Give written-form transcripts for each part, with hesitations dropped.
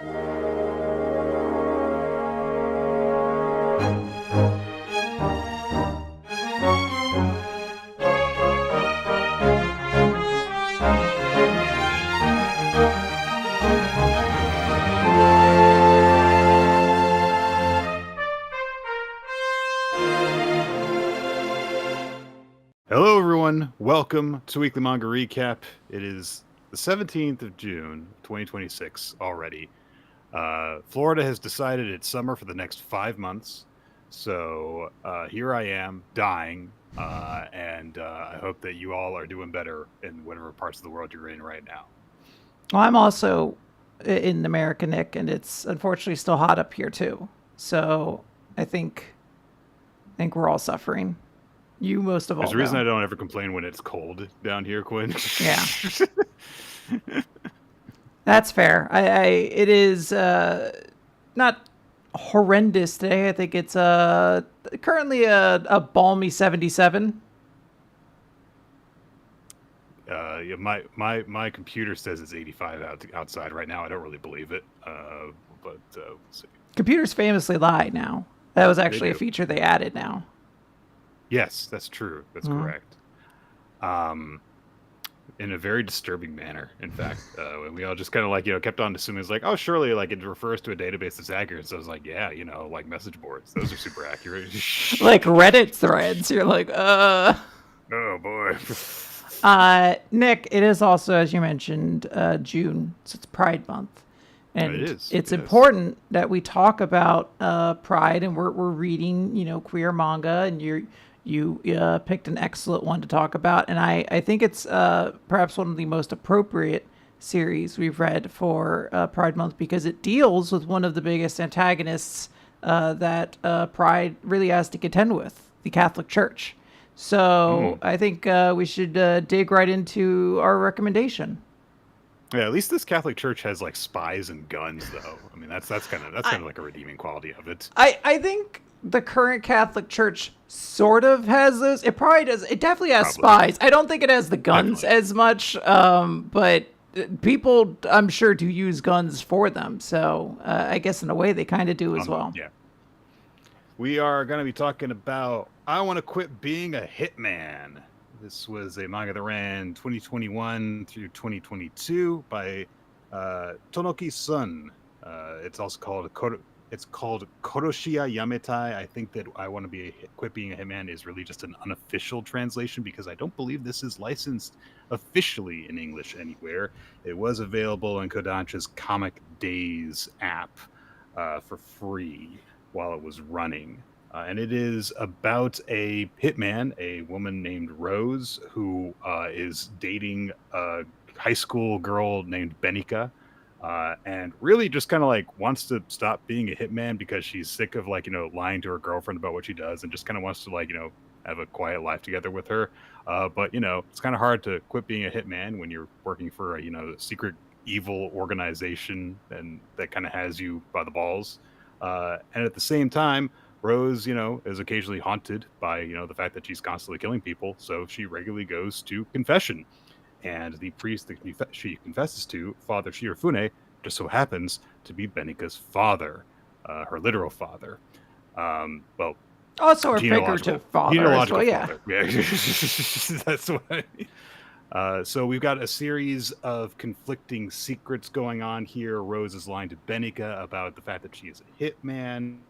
Hello, everyone. Welcome to Weekly Manga Recap. It is the 17th of June, 2026 already. Florida has decided it's summer for the next 5 months. So here I am, dying, and I hope that you all are doing better in whatever parts of the world you're in right now. Well, I'm also in America, Nick, and it's unfortunately still hot up here too. So I think we're all suffering. You most of all. There's a reason know. I don't ever complain when it's cold down here, Quinn. Yeah. That's fair. It is not horrendous today. I think it's currently a balmy 77. Yeah, my computer says it's 85 outside right now. I don't really believe it, but we'll see. Computers famously lie now. That was actually a feature they added now. Yes, that's true. That's correct. In a very disturbing manner, in fact. We all just kind of kept on assuming it's like, oh, surely it refers to a database that's accurate. So I was like, yeah, like message boards. Those are super accurate. Like Reddit threads. You're like, Oh, boy. Nick, it is also, as you mentioned, June. So it's Pride Month. And it's important that we talk about Pride, and we're reading, queer manga, and you picked an excellent one to talk about, and I think it's perhaps one of the most appropriate series we've read for Pride Month because it deals with one of the biggest antagonists that Pride really has to contend with, the Catholic Church. So I think we should dig right into our recommendation. Yeah, at least this Catholic Church has like spies and guns, though. I mean, that's kind of like a redeeming quality of it. I think the current Catholic Church sort of has those. It probably does. It definitely has spies. I don't think it has the guns as much, but people, I'm sure, do use guns for them. So I guess in a way they kind of do as well. Yeah. We are going to be talking about I Want to Quit Being a Hitman. This was a manga that ran 2021 through 2022 by Tonoki Sun. It's also called Koroshiya Yametai. I think that I Want to Quit Being a Hitman is really just an unofficial translation because I don't believe this is licensed officially in English anywhere. It was available in Kodansha's Comic Days app for free while it was running. And it is about a hitman, a woman named Rose, who is dating a high school girl named Benika. And really just kind of wants to stop being a hitman because she's sick of lying to her girlfriend about what she does and just kind of wants to have a quiet life together with her. But it's kind of hard to quit being a hitman when you're working for a secret evil organization and that kind of has you by the balls. And at the same time, Rose, is occasionally haunted by, the fact that she's constantly killing people. So she regularly goes to confession. And the priest that she confesses to, Father Shirofune, just so happens to be Benika's father, her literal father. Well, also her figurative father as well, yeah. Father. Yeah. That's what I mean. So we've got a series of conflicting secrets going on here. Rose is lying to Benika about the fact that she is a hitman.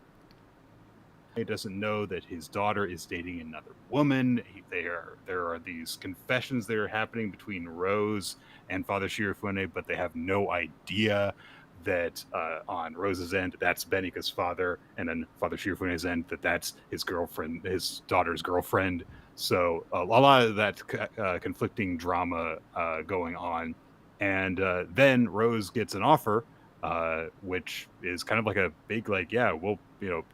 He doesn't know that his daughter is dating another woman. There are these confessions that are happening between Rose and Father Shirofune, but they have no idea that on Rose's end, that's Benika's father, and then Father Shirofune's end, that's his girlfriend, his daughter's girlfriend. So a lot of that conflicting drama going on. And then Rose gets an offer, which is kind of like a big, we'll,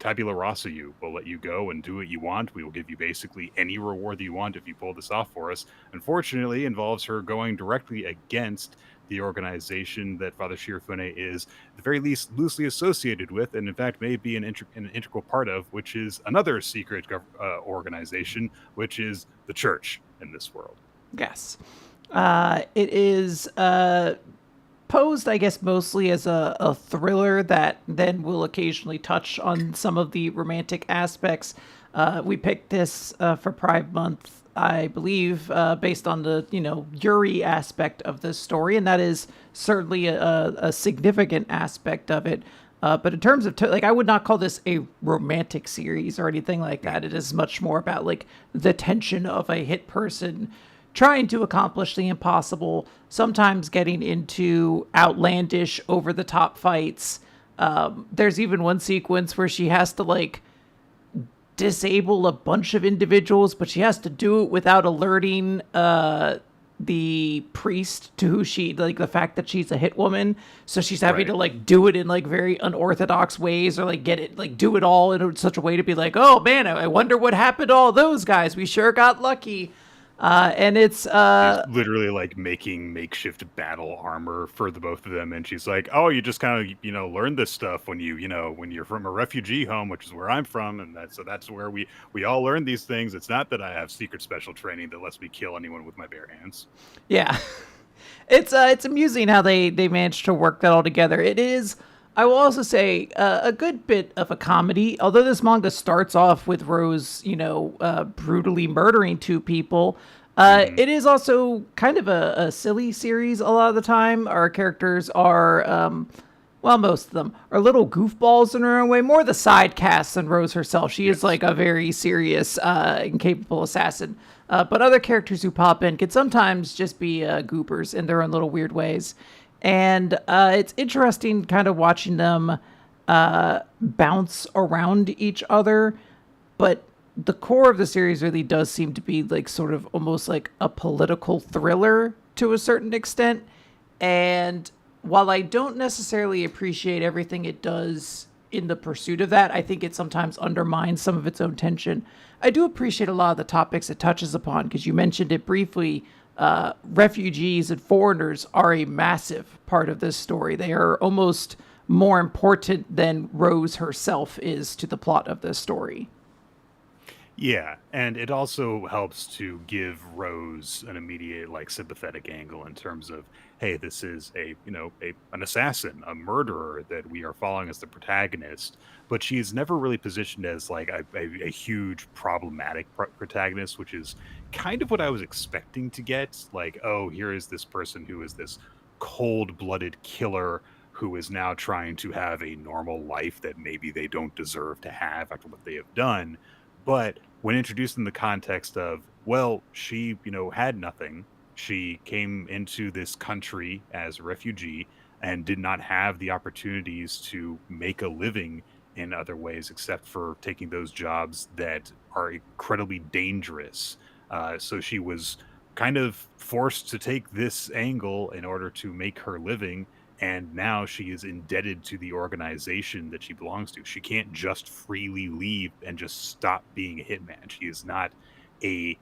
tabula rasa you. We'll let you go and do what you want. We will give you basically any reward that you want if you pull this off for us. Unfortunately, involves her going directly against the organization that Father Shirofune is, at the very least, loosely associated with, and in fact may be an integral part of, which is another secret organization, which is the church in this world. Yes. It is posed, I guess, mostly as a thriller that then will occasionally touch on some of the romantic aspects. We picked this for Pride Month, I believe, based on the Yuri aspect of this story, and that is certainly a significant aspect of it. But in terms of I would not call this a romantic series or anything like that. It is much more about like the tension of a hit person trying to accomplish the impossible, sometimes getting into outlandish, over the top fights. There's even one sequence where she has to like disable a bunch of individuals, but she has to do it without alerting the priest to who she like the fact that she's a hit woman. So she's having to like do it in like very unorthodox ways, or like get it like do it all in such a way to be like, oh man, I wonder what happened to all those guys. We sure got lucky. And it's literally like making makeshift battle armor for the both of them, and she's like, "Oh, you just kind of learn this stuff when when you're from a refugee home, which is where I'm from, and that's where we all learn these things. It's not that I have secret special training that lets me kill anyone with my bare hands." Yeah, it's amusing how they managed to work that all together. It is. I will also say a good bit of a comedy, although this manga starts off with Rose, brutally murdering two people. It is also kind of a silly series a lot of the time. Our characters are, most of them are little goofballs in their own way, more the side cast than Rose herself. She is like a very serious and capable assassin. But other characters who pop in can sometimes just be goopers in their own little weird ways. And it's interesting kind of watching them bounce around each other. But the core of the series really does seem to be like sort of almost like a political thriller to a certain extent. And while I don't necessarily appreciate everything it does in the pursuit of that, I think it sometimes undermines some of its own tension. I do appreciate a lot of the topics it touches upon, because you mentioned it briefly. Refugees and foreigners are a massive part of this story. They are almost more important than Rose herself is to the plot of this story. Yeah, and it also helps to give Rose an immediate like sympathetic angle in terms of, hey, this is an assassin, a murderer that we are following as the protagonist, but she's never really positioned as like a huge problematic protagonist, which is kind of what I was expecting to get. Like, oh, here is this person who is this cold-blooded killer who is now trying to have a normal life that maybe they don't deserve to have after what they have done. But when introduced in the context of, well, she, had nothing. She came into this country as a refugee and did not have the opportunities to make a living in other ways except for taking those jobs that are incredibly dangerous. So she was kind of forced to take this angle in order to make her living. And now she is indebted to the organization that she belongs to. She can't just freely leave and just stop being a hitman. She is not a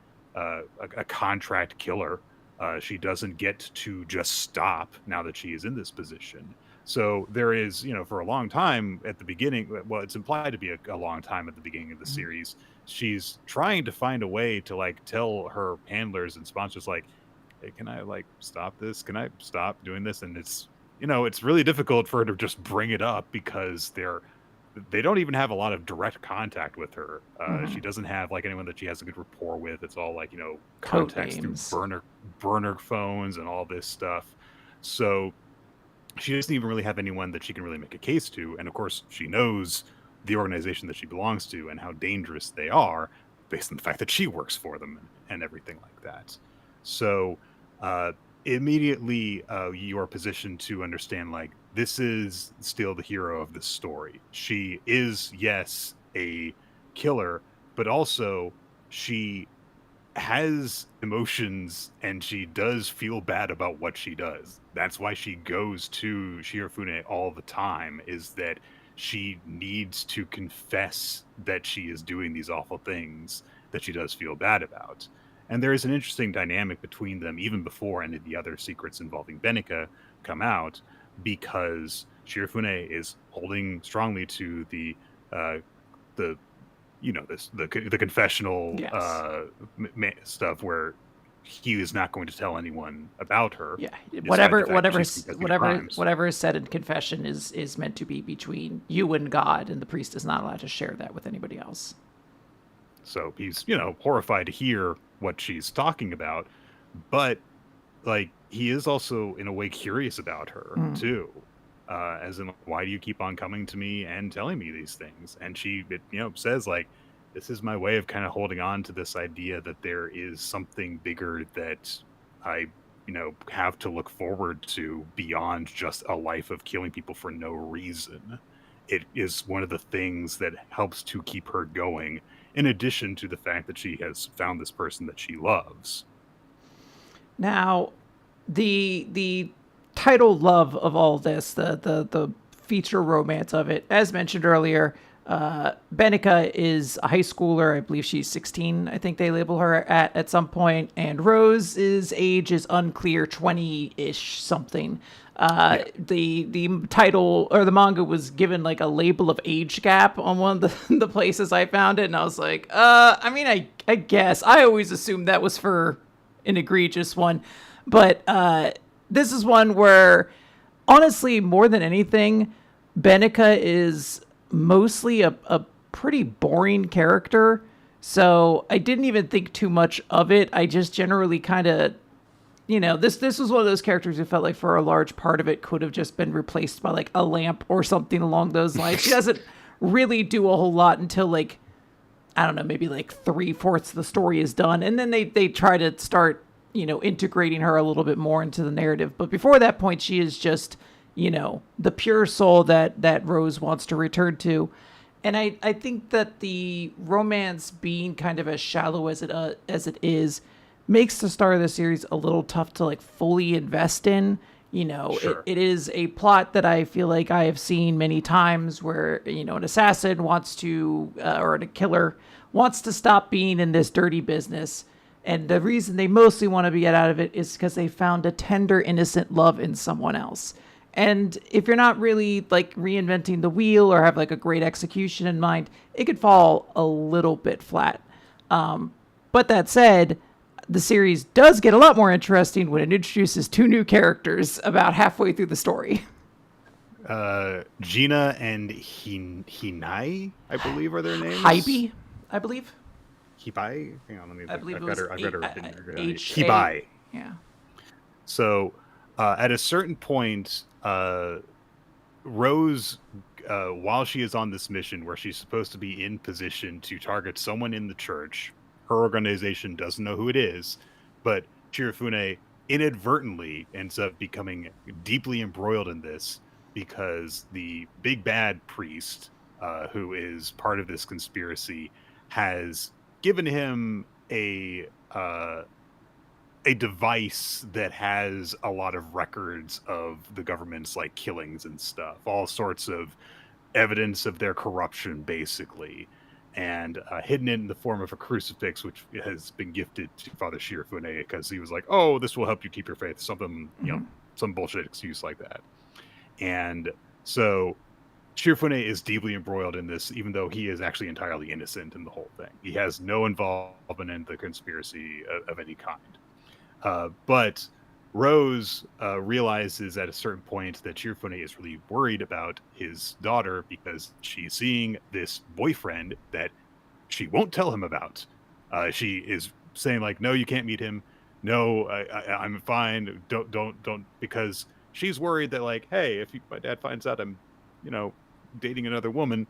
contract killer. She doesn't get to just stop now that she is in this position. So there is, for a long time at the beginning, well, it's implied to be a long time at the beginning of the series, she's trying to find a way to like tell her handlers and sponsors like, hey, can I like stop this? Can I stop doing this? And it's really difficult for her to just bring it up because they don't even have a lot of direct contact with her. She doesn't have like anyone that she has a good rapport with. It's all like, contacts through burner phones and all this stuff. So she doesn't even really have anyone that she can really make a case to. And of course, she knows the organization that she belongs to and how dangerous they are based on the fact that she works for them and everything like that. So, immediately you are positioned to understand like this is still the hero of this story. She is, yes, a killer, but also she has emotions and she does feel bad about what she does. That's why she goes to Shirofune all the time, is that she needs to confess that she is doing these awful things that she does feel bad about. And there is an interesting dynamic between them even before any of the other secrets involving Benica come out, because Shirofune is holding strongly to the confessional stuff where he is not going to tell anyone about her. Yeah, whatever is said in confession is meant to be between you and God, and the priest is not allowed to share that with anybody else. So he's, horrified to hear what she's talking about, but like he is also in a way curious about her too. As in, why do you keep on coming to me and telling me these things? And she, says like, this is my way of kind of holding on to this idea that there is something bigger that I, have to look forward to beyond just a life of killing people for no reason. It is one of the things that helps to keep her going, in addition to the fact that she has found this person that she loves. Now, the title love of all this, the feature romance of it, as mentioned earlier, Benica is a high schooler. I believe she's 16. I think they label her at some point. And Rose's age is unclear, 20-ish something. The title or the manga was given like a label of age gap on one of the places I found it. And I was like, I guess. I always assumed that was for an egregious one. But this is one where, honestly, more than anything, Benica is mostly a pretty boring character. So I didn't even think too much of it. I just generally kind of, this was one of those characters who felt like for a large part of it could have just been replaced by like a lamp or something along those lines. She doesn't really do a whole lot until like, I don't know, maybe like 3/4 of the story is done. And then they try to start, integrating her a little bit more into the narrative. But before that point, she is just, the pure soul that Rose wants to return to. And I think that the romance being kind of as shallow as it is makes the start of the series a little tough to like fully invest in. Sure. It is a plot that I feel like I have seen many times where, an assassin wants to, or a killer wants to stop being in this dirty business. And the reason they mostly want to get out of it is because they found a tender, innocent love in someone else. And if you're not really like reinventing the wheel or have like a great execution in mind, it could fall a little bit flat. But that said, the series does get a lot more interesting when it introduces 2 new characters about halfway through the story. Gina and Hinai, I believe, are their names. Hybe, I believe. Hibai? Hang on, let me. I believe I've got her. Hibai. Yeah. So, at a certain point, Rose, while she is on this mission where she's supposed to be in position to target someone in the church, her organization doesn't know who it is, but Shirafune inadvertently ends up becoming deeply embroiled in this because the big bad priest, who is part of this conspiracy, has given him a device that has a lot of records of the government's like killings and stuff, all sorts of evidence of their corruption, basically, and hidden in the form of a crucifix, which has been gifted to Father Shirafune because he was like, "Oh, this will help you keep your faith," something, some bullshit excuse like that. And so Shirafune is deeply embroiled in this, even though he is actually entirely innocent in the whole thing. He has no involvement in the conspiracy of any kind. But Rose realizes at a certain point that Shirafune is really worried about his daughter because she's seeing this boyfriend that she won't tell him about. She is saying like, "No, you can't meet him. No, I'm fine. Don't," because she's worried that like, hey, if my dad finds out I'm, dating another woman,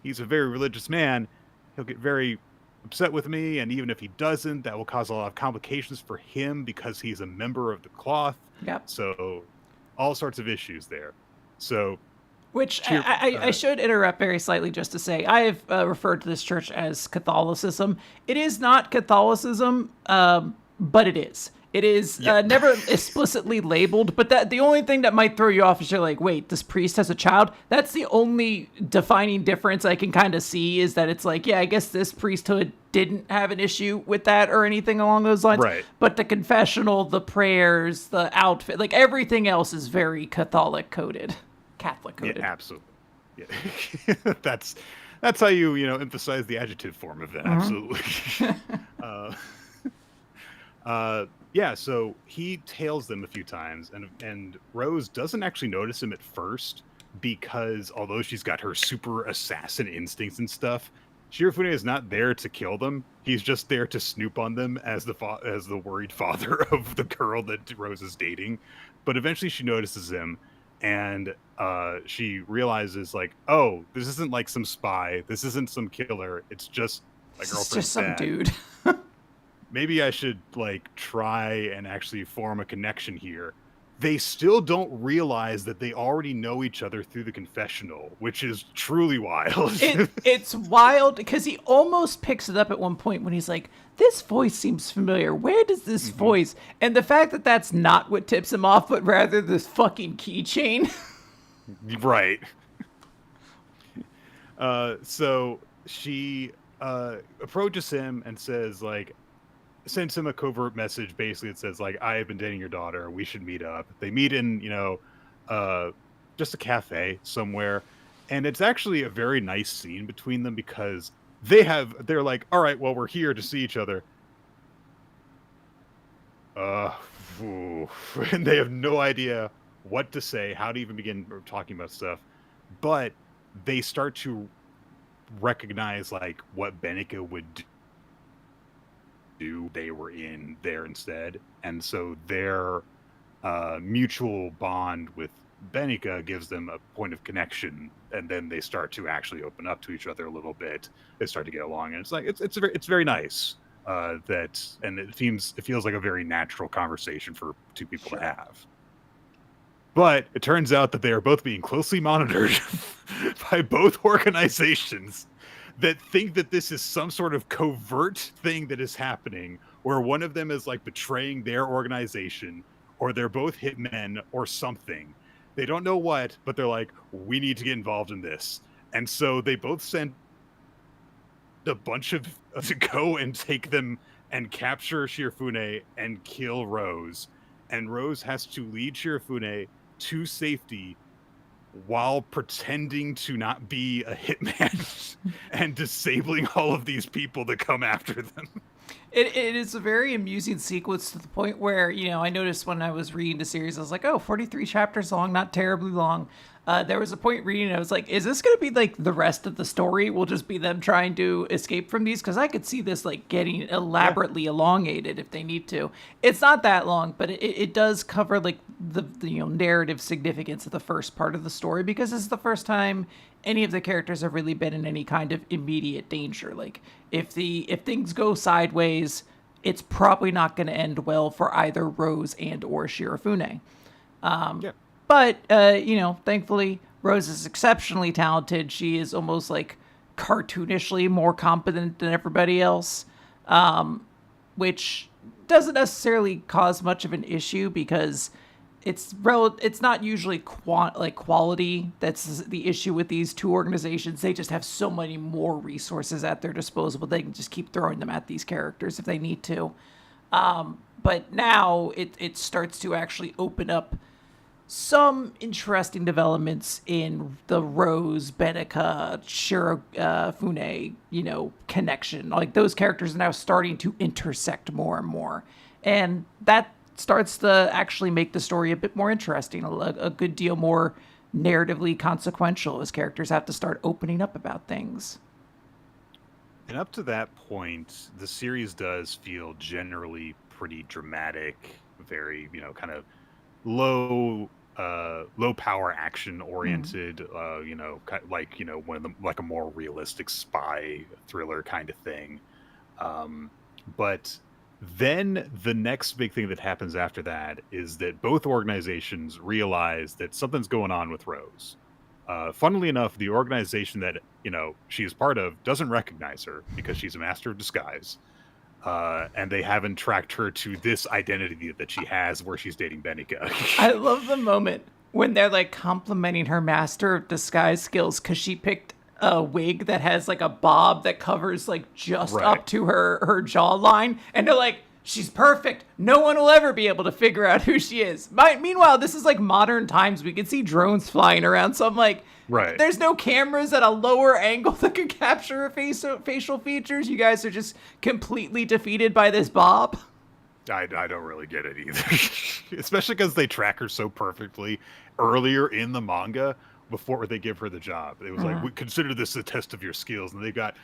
he's a very religious man. He'll get very upset with me, and even if he doesn't, that will cause a lot of complications for him because he's a member of the cloth. Yep. So all sorts of issues there. So which I should interrupt very slightly just to say I have referred to this church as Catholicism. It is not Catholicism, but it is. It is never explicitly labeled, but that the only thing that might throw you off is you're like, wait, this priest has a child? That's the only defining difference I can kind of see, is that it's like, yeah, I guess this priesthood didn't have an issue with that or anything along those lines. Right. But the confessional, the prayers, the outfit, like everything else is very Catholic coded. Yeah, absolutely. Yeah. That's how you emphasize the adjective form of that. Absolutely. Yeah, so he tails them a few times, and Rose doesn't actually notice him at first because although she's got her super assassin instincts and stuff, Shirofune is not there to kill them. He's just there to snoop on them as the worried father of the girl that Rose is dating. But eventually she notices him, and she realizes, like, oh, this isn't like some spy. This isn't some killer. It's just my girlfriend's It's just some dad. dude. Maybe I should like try and actually form a connection here. They still don't realize that they already know each other through the confessional, which is truly wild. It's wild because he almost picks it up at one point when he's like, this voice seems familiar. Where does this voice? And the fact that that's not what tips him off, but rather this fucking keychain. Right. So she approaches him and says, like, sends him a covert message. Basically, it says, like, I have been dating your daughter. We should meet up. They meet in, just a cafe somewhere. And it's actually a very nice scene between them because they're like, all right, well, we're here to see each other. And they have no idea what to say, how to even begin talking about stuff. But they start to recognize, like, what Benica would do. They were in there instead. And so their mutual bond with Benica gives them a point of connection, and then they start to actually open up to each other a little bit. They start to get along, and it's like it's very nice. And it feels like a very natural conversation for two people to have. But it turns out that they are both being closely monitored by both organizations that think that this is some sort of covert thing that is happening, where one of them is like betraying their organization, or they're both hitmen or something. They don't know what, but they're like, we need to get involved in this. And so they both send a bunch of to go and take them and capture Shirofune and kill Rose. And Rose has to lead Shirofune to safety while pretending to not be a hitman and disabling all of these people that come after them. It is a very amusing sequence to the point where, I noticed when I was reading the series, I was like, 43 chapters long, not terribly long. There was a point reading, I was like, is this going to be like the rest of the story? Will just be them trying to escape from these? Because I could see this like getting elaborately elongated if they need to. It's not that long, but it does cover like the narrative significance of the first part of the story, because this is the first time any of the characters have really been in any kind of immediate danger. Like if things go sideways, it's probably not going to end well for either Rose and or Shirofune. But, thankfully, Rose is exceptionally talented. She is almost like cartoonishly more competent than everybody else, which doesn't necessarily cause much of an issue because it's not usually quality that's the issue with these two organizations. They just have so many more resources at their disposal. They can just keep throwing them at these characters if they need to. But now it starts to actually open up some interesting developments in the Rose, Benica, Shirofune, connection. Like those characters are now starting to intersect more and more. And that starts to actually make the story a bit more interesting, a good deal more narratively consequential as characters have to start opening up about things. And up to that point, the series does feel generally pretty dramatic, very, kind of low power action oriented, like a more realistic spy thriller kind of thing. But then the next big thing that happens after that is that both organizations realize that something's going on with Rose. Funnily enough, the organization that, she is part of doesn't recognize her because she's a master of disguise. And they haven't tracked her to this identity that she has where she's dating Benica. I love the moment when they're like complimenting her master of disguise skills because she picked a wig that has like a bob that covers like just up to her jawline. And they're like, she's perfect. No one will ever be able to figure out who she is. Meanwhile, this is like modern times. We can see drones flying around. So I'm like, there's no cameras at a lower angle that could capture her facial features. You guys are just completely defeated by this bob. I don't really get it either. Especially because they track her so perfectly earlier in the manga before they give her the job. It was like, we consider this a test of your skills. And they got,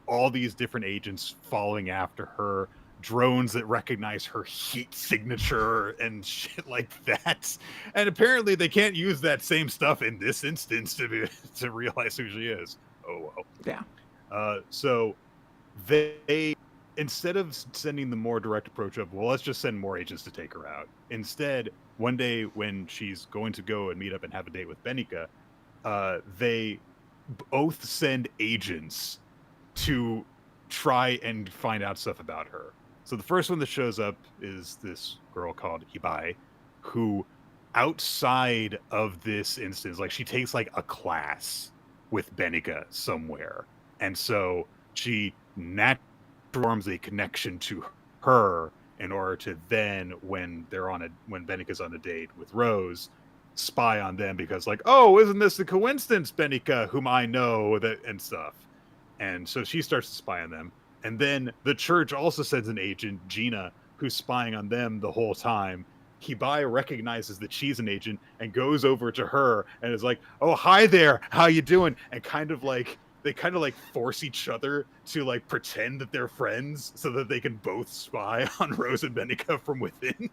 all these different agents following after her, drones that recognize her heat signature and shit like that. And apparently they can't use that same stuff in this instance to realize who she is. Oh, well. Yeah. So they... Instead of sending the more direct approach of, well, let's just send more agents to take her out. Instead, one day when she's going to go and meet up and have a date with Benika, they both send agents to try and find out stuff about her. So the first one that shows up is this girl called Hibai, who outside of this instance, like she takes like a class with Benika somewhere. And so she forms a connection to her in order to then, when Benika's on a date with Rose, spy on them because like, oh, isn't this a coincidence, Benika, whom I know, that and stuff. And so she starts to spy on them. And then the church also sends an agent, Gina, who's spying on them the whole time. Hibai recognizes that she's an agent and goes over to her and is like, oh, hi there, how you doing? And they kind of force each other to like pretend that they're friends so that they can both spy on Rose and Benika from within.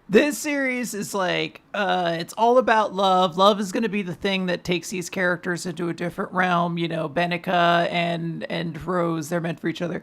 This series is like, it's all about love. Love is going to be the thing that takes these characters into a different realm. Benika and Rose, they're meant for each other.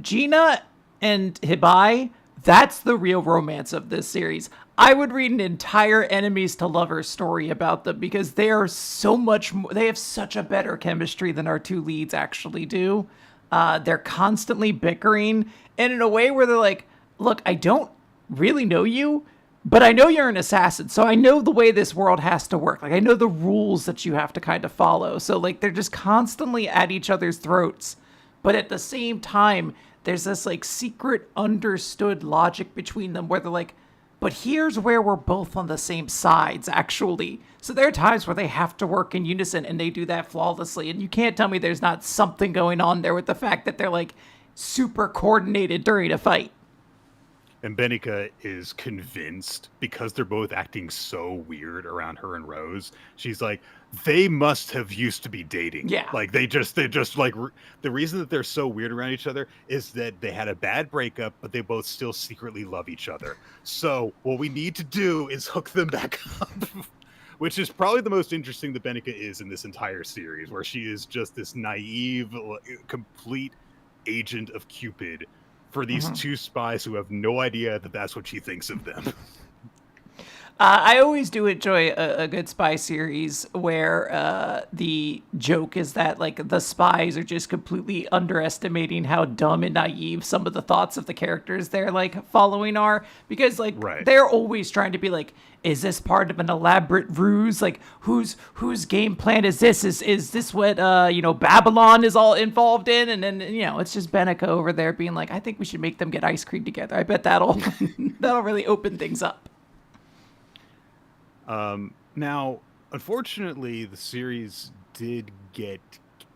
Gina and Hibai, that's the real romance of this series. I would read an entire enemies to lovers story about them because they are so much more, they have such a better chemistry than our two leads actually do. They're constantly bickering and in a way where they're like, look, I don't really know you, but I know you're an assassin. So I know the way this world has to work. Like I know the rules that you have to kind of follow. So like they're just constantly at each other's throats. But at the same time, there's this like secret understood logic between them where they're like, but here's where we're both on the same sides, actually. So there are times where they have to work in unison, and they do that flawlessly. And you can't tell me there's not something going on there with the fact that they're, like, super coordinated during a fight. And Benika is convinced, because they're both acting so weird around her and Rose, she's like, they must have used to be dating. Yeah. Like, they're just like, the reason that they're so weird around each other is that they had a bad breakup, but they both still secretly love each other. So what we need to do is hook them back up. Which is probably the most interesting that Benika is in this entire series, where she is just this naive, complete agent of Cupid for these two spies who have no idea that that's what she thinks of them. I always do enjoy a good spy series where the joke is that like the spies are just completely underestimating how dumb and naive some of the thoughts of the characters they're like following are, because like they're always trying to be like, is this part of an elaborate ruse? Like whose game plan is this? Is this what Babylon is all involved in? And then it's just Benika over there being like, I think we should make them get ice cream together. I bet that'll really open things up. Now, unfortunately, the series did get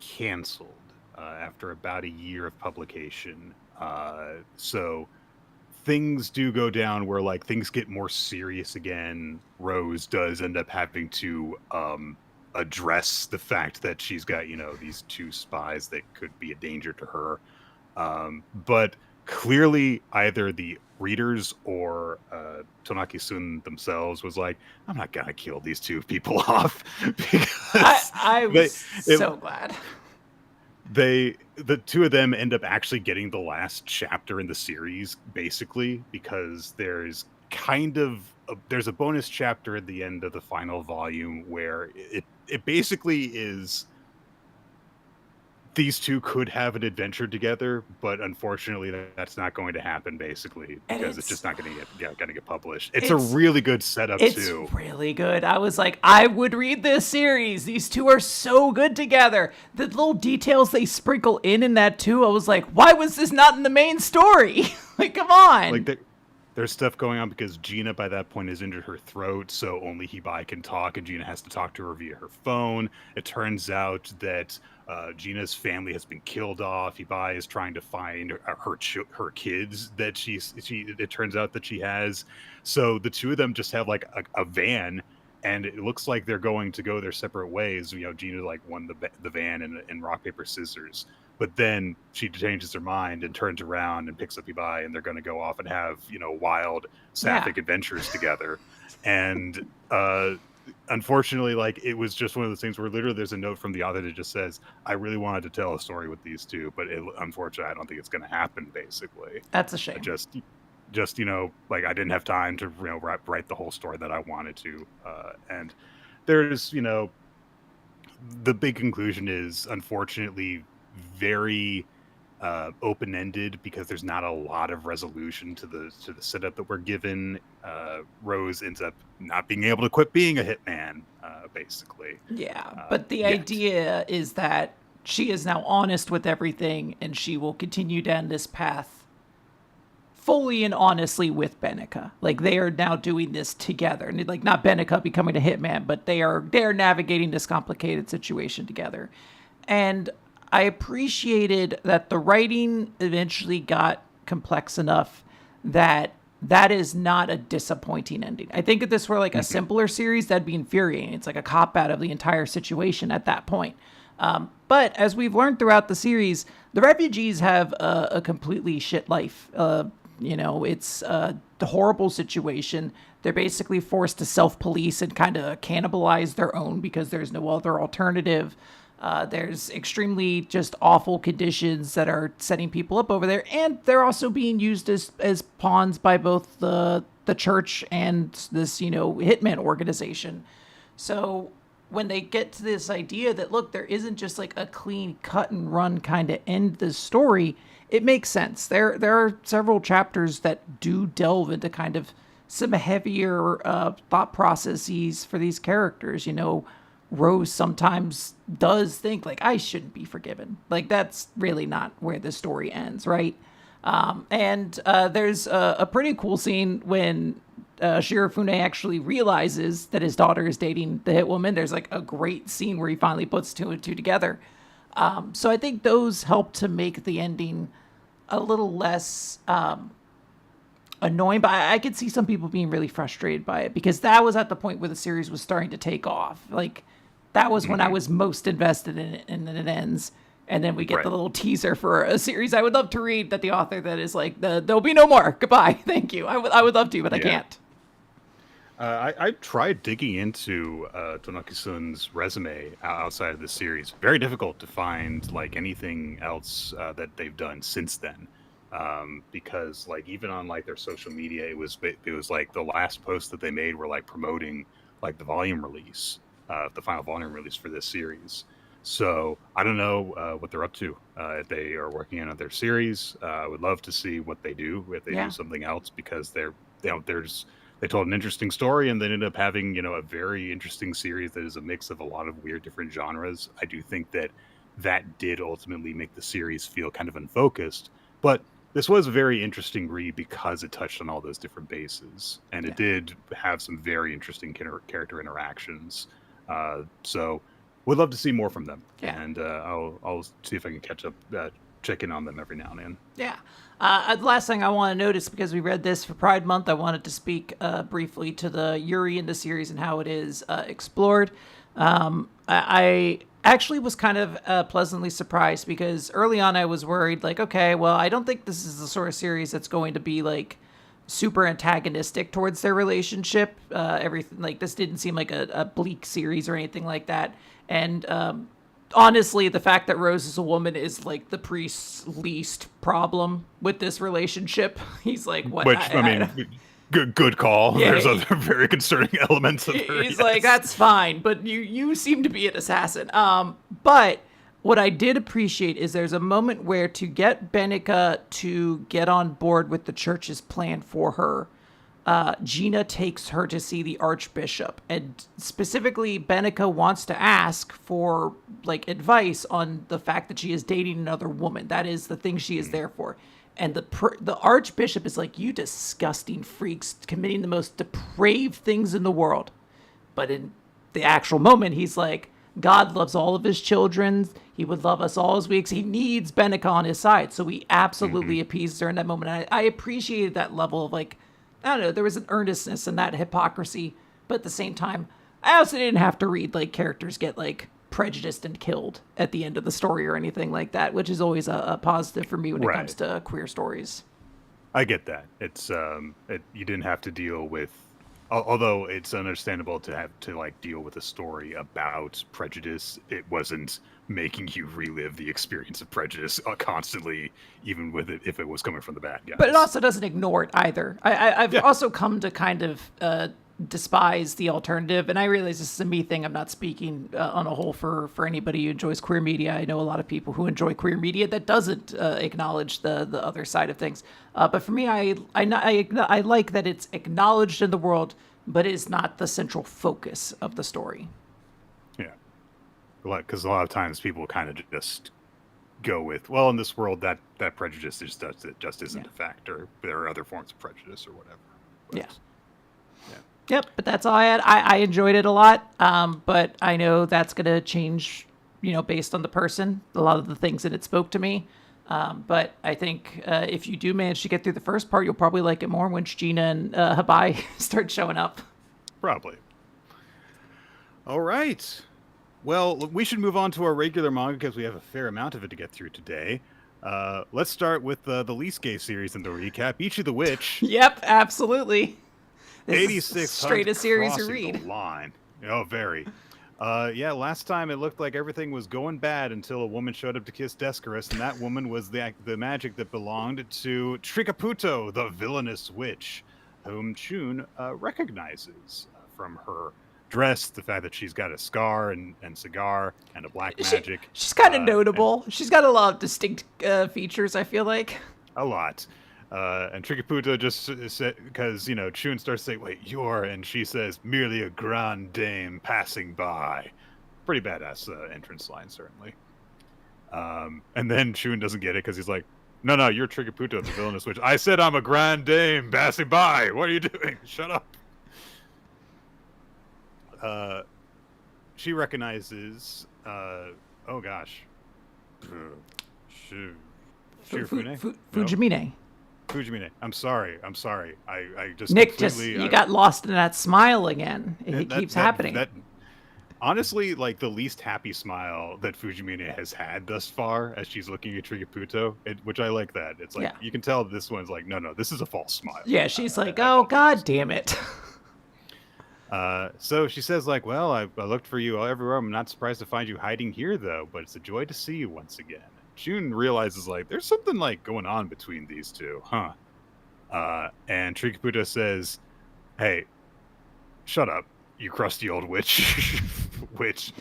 canceled after about a year of publication. So things do go down where like things get more serious again. Rose does end up having to address the fact that she's got, these two spies that could be a danger to her. But clearly either the readers or Tonaki-sun themselves was like, I'm not gonna kill these two people off. Because I was so glad. The two of them end up actually getting the last chapter in the series, basically, because there's there's a bonus chapter at the end of the final volume where it basically is these two could have an adventure together, but unfortunately that's not going to happen, basically, because it's just not going to get published. It's a really good setup, too. It's really good. I was like, I would read this series. These two are so good together. The little details they sprinkle in that, too, I was like, why was this not in the main story? Like, come on. Like, there's stuff going on because Gina by that point has injured her throat, so only Hibai can talk, and Gina has to talk to her via her phone. It turns out that Gina's family has been killed off. Hibai is trying to find her kids that she. It turns out that she has. So the two of them just have like a van, and it looks like they're going to go their separate ways. Gina like won the van in rock paper scissors. But then she changes her mind and turns around and picks up Ibai, and they're going to go off and have, wild sapphic adventures together. And unfortunately, like, it was just one of those things where literally there's a note from the author that just says, I really wanted to tell a story with these two, but unfortunately, I don't think it's going to happen, basically. That's a shame. Just like, I didn't have time to, write the whole story that I wanted to. And there's, the big conclusion is, unfortunately, very open-ended because there's not a lot of resolution to the setup that we're given. Rose ends up not being able to quit being a hitman, basically. Yeah, but the idea is that she is now honest with everything, and she will continue down this path fully and honestly with Benica. Like, they are now doing this together, and like, not Benica becoming a hitman, but they are navigating this complicated situation together. And I appreciated that the writing eventually got complex enough that is not a disappointing ending. I think if this were like a simpler series, that'd be infuriating. It's like a cop-out of the entire situation at that point. But as we've learned throughout the series, the refugees have a completely shit life. It's the horrible situation. They're basically forced to self-police and kind of cannibalize their own because there's no other alternative. There's extremely just awful conditions that are setting people up over there, and they're also being used as pawns by both the church and this, hitman organization. So when they get to this idea that, look, there isn't just like a clean cut and run kind of end this story, it makes sense. There are several chapters that do delve into kind of some heavier thought processes for these characters. Rose sometimes does think, like, I shouldn't be forgiven. Like, that's really not where the story ends, right? And there's a pretty cool scene when Shirofune actually realizes that his daughter is dating the hit woman. There's, like, a great scene where he finally puts two and two together. So I think those help to make the ending a little less annoying, but I could see some people being really frustrated by it because that was at the point where the series was starting to take off. Like, that was when I was most invested in it, and then it ends. And then we get the little teaser for a series I would love to read that the author that is like, there'll be no more. Goodbye. Thank you. I would love to, but I can't. I tried digging into Tonoki-san's resume outside of the series. Very difficult to find like anything else that they've done since then. Because like even on like their social media, it was like the last post that they made were like promoting like the volume release. The final volume release for this series. So I don't know what they're up to. If they are working on their series, I would love to see what they do if they do something else because they told an interesting story and they ended up having a very interesting series that is a mix of a lot of weird different genres. I do think that did ultimately make the series feel kind of unfocused, but this was a very interesting read because it touched on all those different bases and it did have some very interesting character interactions. So would love to see more from them. And I'll see if I can catch up, check in on them every now and then. Yeah. The last thing I want to notice, because we read this for Pride Month, I wanted to speak briefly to the Yuri in the series and how it is explored. I actually was kind of pleasantly surprised because early on I was worried, like, okay, well, I don't think this is the sort of series that's going to be like super antagonistic towards their relationship. Everything like this didn't seem like a bleak series or anything like that. And honestly, the fact that Rose is a woman is like the priest's least problem with this relationship. He's like, what? Which I mean, good call. Yeah, there's other very concerning elements of her. He's like, that's fine, but you seem to be an assassin. But what I did appreciate is there's a moment where to get Benica to get on board with the church's plan for her, Gina takes her to see the Archbishop. And specifically, Benica wants to ask for like advice on the fact that she is dating another woman. That is the thing she is there for. And the Archbishop is like, you disgusting freaks committing the most depraved things in the world. But in the actual moment, he's like, God loves all of his children. He would love us all as we. He needs Benica on his side. So he absolutely appeased her in that moment. And I appreciated that level of like, I don't know, there was an earnestness in that hypocrisy. But at the same time, I also didn't have to read like characters get like prejudiced and killed at the end of the story or anything like that, which is always a positive for me when it comes to queer stories. I get that. It's you didn't have to deal with, although it's understandable to have to like deal with a story about prejudice. It wasn't making you relive the experience of prejudice constantly, even with it if it was coming from the bad guys. But it also doesn't ignore it either. I've also come to kind of despise the alternative, and I realize this is a me thing. I'm not speaking on a whole for anybody who enjoys queer media. I know a lot of people who enjoy queer media that doesn't acknowledge the other side of things. But for me, I like that it's acknowledged in the world, but is not the central focus of the story. Yeah, because a lot of times people kind of just go with, well, in this world that prejudice just isn't a factor. There are other forms of prejudice or whatever. But, Yep, but that's all I had. I enjoyed it a lot, but I know that's going to change, based on the person. A lot of the things that it spoke to me. But I think if you do manage to get through the first part, you'll probably like it more once Gina and Habai start showing up. Probably. All right. Well, we should move on to our regular manga because we have a fair amount of it to get through today. Let's start with the least gay series in the recap, Ichi the Witch. Yep, absolutely. 86 straight a series to read. The line. Oh, very. Last time it looked like everything was going bad until a woman showed up to kiss Descarus, and that woman was the magic that belonged to Tricaputo, the villainous witch, whom Chun recognizes from her dress, the fact that she's got a scar and cigar and a black magic. She's kind of notable. She's got a lot of distinct features, I feel like. A lot. And Tricaputo just said, because, Chun starts saying, wait, you're, and she says, merely a grande dame passing by. Pretty badass entrance line, certainly. And then Chun doesn't get it because he's like, no, you're Tricaputo, the villainous witch. I said I'm a grande dame passing by. What are you doing? Shut up. She recognizes, oh gosh. Fujimine. Fujimine. I'm sorry. I just Nick, you got lost in that smile again. It keeps happening. Honestly, like the least happy smile that Fujimine has had thus far as she's looking at Tricaputo, which I like that. It's like, you can tell this one's like, no, this is a false smile. Yeah, she's like, oh, God damn it. So she says like, well, I looked for you everywhere. I'm not surprised to find you hiding here, though, but it's a joy to see you once again. Chun realizes like there's something like going on between these two, huh? And Tricaputo says, hey, shut up, you crusty old witch. Which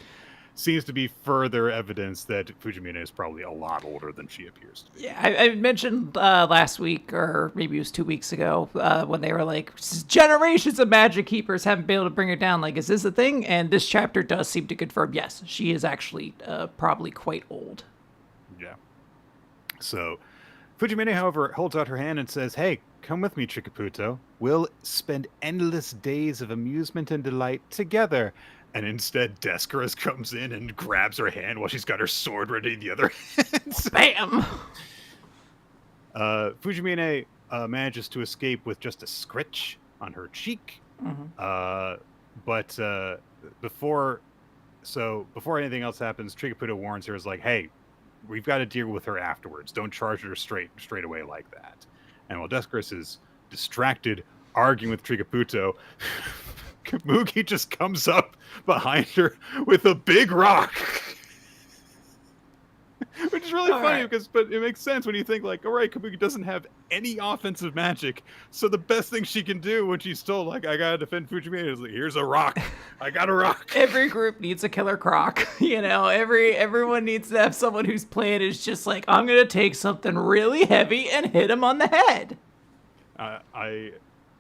seems to be further evidence that Fujimine is probably a lot older than she appears to be. Yeah, I mentioned last week, or maybe it was 2 weeks ago, when they were like, generations of magic keepers haven't been able to bring her down. Like, is this a thing? And this chapter does seem to confirm, yes, she is actually probably quite old. Yeah. So Fujimine, however, holds out her hand and says, hey, come with me, Tricaputo. We'll spend endless days of amusement and delight together. And instead, Descarus comes in and grabs her hand while she's got her sword ready in the other hand. Bam! Fujimine manages to escape with just a scritch on her cheek. Mm-hmm. But before anything else happens, Tricaputo warns her, is like, hey, we've got to deal with her afterwards. Don't charge her straight away like that. And while Descarus is distracted, arguing with Tricaputo, Kamugi just comes up behind her with a big rock. Which is really funny but it makes sense when you think like, all right, Kabuki doesn't have any offensive magic, so the best thing she can do when she's told like, I gotta defend Fujimine is like, here's a rock. I got a rock. Every group needs a killer croc. Everyone needs to have someone whose plan is just like, I'm gonna take something really heavy and hit him on the head. I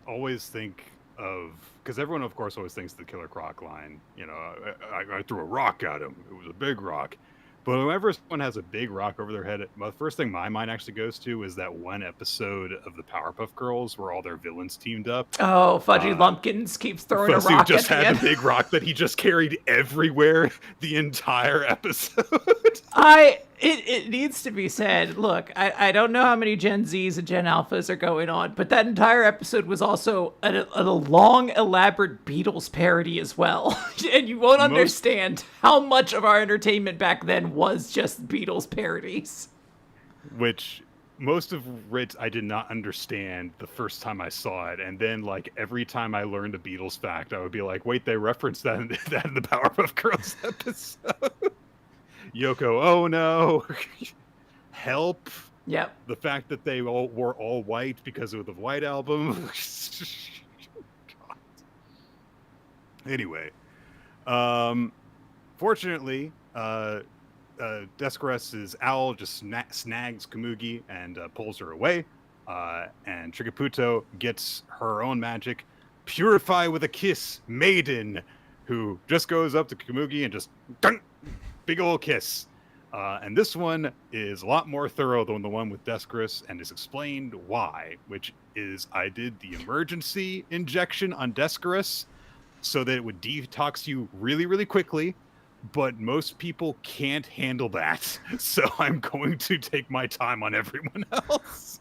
always think of, because everyone of course always thinks the killer croc line, I threw a rock at him. It was a big rock. But whenever someone has a big rock over their head, the first thing my mind actually goes to is that one episode of the Powerpuff Girls where all their villains teamed up. Oh, Fudgy Lumpkins keeps throwing a rock just at the end. The big rock that he just carried everywhere the entire episode. It needs to be said, look, I don't know how many Gen Zs and Gen Alphas are going on, but that entire episode was also a long, elaborate Beatles parody as well. And you won't understand how much of our entertainment back then was just Beatles parodies. Which, most of it I did not understand the first time I saw it. And then, like, every time I learned a Beatles fact, I would be like, wait, they referenced that in the Powerpuff Girls episode. Yoko, oh no. Help. Yep. The fact that they all were all white because of the White Album. God. Anyway, fortunately, Descartes' owl just snags Komugi and pulls her away. And Trigaputo gets her own magic, Purify with a Kiss, Maiden, who just goes up to Komugi and just big old kiss. And this one is a lot more thorough than the one with Descartes, and is explained why, which is I did the emergency injection on Descartes so that it would detox you really, really quickly, but most people can't handle that. So I'm going to take my time on everyone else.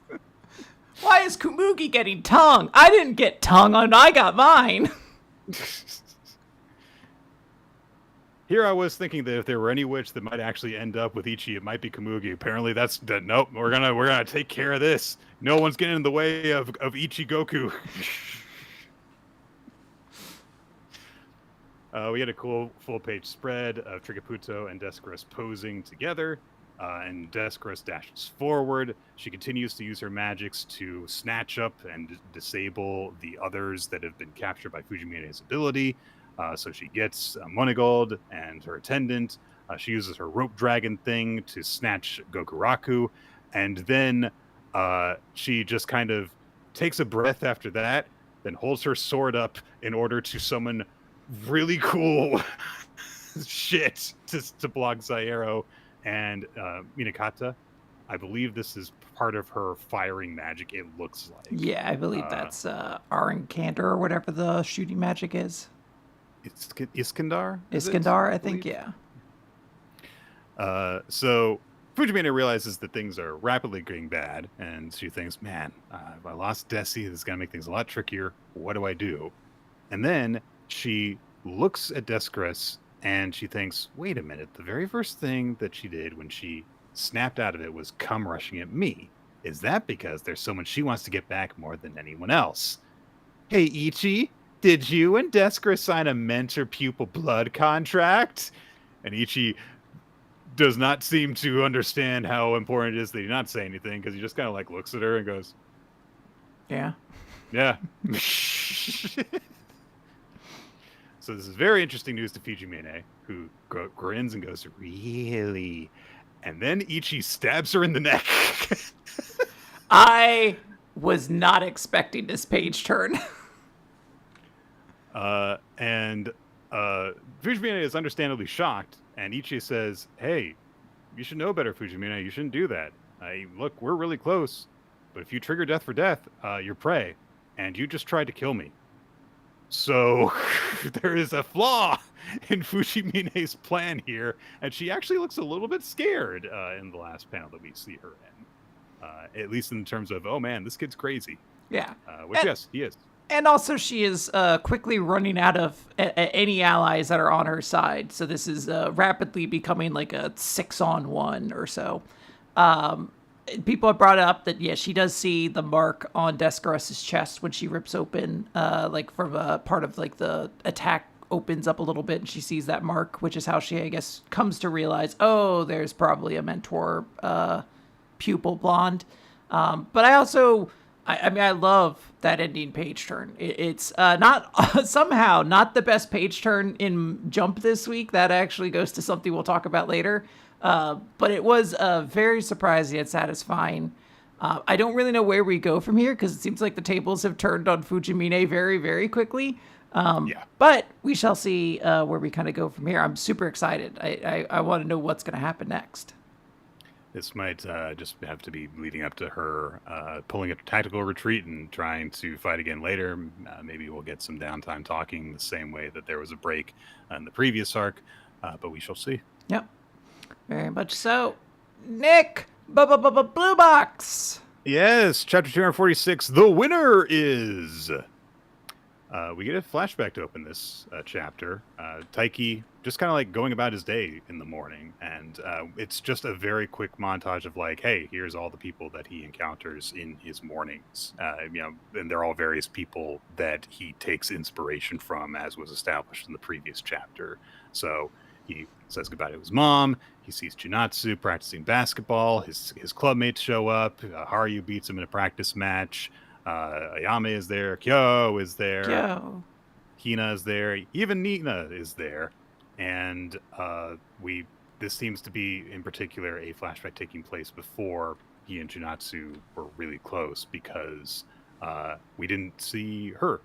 Why is Komugi getting tongue? I didn't get tongue when I got mine. Here I was thinking that if there were any witch that might actually end up with Ichi, it might be Komugi. Apparently nope, we're gonna take care of this. No one's getting in the way of Ichi Goku. We had a cool full-page spread of Trigaputo and Descartes posing together, and Descartes dashes forward. She continues to use her magics to snatch up and disable the others that have been captured by Fujimina's ability. So she gets Monegold and her attendant. She uses her rope dragon thing to snatch Gokuraku. And then she just kind of takes a breath after that, then holds her sword up in order to summon really cool shit to block Zairo and Minakata. I believe this is part of her firing magic, it looks like. Yeah, I believe that's Arankander or whatever the shooting magic is. Iskandar? Iskandar, I think, yeah. So Fujimina realizes that things are rapidly getting bad, and she thinks, man, if I lost Desi, this is going to make things a lot trickier. What do I do? And then she looks at Descartes, and she thinks, wait a minute, the very first thing that she did when she snapped out of it was come rushing at me. Is that because there's someone she wants to get back more than anyone else? Hey, Ichi, did you and Descartes sign a mentor-pupil blood contract? And Ichi does not seem to understand how important it is that he not say anything, because he just kind of like looks at her and goes, yeah. So this is very interesting news to Fujimine, who grins and goes, really? And then Ichi stabs her in the neck. I was not expecting this page turn. And Fujimina is understandably shocked, and Ichi says, hey, you should know better, Fujimina. You shouldn't do that. Look, we're really close, but if you trigger death for death, you're prey, and you just tried to kill me. So there is a flaw in Fujimina's plan here, and she actually looks a little bit scared in the last panel that we see her in. At least in terms of, oh man, this kid's crazy. Yeah. Yes, he is. And also she is quickly running out of any allies that are on her side. So this is rapidly becoming like a 6-on-1 or so. People have brought up that, yeah, she does see the mark on Descartes' chest when she rips open, like from a part of like the attack opens up a little bit and she sees that mark, which is how she, I guess, comes to realize, oh, there's probably a mentor pupil blonde. But I also... I mean, I love that ending page turn. It's not somehow not the best page turn in Jump this week. That actually goes to something we'll talk about later. But it was very surprising and satisfying. I don't really know where we go from here because it seems like the tables have turned on Fujimine very, very quickly. But we shall see where we kind of go from here. I'm super excited. I want to know what's going to happen next. This might just have to be leading up to her pulling a tactical retreat and trying to fight again later. Maybe we'll get some downtime talking the same way that there was a break in the previous arc, but we shall see. Yep, very much so. Nick, Blue Box. Yes, chapter 246, the winner is... we get a flashback to open this chapter. Taiki just kind of like going about his day in the morning. And it's just a very quick montage of like, hey, here's all the people that he encounters in his mornings. And they're all various people that he takes inspiration from, as was established in the previous chapter. So he says goodbye to his mom. He sees Junatsu practicing basketball. His clubmates show up. Haru beats him in a practice match. Ayame is there. Kyo is there. Kyo. Hina is there. Even Nina is there. And this seems to be, in particular, a flashback taking place before he and Junatsu were really close, because we didn't see her,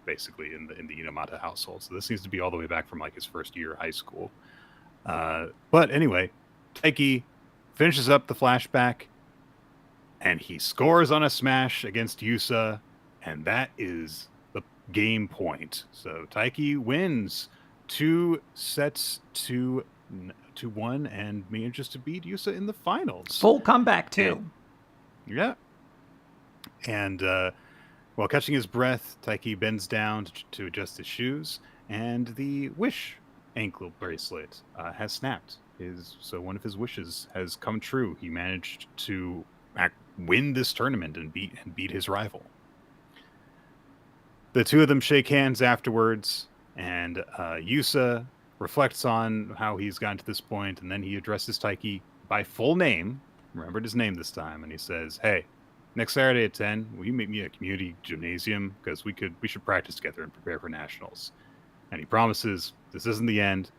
basically, in the Inamata household. So this seems to be all the way back from like his first year of high school. But anyway, Taiki finishes up the flashback, and he scores on a smash against Yusa, and that is the game point. So Taiki wins 2 sets to 1 and manages to beat Yusa in the finals. Full comeback, too. And while catching his breath, Taiki bends down to adjust his shoes, and the wish ankle bracelet has snapped. So one of his wishes has come true. He managed to win this tournament and beat his rival. The two of them shake hands afterwards, and Yusa reflects on how he's gotten to this point, and then he addresses Taiki by full name, remembered his name this time, and he says, hey, next Saturday at 10, will you meet me at community gymnasium? Because we should practice together and prepare for nationals. And he promises this isn't the end.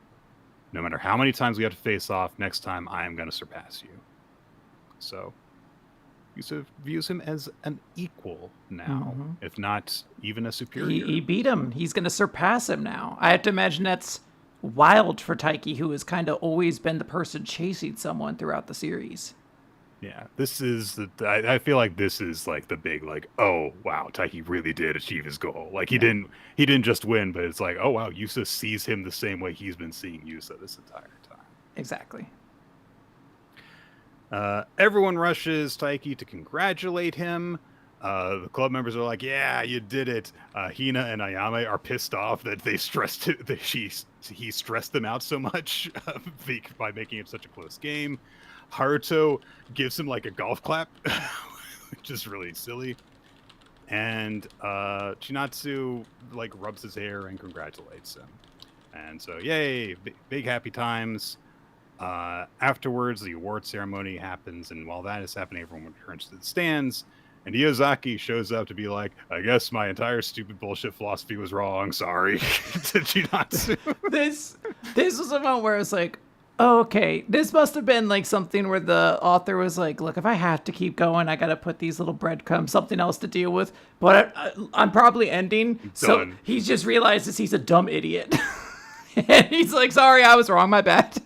No matter how many times we have to face off, next time I am going to surpass you. So Yusa views him as an equal now, if not even a superior. He beat him. He's going to surpass him now. I have to imagine that's wild for Taiki, who has kind of always been the person chasing someone throughout the series. Yeah, this is I feel like this is like the big like, oh wow, Taiki really did achieve his goal. Like he didn't just win, but it's like, oh wow, Yusa sees him the same way he's been seeing Yusa this entire time. Exactly. Everyone rushes Taiki to congratulate him. The club members are like, yeah, you did it. Hina and Ayame are pissed off that he stressed them out so much by making it such a close game. Haruto gives him like a golf clap, which is really silly. And Chinatsu like rubs his hair and congratulates him. And so, yay, big happy times. Afterwards, the award ceremony happens, and while that is happening, everyone returns to the stands. And Iozaki shows up to be like, I guess my entire stupid bullshit philosophy was wrong. Sorry to Chinatsu. This was a moment where I was like, oh, okay, this must have been like something where the author was like, look, if I have to keep going, I got to put these little breadcrumbs, something else to deal with. But I'm probably ending. Done. So he just realizes he's a dumb idiot. And he's like, sorry, I was wrong. My bad.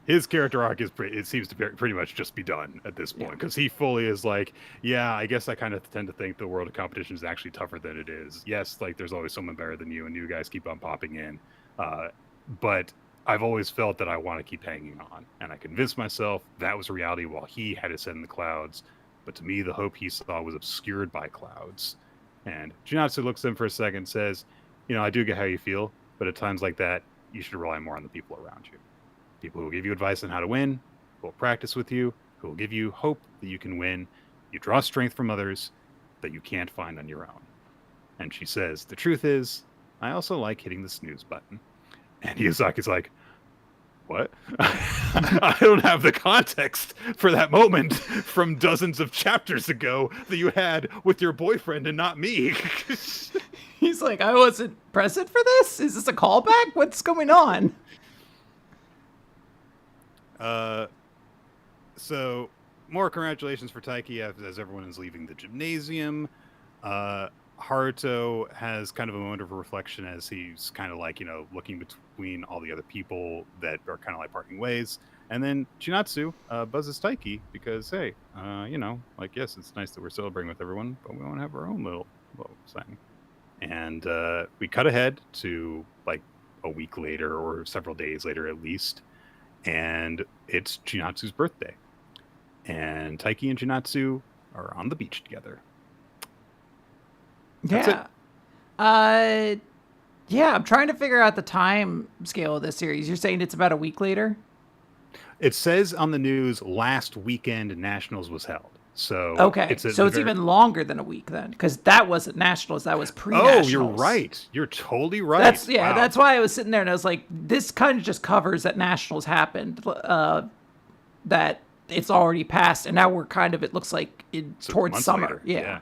His character arc it seems to pretty much just be done at this point, because he fully is like, yeah, I guess I kind of tend to think the world of competition is actually tougher than it is. Yes, like there's always someone better than you, and new guys keep on popping in. But I've always felt that I want to keep hanging on, and I convinced myself that was reality while he had his head in the clouds. But to me, the hope he saw was obscured by clouds. And Junatsu looks at him for a second and says, I do get how you feel, but at times like that, you should rely more on the people around you. People who will give you advice on how to win, who will practice with you, who will give you hope that you can win. You draw strength from others that you can't find on your own. And she says, the truth is, I also like hitting the snooze button. And Yozaki's like, what? I don't have the context for that moment from dozens of chapters ago that you had with your boyfriend and not me. He's like, I wasn't present for this? Is this a callback? What's going on? So more congratulations for Taiki as everyone is leaving the gymnasium. Haruto has kind of a moment of reflection as he's kind of like, looking between all the other people that are kind of like parting ways. And then Chinatsu buzzes Taiki because, hey, yes, it's nice that we're celebrating with everyone, but we want to have our own little thing. And we cut ahead to like a week later or several days later at least. And it's Chinatsu's birthday. And Taiki and Chinatsu are on the beach together. Yeah. Yeah, I'm trying to figure out the time scale of this series. You're saying it's about a week later? It says on the news last weekend Nationals was held. So okay, it's even longer than a week then, because that wasn't Nationals, that was pre-Nationals. Oh, you're right. You're totally right. That's why I was sitting there and I was like, this kind of just covers that Nationals happened, that it's already passed, and now we're kind of, it looks like towards summer. Later. Yeah.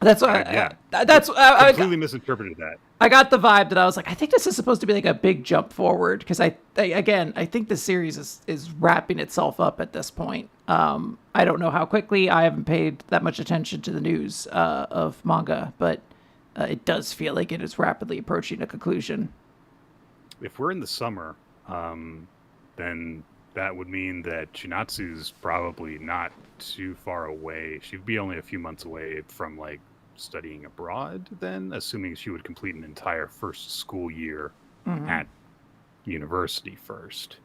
That's why. I completely misinterpreted that. I got the vibe that I was like, I think this is supposed to be like a big jump forward, because I think the series is wrapping itself up at this point. I don't know how quickly. I haven't paid that much attention to the news of manga, but it does feel like it is rapidly approaching a conclusion. If we're in the summer, then that would mean that Chinatsu's probably not too far away. She'd be only a few months away from like studying abroad then, assuming she would complete an entire first school year at university first.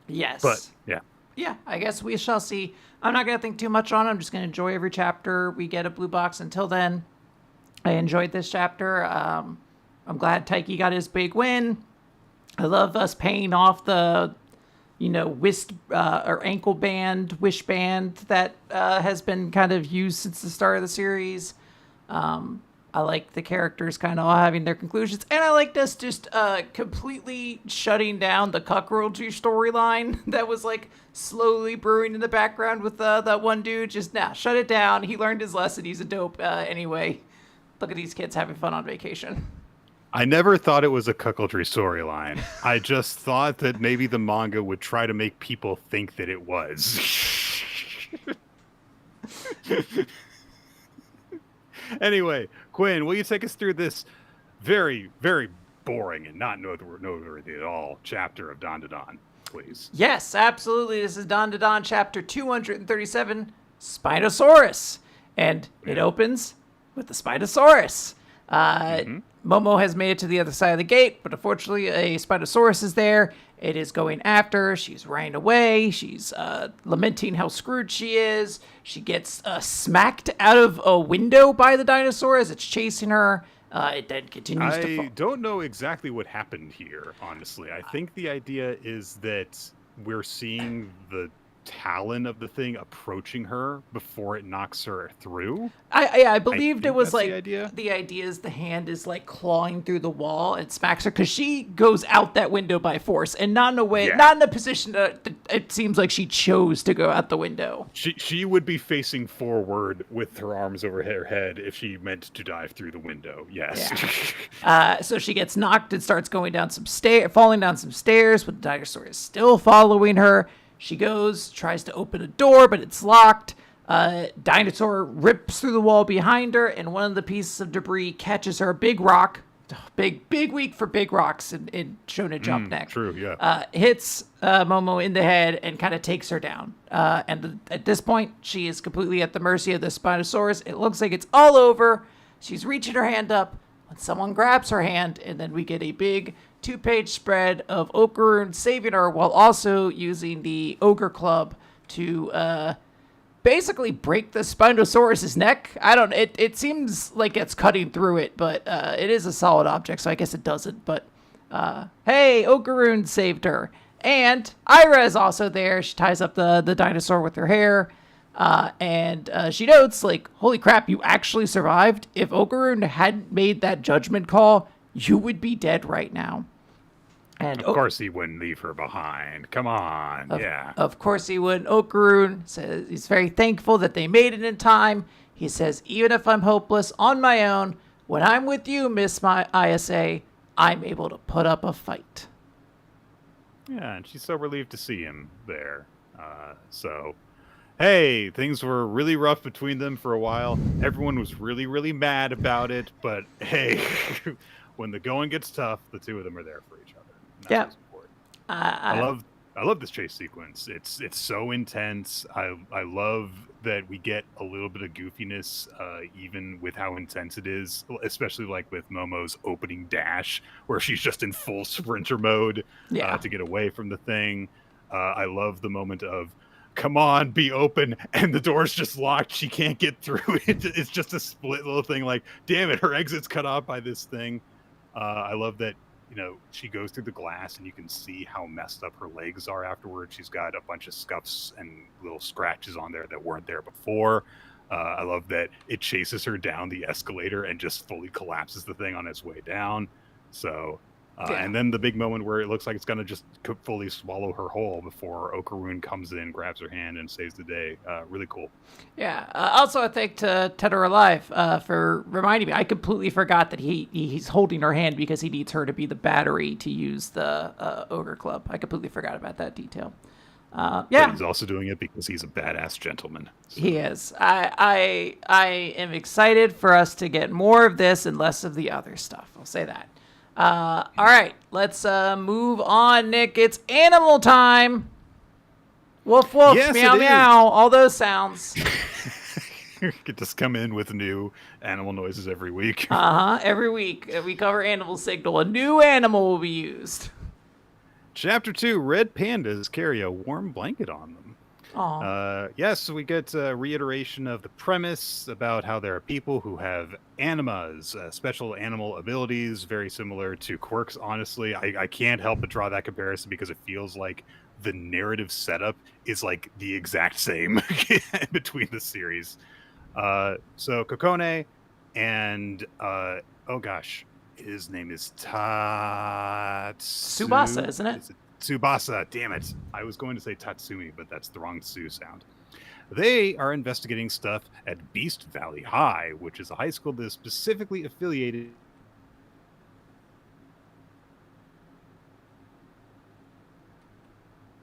Yes. But yeah. Yeah, I guess we shall see. I'm not going to think too much on it. I'm just going to enjoy every chapter we get a blue box. Until then, I enjoyed this chapter. I'm glad Taiki got his big win. I love us paying off the wrist or ankle band, wish band that has been kind of used since the start of the series. I like the characters kind of all having their conclusions, and I like us just completely shutting down the cuckoldry storyline that was like slowly brewing in the background with that one dude. Just shut it down. He learned his lesson. He's a dope anyway. Look at these kids having fun on vacation. I never thought it was a cuckoldry storyline. I just thought that maybe the manga would try to make people think that it was. Anyway, Quinn, will you take us through this very, very boring and not noteworthy at all chapter of Dandadan, please? Yes, absolutely. This is Dandadan chapter 237, Spinosaurus. And it opens with the Spinosaurus. Momo has made it to the other side of the gate, but unfortunately a Spinosaurus is there. It is going after her. She's running away. She's lamenting how screwed she is. She gets smacked out of a window by the dinosaur as it's chasing her. It then continues to fall. I don't know exactly what happened here, honestly. I think the idea is that we're seeing the talon of the thing approaching her before it knocks her through. I believed it was like the idea is the hand is like clawing through the wall and smacks her because she goes out that window by force and not in a way, not in a position it seems like she chose to go out the window. She would be facing forward with her arms over her head if she meant to dive through the window. Yes. Yeah. So she gets knocked and starts falling down some stairs, but the dinosaur is still following her. She goes, tries to open a door, but it's locked. Dinosaur rips through the wall behind her, and one of the pieces of debris catches her. Big rock. Big week for big rocks in Shonen Jump neck. True, yeah. Hits Momo in the head and kind of takes her down. And at this point, she is completely at the mercy of the Spinosaurus. It looks like it's all over. She's reaching her hand up when someone grabs her hand, and then we get a big 2-page spread of Okarun saving her while also using the Ogre Club to basically break the Spinosaurus's neck. It seems like it's cutting through it, but it is a solid object, so I guess it doesn't. But hey, Okarun saved her. And Ira is also there. She ties up the dinosaur with her hair. And she notes, like, holy crap, you actually survived. If Okarun hadn't made that judgment call, you would be dead right now. And of course he wouldn't leave her behind. Come on, Of course he would. Okarun says he's very thankful that they made it in time. He says, even if I'm hopeless on my own, when I'm with you, Miss my ISA, I'm able to put up a fight. Yeah, and she's so relieved to see him there. So hey, things were really rough between them for a while. Everyone was really, really mad about it, but hey, when the going gets tough, the two of them are there for each other. And that's Yeah. what's important. I I, love I love this chase sequence. It's so intense. I love that we get a little bit of goofiness, even with how intense it is, especially like with Momo's opening dash, where she's just in full sprinter mode yeah. to get away from the thing. I love the moment of, come on, be open, and the door's just locked. She can't get through it. It's just a split little thing. Like, damn it, her exit's cut off by this thing. I love that, she goes through the glass and you can see how messed up her legs are afterwards. She's got a bunch of scuffs and little scratches on there that weren't there before. I love that it chases her down the escalator and just fully collapses the thing on its way down. So, and then the big moment where it looks like it's going to just fully swallow her whole before Okarun comes in, grabs her hand, and saves the day. Really cool. Yeah. Also, I think to Ted or Alive for reminding me. I completely forgot that he's holding her hand because he needs her to be the battery to use the Ogre Club. I completely forgot about that detail. Yeah. But he's also doing it because he's a badass gentleman. So. He is. I am excited for us to get more of this and less of the other stuff. I'll say that. All right, let's move on, Nick. It's animal time. Woof, woof, yes, meow, meow, all those sounds. Could just come in with new animal noises every week. Every week we cover animal signal. A new animal will be used. Chapter 2, red pandas carry a warm blanket on them. Yes, we get a reiteration of the premise about how there are people who have animas, special animal abilities, very similar to quirks. Honestly, I can't help but draw that comparison because it feels like the narrative setup is like the exact same between the series. So Kokone and oh gosh, his name is Tsubasa, isn't it? Tsubasa, damn it. I was going to say Tatsumi, but that's the wrong Tsu sound. They are investigating stuff at Beast Valley High, which is a high school that is specifically affiliated.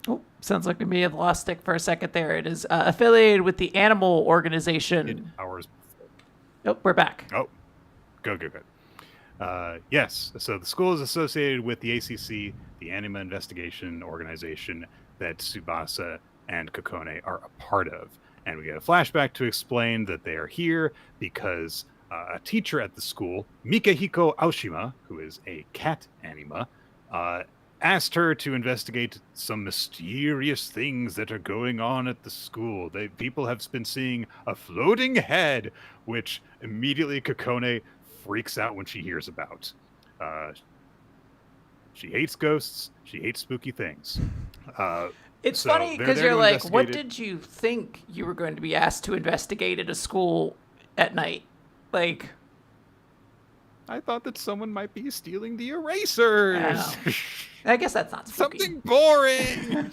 Oh, sounds like we may have lost Stick for a second there. It is affiliated with the animal organization. Hours. Oh, we're back. Oh, good. Yes, so the school is associated with the ACC, the Anima Investigation Organization that Tsubasa and Kokone are a part of. And we get a flashback to explain that they are here because a teacher at the school, Mikahiko Aoshima, who is a cat anima, asked her to investigate some mysterious things that are going on at the school. People have been seeing a floating head, which immediately Kokone freaks out when she hears about. She hates ghosts. She hates spooky things. It's funny because you're like, what did you think you were going to be asked to investigate at a school at night? Like, I thought that someone might be stealing the erasers. I guess that's not spooky. Something boring.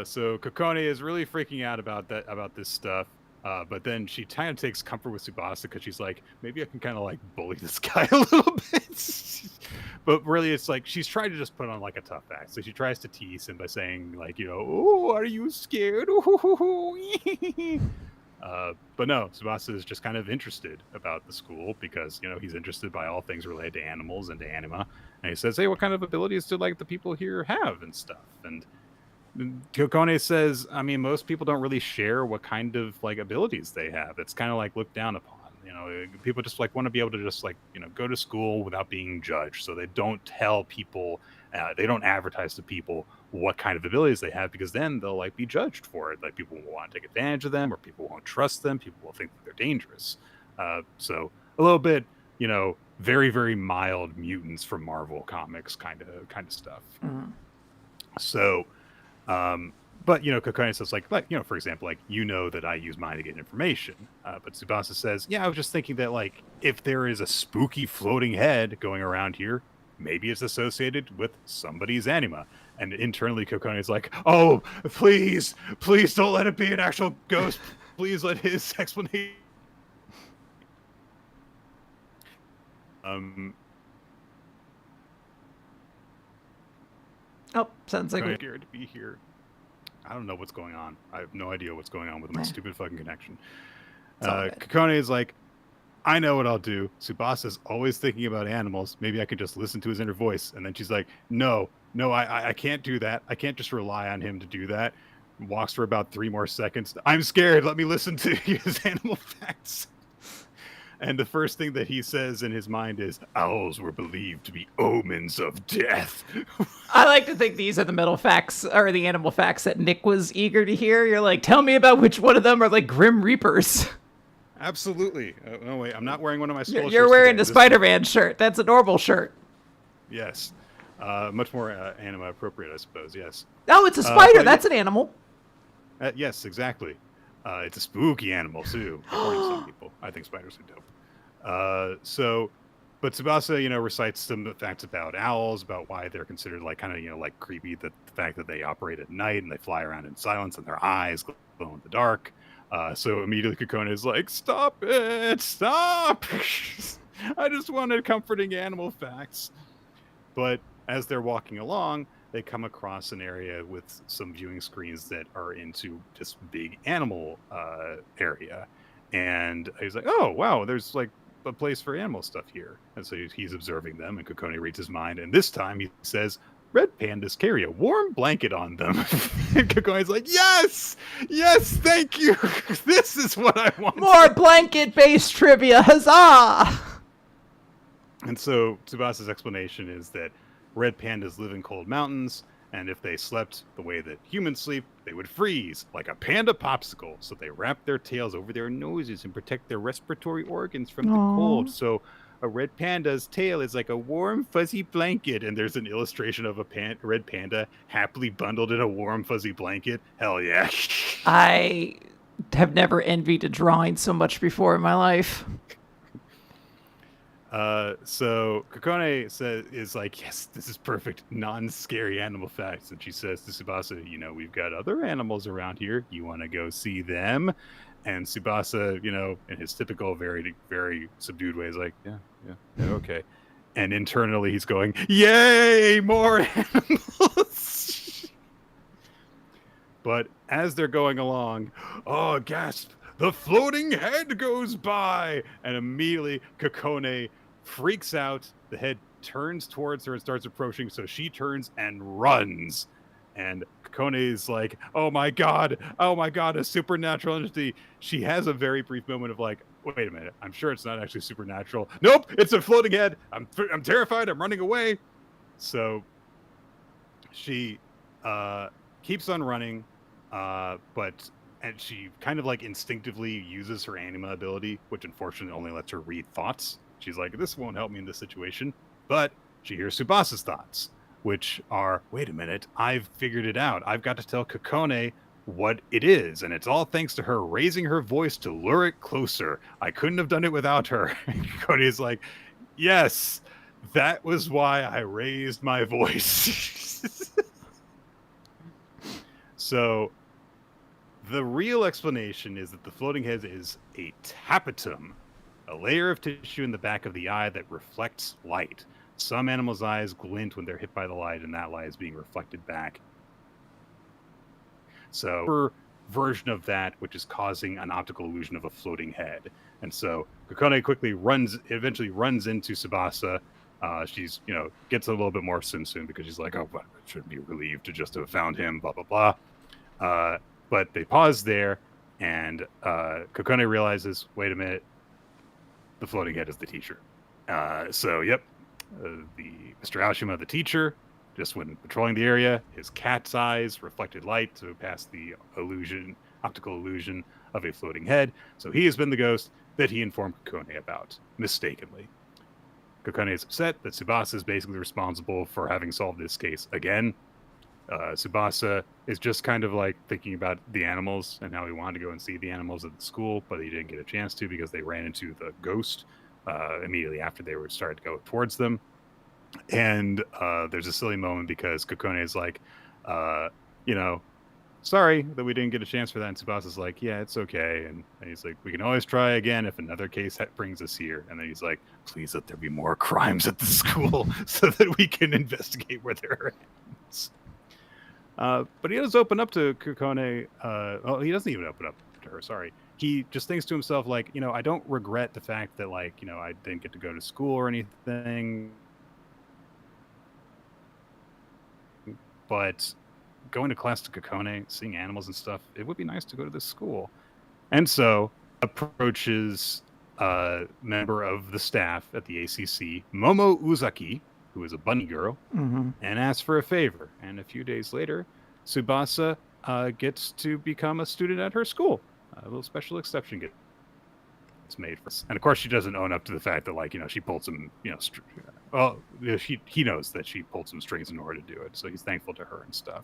So Kokone is really freaking out about this stuff. But then she kind of takes comfort with Tsubasa because she's like, maybe I can kind of like bully this guy a little bit. But really, it's like she's trying to just put on like a tough act. So she tries to tease him by saying like, oh, are you scared? But no, Tsubasa is just kind of interested about the school because, he's interested by all things related to animals and to anima. And he says, hey, what kind of abilities do like the people here have and stuff? And Kokone says, I mean, most people don't really share what kind of like abilities they have. It's kind of like looked down upon. People just like want to be able to just like, go to school without being judged. So they don't tell people, they don't advertise to people what kind of abilities they have because then they'll like be judged for it. Like people will want to take advantage of them or people won't trust them. People will think that they're dangerous. So a little bit, very, very mild mutants from Marvel Comics kind of stuff. Mm-hmm. So, but Kokone says like, for example, like, that I use mine to get information. But Tsubasa says, yeah, I was just thinking that like, if there is a spooky floating head going around here, maybe it's associated with somebody's anima. And internally, Kokone is like, oh, please don't let it be an actual ghost. Please let his explanation. Oh, sounds like I'm scared to be here. I don't know what's going on. I have no idea what's going on with my stupid fucking connection. Kakone is like, I know what I'll do. Tsubasa's always thinking about animals. Maybe I could just listen to his inner voice. And then she's like, no, I can't do that. I can't just rely on him to do that. Walks for about 3 more seconds. I'm scared. Let me listen to his animal facts. And the first thing that he says in his mind is, owls were believed to be omens of death. I like to think these are the middle facts, or the animal facts that Nick was eager to hear. You're like, tell me about which one of them are like Grim Reapers. Absolutely. Oh, wait, I'm not wearing one of my skull shirts. You're wearing the Spider-Man shirt. That's a normal shirt. Yes. Much more anima appropriate, I suppose, yes. Oh, it's a spider. That's an animal. Yes, exactly. It's a spooky animal, too, according to some people. I think spiders are dope. But Tsubasa, recites some facts about owls, about why they're considered like kind of, like creepy, the fact that they operate at night and they fly around in silence and their eyes glow in the dark. So immediately Kakone is like, stop it, stop. I just wanted comforting animal facts. But as they're walking along, they come across an area with some viewing screens that are into this big animal area. And he's like, oh, wow, there's like a place for animal stuff here. And so he's observing them, and Kakone reads his mind. And this time he says, red pandas carry a warm blanket on them. And Kakone's like, yes, thank you. This is what I want. More blanket-based trivia, huzzah! And so Tsubasa's explanation is that red pandas live in cold mountains, and if they slept the way that humans sleep, they would freeze like a panda popsicle. So they wrap their tails over their noses and protect their respiratory organs from the cold. So a red panda's tail is like a warm, fuzzy blanket. And there's an illustration of a red panda happily bundled in a warm, fuzzy blanket. Hell yeah. I have never envied a drawing so much before in my life. So Kakone is like, yes, this is perfect, non-scary animal facts. And she says to Tsubasa, we've got other animals around here. You want to go see them? And Tsubasa, in his typical, very, very subdued way, is like, yeah, okay. And internally he's going, yay, more animals. But as they're going along, oh, gasp, the floating head goes by. And immediately Kakone freaks out. The head turns towards her and starts approaching, so she turns and runs. And Kakone is like, oh my god, a supernatural entity. She has a very brief moment of like, wait a minute, I'm sure it's not actually supernatural. Nope, it's a floating head. I'm terrified. I'm running away. So she keeps on running, and she kind of like instinctively uses her anima ability, which unfortunately only lets her read thoughts. She's like, this won't help me in this situation. But she hears Tsubasa's thoughts, which are, wait a minute, I've figured it out. I've got to tell Kakone what it is. And it's all thanks to her raising her voice to lure it closer. I couldn't have done it without her. And Kakone is like, yes, that was why I raised my voice. So the real explanation is that the floating head is a tapetum, a layer of tissue in the back of the eye that reflects light. Some animals' eyes glint when they're hit by the light, and that light is being reflected back. So, her version of that, which is causing an optical illusion of a floating head. And so, Kakone eventually runs into Tsubasa. She's, gets a little bit more soon because she's like, oh, but I shouldn't be relieved to just have found him, blah, blah, blah. But they pause there, and Kakone realizes, wait a minute, the floating head is the teacher. The Mr. Aoshima, the teacher, just when patrolling the area, his cat's eyes reflected light to pass the optical illusion of a floating head. So he has been the ghost that he informed Kakone about, mistakenly. Kakone is upset that Tsubasa is basically responsible for having solved this case again. Tsubasa is just kind of like thinking about the animals and how he wanted to go and see the animals at the school, but he didn't get a chance to because they ran into the ghost immediately after they were starting to go towards them. And there's a silly moment because Kakone is like, sorry that we didn't get a chance for that. And Tsubasa's like, yeah, it's okay. And he's like, we can always try again if another case brings us here. And then he's like, please let there be more crimes at the school so that we can investigate where there are animals. But he does open up to Kukone. Well, he doesn't even open up to her. Sorry. He just thinks to himself, like, I don't regret the fact that, like, I didn't get to go to school or anything. But going to class to Kukone, seeing animals and stuff, it would be nice to go to this school. And so approaches a member of the staff at the ACC, Momo Uzaki, who is a bunny girl, and asks for a favor. And a few days later, Tsubasa gets to become a student at her school. A little special exception gets made for us. And of course, she doesn't own up to the fact that, like, she pulled some, he knows that she pulled some strings in order to do it. So he's thankful to her and stuff.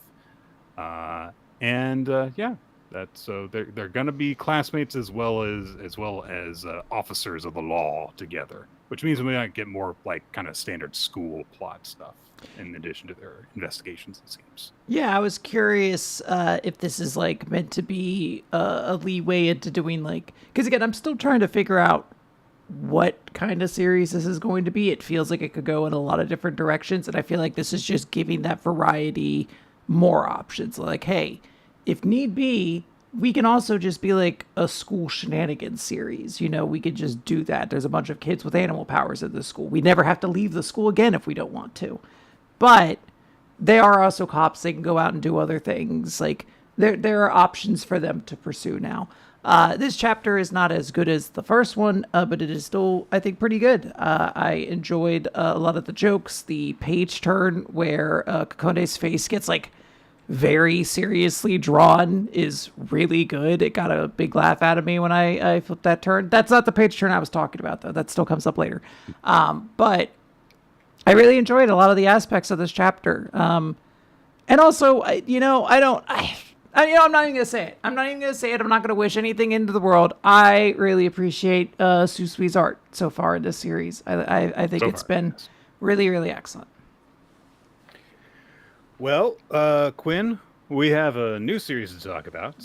So they're gonna be classmates as well as officers of the law together, which means we might get more like kind of standard school plot stuff in addition to their investigations, it seems. Yeah, I was curious if this is like meant to be a leeway into doing like, because again, I'm still trying to figure out what kind of series this is going to be. It feels like it could go in a lot of different directions, and I feel like this is just giving that variety more options. Like, hey, if need be, we can also just be like a school shenanigans series. We could just do that. There's a bunch of kids with animal powers at this school. We never have to leave the school again if we don't want to. But they are also cops. They can go out and do other things. Like, there are options for them to pursue now. This chapter is not as good as the first one, but it is still, I think, pretty good. I enjoyed a lot of the jokes. The page turn where Kakone's face gets, like, very seriously drawn is really good. It got a big laugh out of me when I flipped that turn. That's not the page turn I was talking about, though. That still comes up later. But I really enjoyed a lot of the aspects of this chapter. And also, I'm not even going to say it. I'm not going to wish anything into the world. I really appreciate Susui's art so far in this series. I think it's been really, really excellent. Well, Quinn, we have a new series to talk about.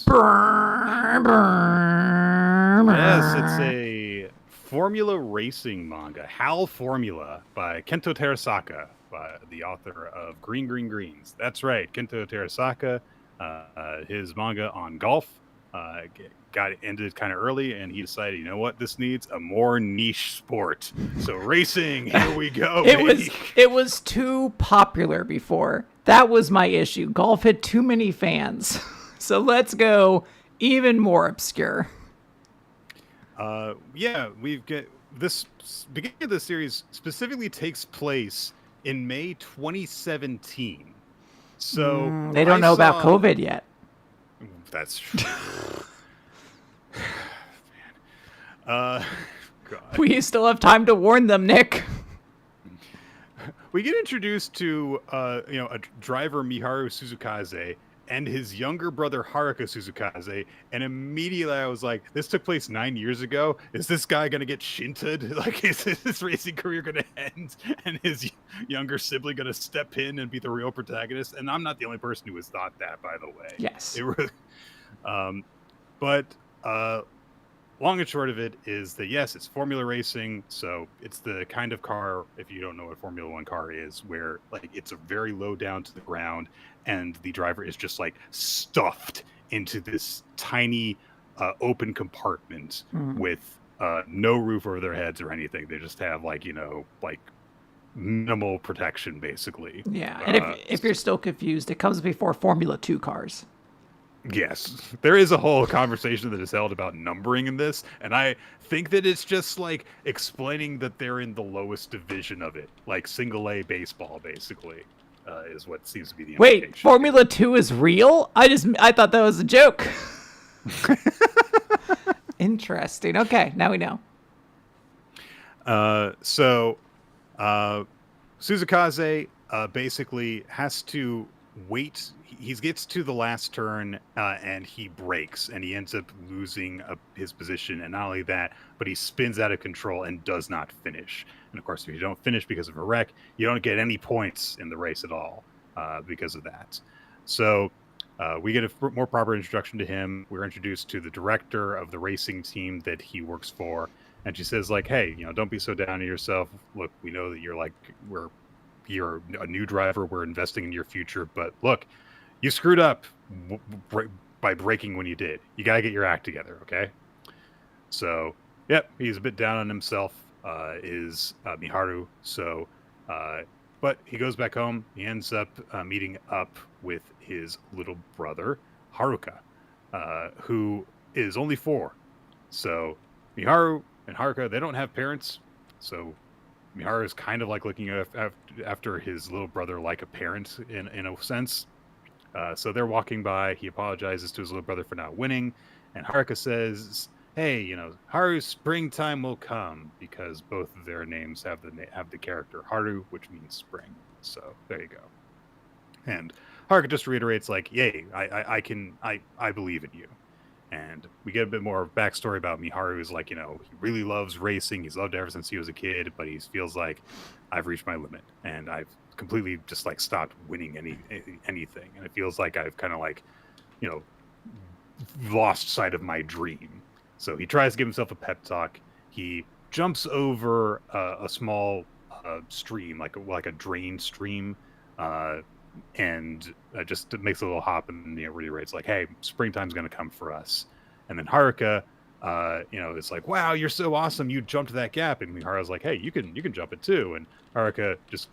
Yes, it's a Formula racing manga, HAL Formula, by Kento Terasaka, the author of Green Green Greens. That's right, Kento Terasaka. His manga on golf got ended kind of early, and he decided, you know what, this needs a more niche sport. So racing, here we go. It was too popular before. That was my issue. Golf had too many fans. So let's go even more obscure. We've got this beginning of the series specifically takes place in May 2017. So they don't know about COVID yet. That's true. God. We still have time to warn them, Nick. We get introduced to a driver, Miharu Suzukaze, and his younger brother, Haruka Suzukaze, and immediately I was like, this took place 9 years ago. Is this guy going to get shinted? Like, is his racing career going to end? And his younger sibling going to step in and be the real protagonist? And I'm not the only person who has thought that, by the way. Yes. Long and short of it is that, yes, it's Formula racing. So it's the kind of car, if you don't know what Formula One car is, where like it's a very low down to the ground and the driver is just like stuffed into this tiny open compartment with no roof over their heads or anything. They just have like minimal protection, basically. Yeah. And if you're still confused, it comes before Formula 2 cars. Yes, there is a whole conversation that is held about numbering in this, and I think that it's just like explaining that they're in the lowest division of it, like single A baseball, basically, is what seems to be the implication. Wait, Formula 2 is real? I thought that was a joke. Interesting. Okay, now we know. Suzukaze basically has to wait. He gets to the last turn and he brakes and he ends up losing his position. And not only that, but he spins out of control and does not finish. And of course, if you don't finish because of a wreck, you don't get any points in the race at all because of that. So we get a more proper introduction to him. We're introduced to the director of the racing team that he works for. And she says, like, hey, don't be so down on yourself. Look, we know that you're a new driver. We're investing in your future. But look, you screwed up by breaking when you did. You got to get your act together, okay? So, yep, he's a bit down on himself, is Miharu. So, but he goes back home. He ends up meeting up with his little brother, Haruka, who is only 4. So, Miharu and Haruka, they don't have parents. So, Miharu is kind of like looking after his little brother like a parent in a sense. So they're walking by. He apologizes to his little brother for not winning. And Haruka says, hey, Haru's springtime will come, because both of their names have the character Haru, which means spring. So there you go. And Haruka just reiterates, like, yay, I believe in you. And we get a bit more backstory about Miharu. Is like, he really loves racing. He's loved it ever since he was a kid, but he feels like I've reached my limit and I've completely just like stopped winning anything. And it feels like I've kind of like, lost sight of my dream. So he tries to give himself a pep talk. He jumps over a small stream, like a drain stream, and just makes a little hop and reiterates like, hey, springtime's going to come for us. And then Haruka, it's like, wow, you're so awesome, you jumped that gap. And Miharu's like, hey, you can jump it too. And Haruka just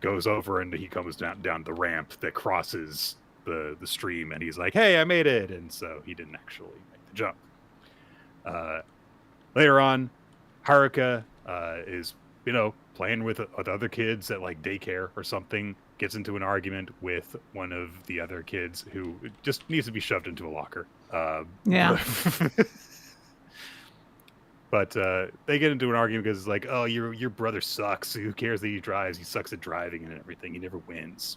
goes over and he comes down the ramp that crosses the stream, and he's like, hey, I made it. And so he didn't actually make the jump. Later on, Haruka is playing with other kids at like daycare or something, gets into an argument with one of the other kids who just needs to be shoved into a locker. Yeah. But they get into an argument because it's like, oh, your brother sucks. Who cares that he drives? He sucks at driving and everything. He never wins.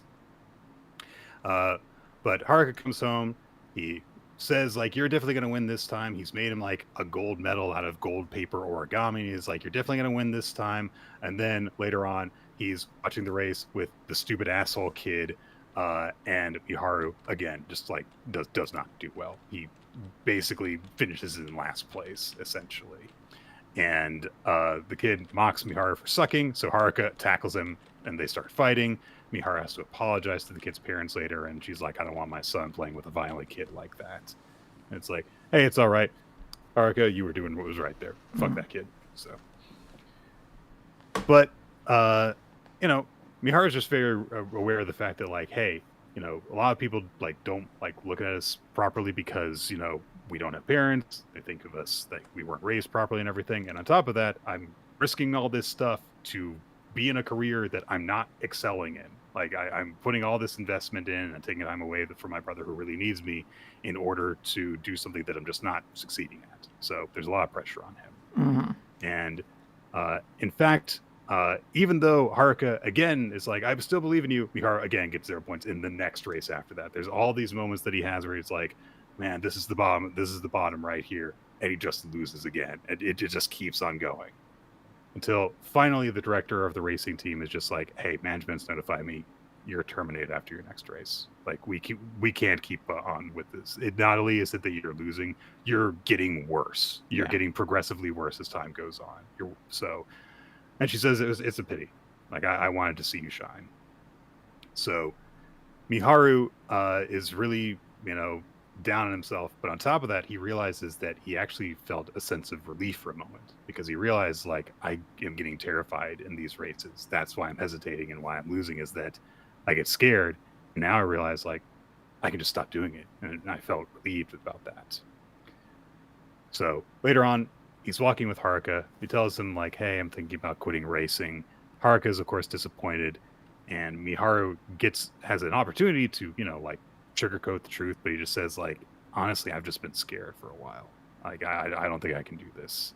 But Haruka comes home. He says, like, you're definitely going to win this time. He's made him like a gold medal out of gold paper origami. He's like, you're definitely going to win this time. And then later on, he's watching the race with the stupid asshole kid. And Miharu, again, just like does not do well. He basically finishes in last place, essentially. And the kid mocks Miharu for sucking. So Haruka tackles him and they start fighting. Miharu has to apologize to the kid's parents later, and she's like, I don't want my son playing with a violent kid like that. And it's like, hey, it's all right. Haruka, you were doing what was right there. Fuck that kid. So, but, Miharu's just very aware of the fact that, like, hey, a lot of people, like, don't, like, look at us properly because, we don't have parents. They think of us like we weren't raised properly and everything. And on top of that, I'm risking all this stuff to be in a career that I'm not excelling in. Like, I'm putting all this investment in and taking time away from my brother who really needs me in order to do something that I'm just not succeeding at. So there's a lot of pressure on him. Mm-hmm. And in fact, even though Haruka, again, is like, I still believe in you, Miharu, again, gets 0 points in the next race after that. There's all these moments that he has where he's like, man, this is the bottom right here. And he just loses again. And it just keeps on going. Until finally the director of the racing team is just like, hey, management's notified me you're terminated after your next race. Like, we can't keep on with this. It not only is it that you're losing, you're getting worse. You're getting progressively worse as time goes on. And she says it's a pity. Like, I wanted to see you shine. So Miharu is really, down on himself, but on top of that, he realizes that he actually felt a sense of relief for a moment, because he realized, like, I am getting terrified in these races. That's why I'm hesitating and why I'm losing, is that I get scared. And now I realize, like, I can just stop doing it. And I felt relieved about that. So later on, he's walking with Haruka. He tells him, like, hey, I'm thinking about quitting racing. Haruka is, of course, disappointed. And Miharu has an opportunity to, like, sugarcoat the truth, but he just says, like, honestly, I've just been scared for a while. Like, I don't think I can do this.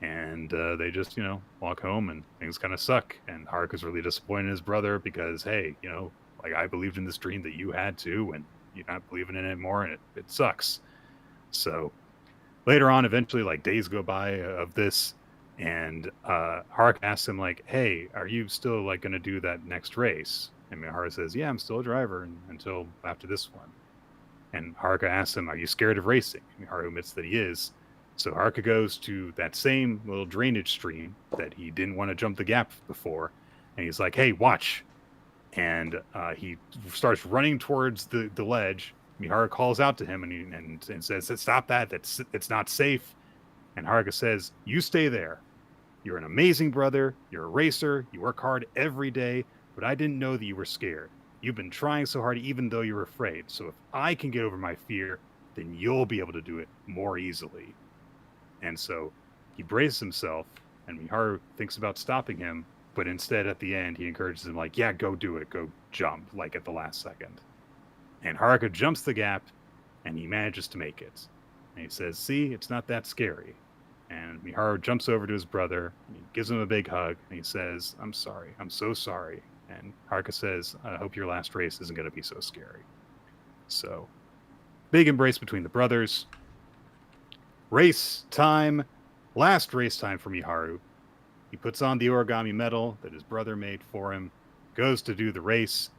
And they just, walk home, and things kind of suck. And Haruka's really disappointed in his brother because, hey, like, I believed in this dream that you had too, and you're not believing in it anymore, and it sucks. So later on, eventually, like, days go by of this, and Haruka asks him, like, hey, are you still, like, going to do that next race? And Miharu says, yeah, I'm still a driver until after this one. And Haruka asks him, are you scared of racing? And Miharu admits that he is. So Haruka goes to that same little drainage stream that he didn't want to jump the gap before. And he's like, hey, watch. and he starts running towards the ledge. Miharu calls out to him and says, "Stop that! It's not safe." And Haruka says, "You stay there. You're an amazing brother. You're a racer. You work hard every day, but I didn't know that you were scared. You've been trying so hard even though you're afraid. So if I can get over my fear, then you'll be able to do it more easily." And so he braces himself, and Miharu thinks about stopping him, but instead at the end he encourages him, like, "Yeah, go do it. Go jump," like at the last second. And Haruka jumps the gap, and he manages to make it. And he says, "See, it's not that scary." And Miharu jumps over to his brother, and he gives him a big hug, and he says, "I'm sorry. I'm so sorry." And Haruka says, "I hope your last race isn't going to be so scary." So, big embrace between the brothers. Race time. Last race time for Miharu. He puts on the origami medal that his brother made for him, goes to do the race,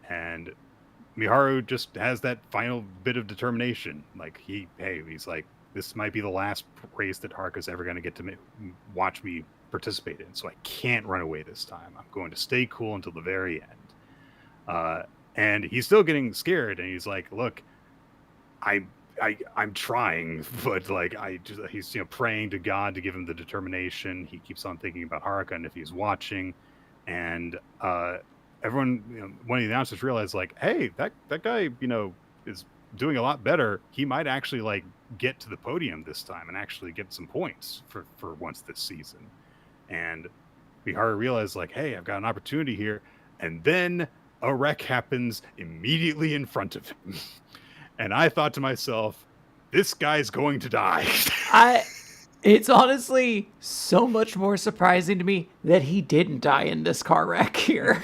and Miharu just has that final bit of determination. Like, he's like, this might be the last race that Haruka's ever going to get to watch me participate in, so I can't run away this time. I'm going to stay cool until the very end. And he's still getting scared, and he's like, "Look, I'm trying, but like he's praying to God to give him the determination." He keeps on thinking about Haruka and if he's watching, and everyone, one of the announcers realized, like, "Hey, that guy, is doing a lot better. He might actually like get to the podium this time and actually get some points for once this season." And Miharu realized, like, "Hey, I've got an opportunity here." And then a wreck happens immediately in front of him. And I thought to myself, this guy's going to die. It's honestly so much more surprising to me that he didn't die in this car wreck here.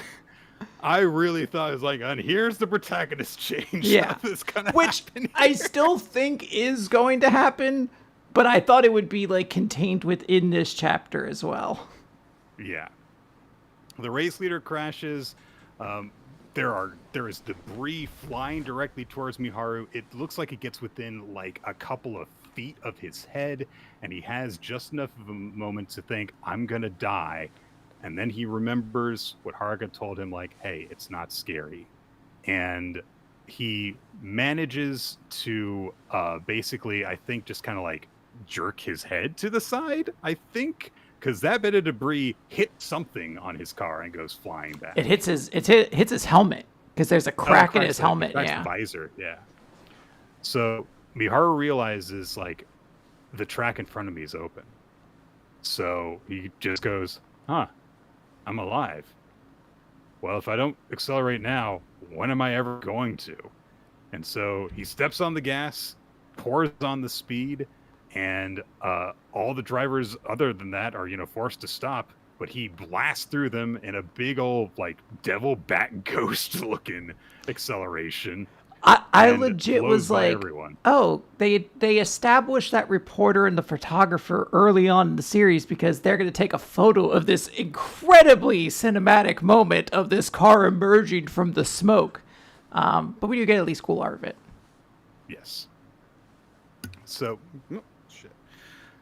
I really thought it was like, and here's the protagonist change. Yeah. Which I still think is going to happen, but I thought it would be like contained within this chapter as well. Yeah. The race leader crashes. There is debris flying directly towards Miharu. It looks like it gets within like a couple of feet of his head, and he has just enough of a moment to think, "I'm gonna die." And then he remembers what Haruka told him, like, "Hey, it's not scary." And he manages to basically, I think, just kind of like jerk his head to the side, I think, because that bit of debris hit something on his car and goes flying back. It hits his helmet, because there's a crack in his helmet. Yeah, visor. Yeah. So Miharu realizes, like, the track in front of me is open. So he just goes, "Huh, I'm alive. Well, if I don't accelerate now, when am I ever going to?" And so he steps on the gas, pours on the speed, and all the drivers other than that are, forced to stop. But he blasts through them in a big old, like, devil bat ghost looking acceleration. I legit was like, everyone. Oh, they established that reporter and the photographer early on in the series because they're going to take a photo of this incredibly cinematic moment of this car emerging from the smoke. But we do get at least cool art of it. Yes.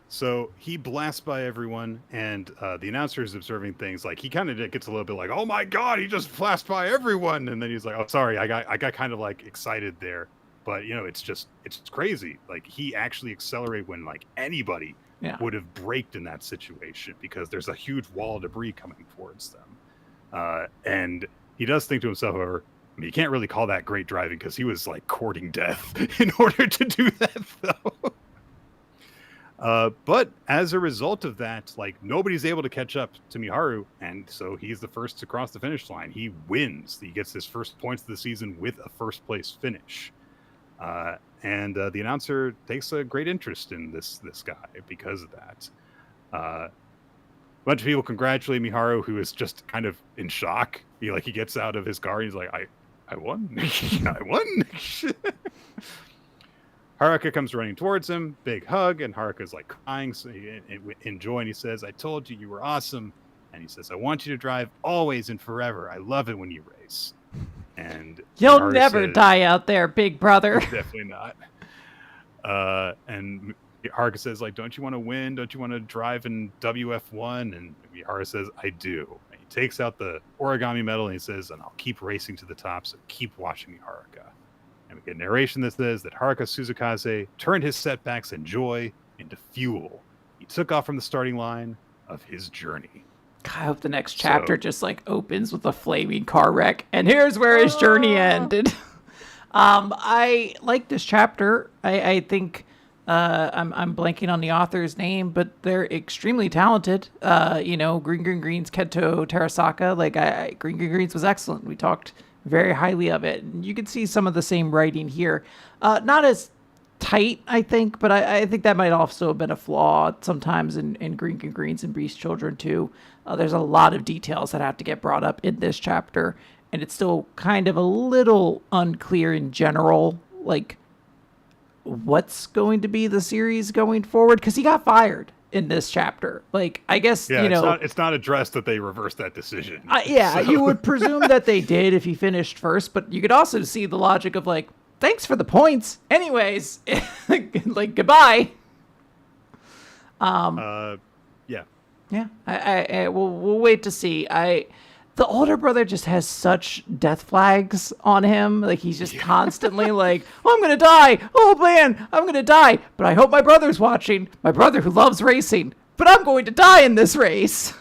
So he blasts by everyone, and the announcer is observing things. Like, he kind of gets a little bit like, "Oh my God, he just blasted by everyone!" And then he's like, "Oh, sorry, I got kind of like excited there." But it's crazy. Like, he actually accelerated when like anybody would have braked in that situation, because there's a huge wall of debris coming towards them. And he does think to himself, however, I mean, you can't really call that great driving, because he was like courting death in order to do that, though. But as a result of that, like, nobody's able to catch up to Miharu, and so he's the first to cross the finish line. He wins. He gets his first points of the season with a first place finish. And the announcer takes a great interest in this guy because of that. A bunch of people congratulate Miharu, who is just kind of in shock. He gets out of his car and he's like, I won. I won. Haruka comes running towards him, big hug, and Haruka's like crying, so in joy, and he says, "I told you were awesome." And he says, "I want you to drive always and forever. I love it when you race." And you'll Haruka never says, die out there, big brother. Definitely not. And Haruka says, like, "Don't you want to win? Don't you want to drive in WF1?" And Miharu says, "I do." And he takes out the origami medal and he says, "And I'll keep racing to the top, so keep watching me, Haruka." And we get narration that says that Haruka Suzukaze turned his setbacks and joy into fuel. He took off from the starting line of his journey. I hope the next chapter just like opens with a flaming car wreck, and here's where his journey ended. I like this chapter. I think I'm blanking on the author's name, but they're extremely talented. Green Green's Kento Terasaka. Green Green's was excellent. We talked very highly of it. And you can see some of the same writing here. Not as tight, I think, but I think that might also have been a flaw sometimes in Green Green's and Beast Children too. There's a lot of details that have to get brought up in this chapter, and it's still kind of a little unclear in general, like what's going to be the series going forward, because he got fired in this chapter. Like, I guess, it's not addressed that they reversed that decision. You would presume that they did if he finished first, but you could also see the logic of like, thanks for the points. Anyways, like, goodbye. Yeah. We'll wait to see. The older brother just has such death flags on him. Like, he's just constantly like, oh, I'm going to die. Oh, man, I'm going to die. But I hope my brother's watching. My brother who loves racing. But I'm going to die in this race.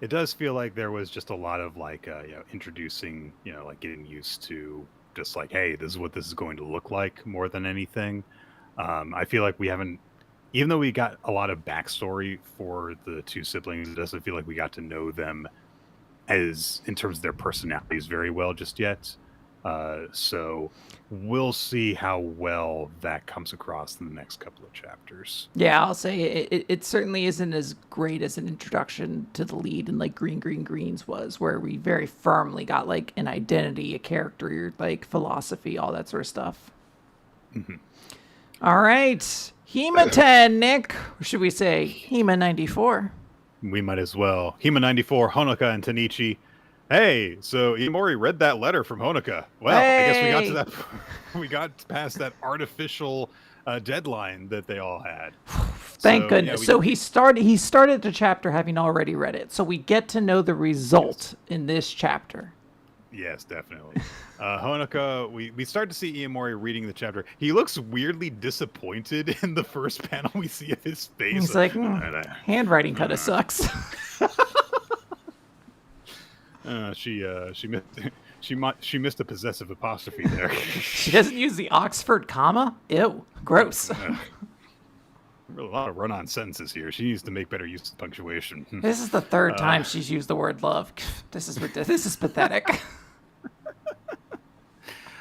It does feel like there was just a lot of introducing, getting used to just like, hey, this is what this is going to look like more than anything. I feel like we haven't, even though we got a lot of backstory for the two siblings, it doesn't feel like we got to know them as in terms of their personalities very well just yet. So we'll see how well that comes across in the next couple of chapters. Yeah, I'll say it certainly isn't as great as an introduction to the lead in like Green Green's was, where we very firmly got like an identity, a character, like philosophy, all that sort of stuff. Mm-hmm. All right. Hima-Ten, Nick. Or should we say Hima-94? We might as well. Hima-94, Honoka, and Tenichi. Hey, so Iemori read that letter from Honoka. Well, I guess we got to that. We got past that artificial deadline that they all had. Thank goodness. So he started the chapter having already read it. So we get to know the result in this chapter. Yes, definitely. Honoka, we start to see Iemori reading the chapter. He looks weirdly disappointed in the first panel we see of his face. He's like, handwriting kind of sucks. She missed a possessive apostrophe there. She doesn't use the Oxford comma? Ew, gross. A lot of run-on sentences here. She needs to make better use of punctuation. This is the third time she's used the word love. This is pathetic.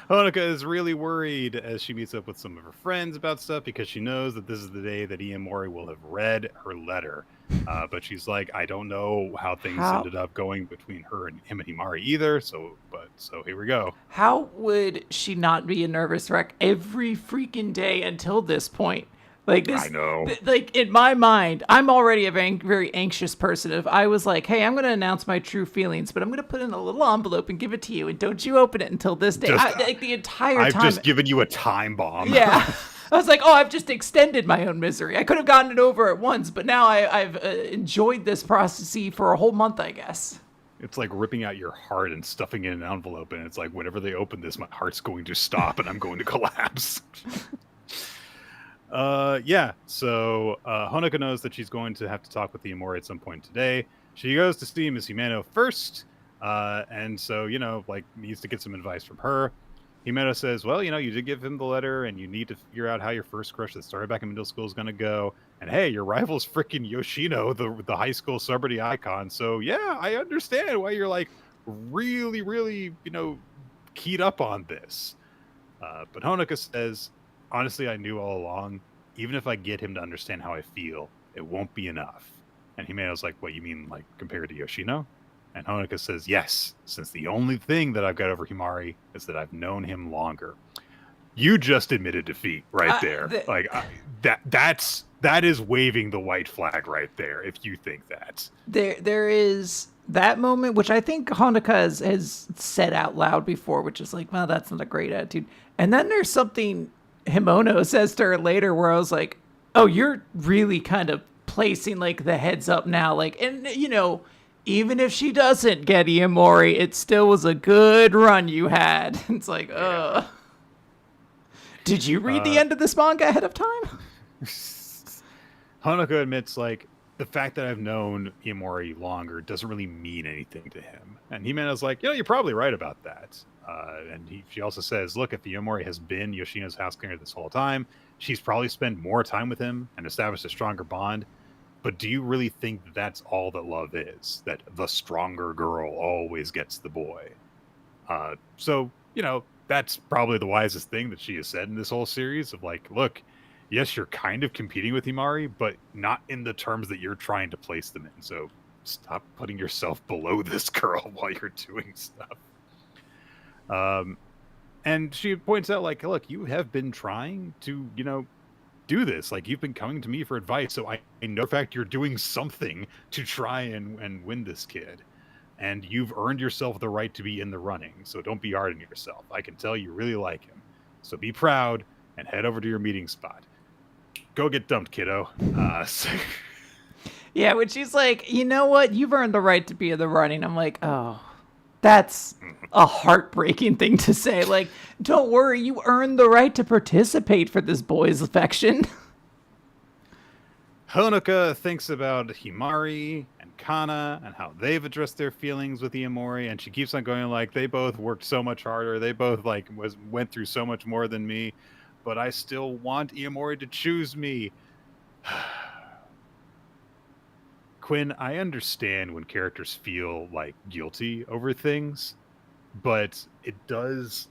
Honoka is really worried as she meets up with some of her friends about stuff because she knows that this is the day that Iemori will have read her letter. But she's like, I don't know how things ended up going between her and him and Himari either. So here we go. How would she not be a nervous wreck every freaking day until this point? Like this, I know. Like in my mind, I'm already a very anxious person. If I was like, "Hey, I'm going to announce my true feelings, but I'm going to put in a little envelope and give it to you, and don't you open it until this day." The entire time, I've just given you a time bomb. Yeah, I was like, "Oh, I've just extended my own misery. I could have gotten it over at once, but now I've enjoyed this process for a whole month, I guess." It's like ripping out your heart and stuffing it in an envelope, and it's like, whenever they open this, my heart's going to stop, and I'm going to collapse. So Honoka knows that she's going to have to talk with Iemori at some point today. She goes to see Miss Himeno first, and so, needs to get some advice from her. Himeno says, well, you did give him the letter, and you need to figure out how your first crush that started back in middle school is going to go. And hey, your rival's freaking Yoshino, the high school celebrity icon. So yeah, I understand why you're like really, really, keyed up on this. But Honoka says, honestly, I knew all along, even if I get him to understand how I feel, it won't be enough. And Himeno's like, what, you mean, like, compared to Yoshino? And Honoka says, yes, since the only thing that I've got over Himari is that I've known him longer. You just admitted defeat right there. That is waving the white flag right there, if you think that. There is that moment, which I think Honoka has said out loud before, which is like, well, that's not a great attitude. And then there's something Himono says to her later where I was like, oh, you're really kind of placing like the heads up now, like, and even if she doesn't get Iamori, it still was a good run you had. It's like, Did you read the end of this manga ahead of time? Honoka admits, like, the fact that I've known Iamori longer doesn't really mean anything to him. And Himeno's like, you're probably right about that. And she also says, look, if Iamori has been Yoshino's house cleaner this whole time, she's probably spent more time with him and established a stronger bond. But do you really think that's all that love is? That the stronger girl always gets the boy? So, that's probably the wisest thing that she has said in this whole series of like, look, yes, you're kind of competing with Himari, but not in the terms that you're trying to place them in. So stop putting yourself below this girl while you're doing stuff. And she points out, like, look, you have been trying to, do this. Like, you've been coming to me for advice, so I know, in fact, you're doing something to try and win this kid. And you've earned yourself the right to be in the running, so don't be hard on yourself. I can tell you really like him. So be proud and head over to your meeting spot. Go get dumped, kiddo. Yeah, when she's like, you know what? You've earned the right to be in the running. I'm like, oh, that's a heartbreaking thing to say. Like, don't worry, you earned the right to participate for this boy's affection. Honoka thinks about Himari and Kana and how they've addressed their feelings with Iamori, and she keeps on going like, they both worked so much harder. They both went through so much more than me, but I still want Iamori to choose me. Quinn, I understand when characters feel like guilty over things, but it does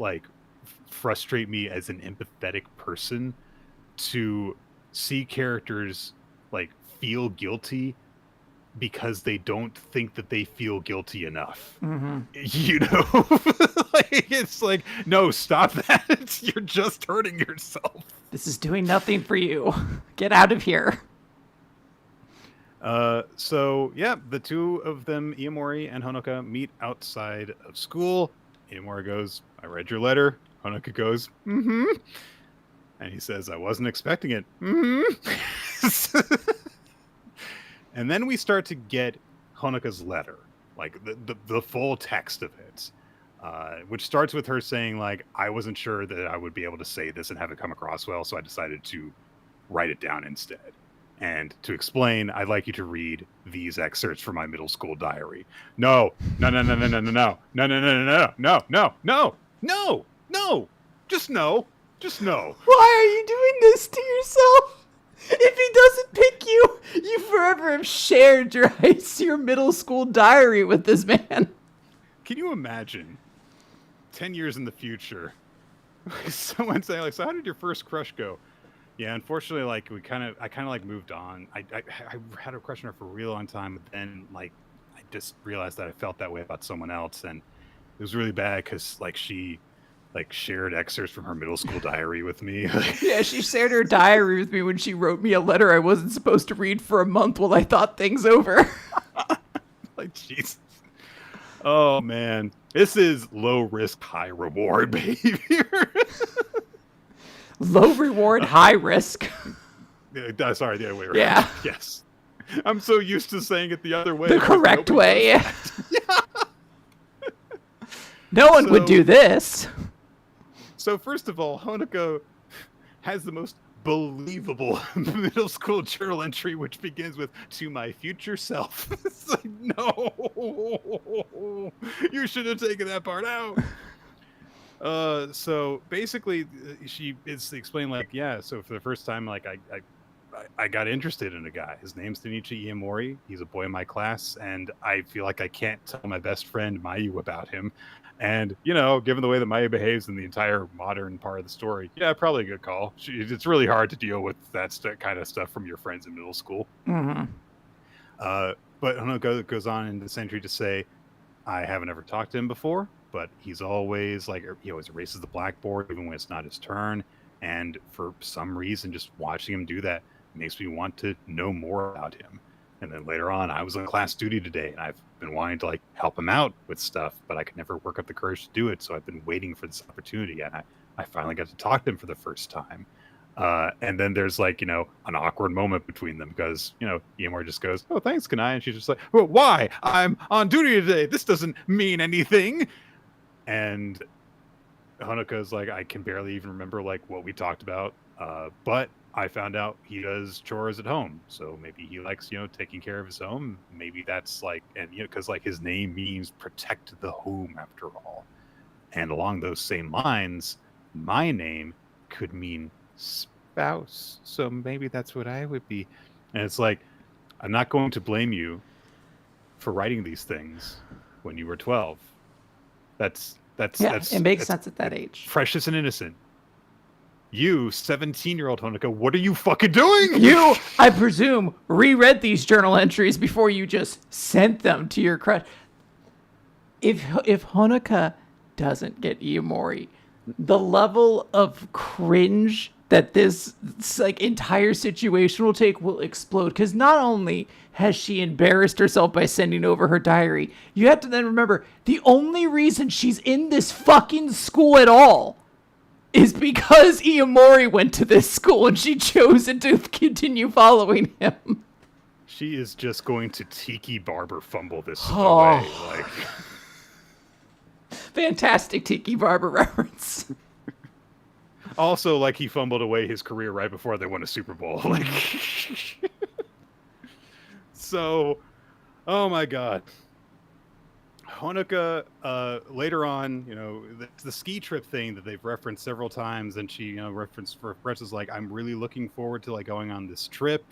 frustrate me as an empathetic person to see characters feel guilty because they don't think that they feel guilty enough. Mm-hmm. It's like, no, stop that. You're just hurting yourself. This is doing nothing for you. Get out of here. So yeah, the two of them, Iamori and Honoka, meet outside of school. Iamori goes, I read your letter. Honoka goes, mm-hmm. And he says, I wasn't expecting it. Mm-hmm. And then we start to get Honoka's letter, like the full text of it, which starts with her saying, like, I wasn't sure that I would be able to say this and have it come across well, so I decided to write it down instead. And to explain, I'd like you to read these excerpts from my middle school diary. No, just no. Why are you doing this to yourself? If he doesn't pick you, you forever have shared your middle school diary with this man. Can you imagine 10 years in the future, someone saying, like, so how did your first crush go? Yeah, unfortunately, I kind of moved on. I had a crush on her for a real long time, but then I just realized that I felt that way about someone else, and it was really bad because she shared excerpts from her middle school diary with me. Yeah, she shared her diary with me when she wrote me a letter I wasn't supposed to read for a month while I thought things over. Jesus. Oh man, this is low risk, high reward behavior. Low reward, high risk. Sorry, the other way around. Yeah. Yes. I'm so used to saying it the other way. The correct way. Yeah. No one would do this. So first of all, Honoka has the most believable middle school journal entry, which begins with, to my future self. It's like, no, you should have taken that part out. So basically she is explaining, so for the first time, I got interested in a guy. His name's Tenichi Iamori. He's a boy in my class, and I feel like I can't tell my best friend Mayu about him. And, given the way that Maya behaves in the entire modern part of the story, yeah, probably a good call. It's really hard to deal with that kind of stuff from your friends in middle school. Mm-hmm. But Honoka goes on in this entry to say, I haven't ever talked to him before, but he's always he always erases the blackboard even when it's not his turn. And for some reason, just watching him do that makes me want to know more about him. And then later on, I was on class duty today, and I've been wanting to help him out with stuff, but I could never work up the courage to do it. So I've been waiting for this opportunity, and I finally got to talk to him for the first time. And then there's like, an awkward moment between them because, Iomori just goes, "Oh, thanks, Kanai." And she's just like, "Well, why? I'm on duty today. This doesn't mean anything." And Honoka's like, "I can barely even remember like what we talked about. But I found out he does chores at home. So maybe he likes, taking care of his home. Maybe that's like, and, because like his name means protect the home after all. And along those same lines, my name could mean spouse. So maybe that's what I would be." And it's like, I'm not going to blame you for writing these things when you were 12. It makes sense at that age. Precious and innocent. You, 17-year-old Honoka, what are you fucking doing? You, I presume, reread these journal entries before you just sent them to your crush. If Honoka doesn't get Iomori, the level of cringe that this like entire situation will take will explode. Because not only has she embarrassed herself by sending over her diary, you have to then remember the only reason she's in this fucking school at all is because Iomori went to this school and she chose to continue following him. She is just going to Tiki Barber fumble this away. Like, fantastic Tiki Barber reference. Also, like, he fumbled away his career right before they won a Super Bowl. Like, so, oh my god. Honoka, later on, the ski trip thing that they've referenced several times, and she, references like, "I'm really looking forward to like going on this trip,"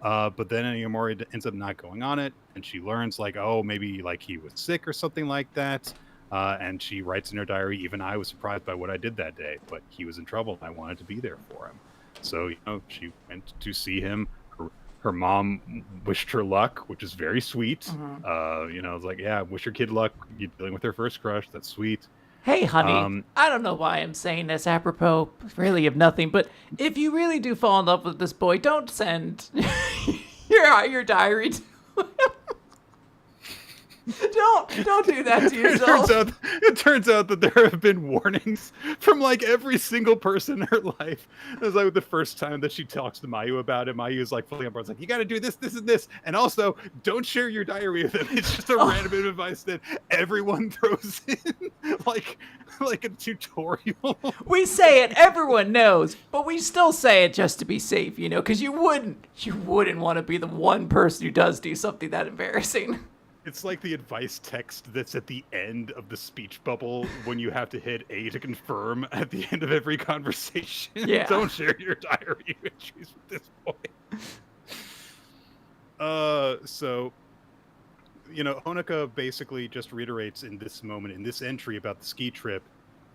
but then Iomori ends up not going on it, and she learns like, oh, maybe like he was sick or something like that, and she writes in her diary, "Even I was surprised by what I did that day, but he was in trouble. And I wanted to be there for him." So she went to see him. Her mom wished her luck, which is very sweet. Mm-hmm. It's like, yeah, wish your kid luck. You're dealing with her first crush. That's sweet. Hey, honey, I don't know why I'm saying this apropos really of nothing, but if you really do fall in love with this boy, don't send your diary to him. Don't do that to yourself. It turns out that there have been warnings from like every single person in her life. It was like the first time that she talks to Mayu about it. Mayu is like fully on board. It's like, you got to do this, this, and this, and also don't share your diary with him. It's just a random bit of advice that everyone throws in, like a tutorial. We say it, everyone knows, but we still say it just to be safe, because you wouldn't want to be the one person who does do something that embarrassing. It's like the advice text that's at the end of the speech bubble when you have to hit A to confirm at the end of every conversation. Yeah. Don't share your diary entries with this boy. So, Honoka basically just reiterates in this moment, in this entry about the ski trip,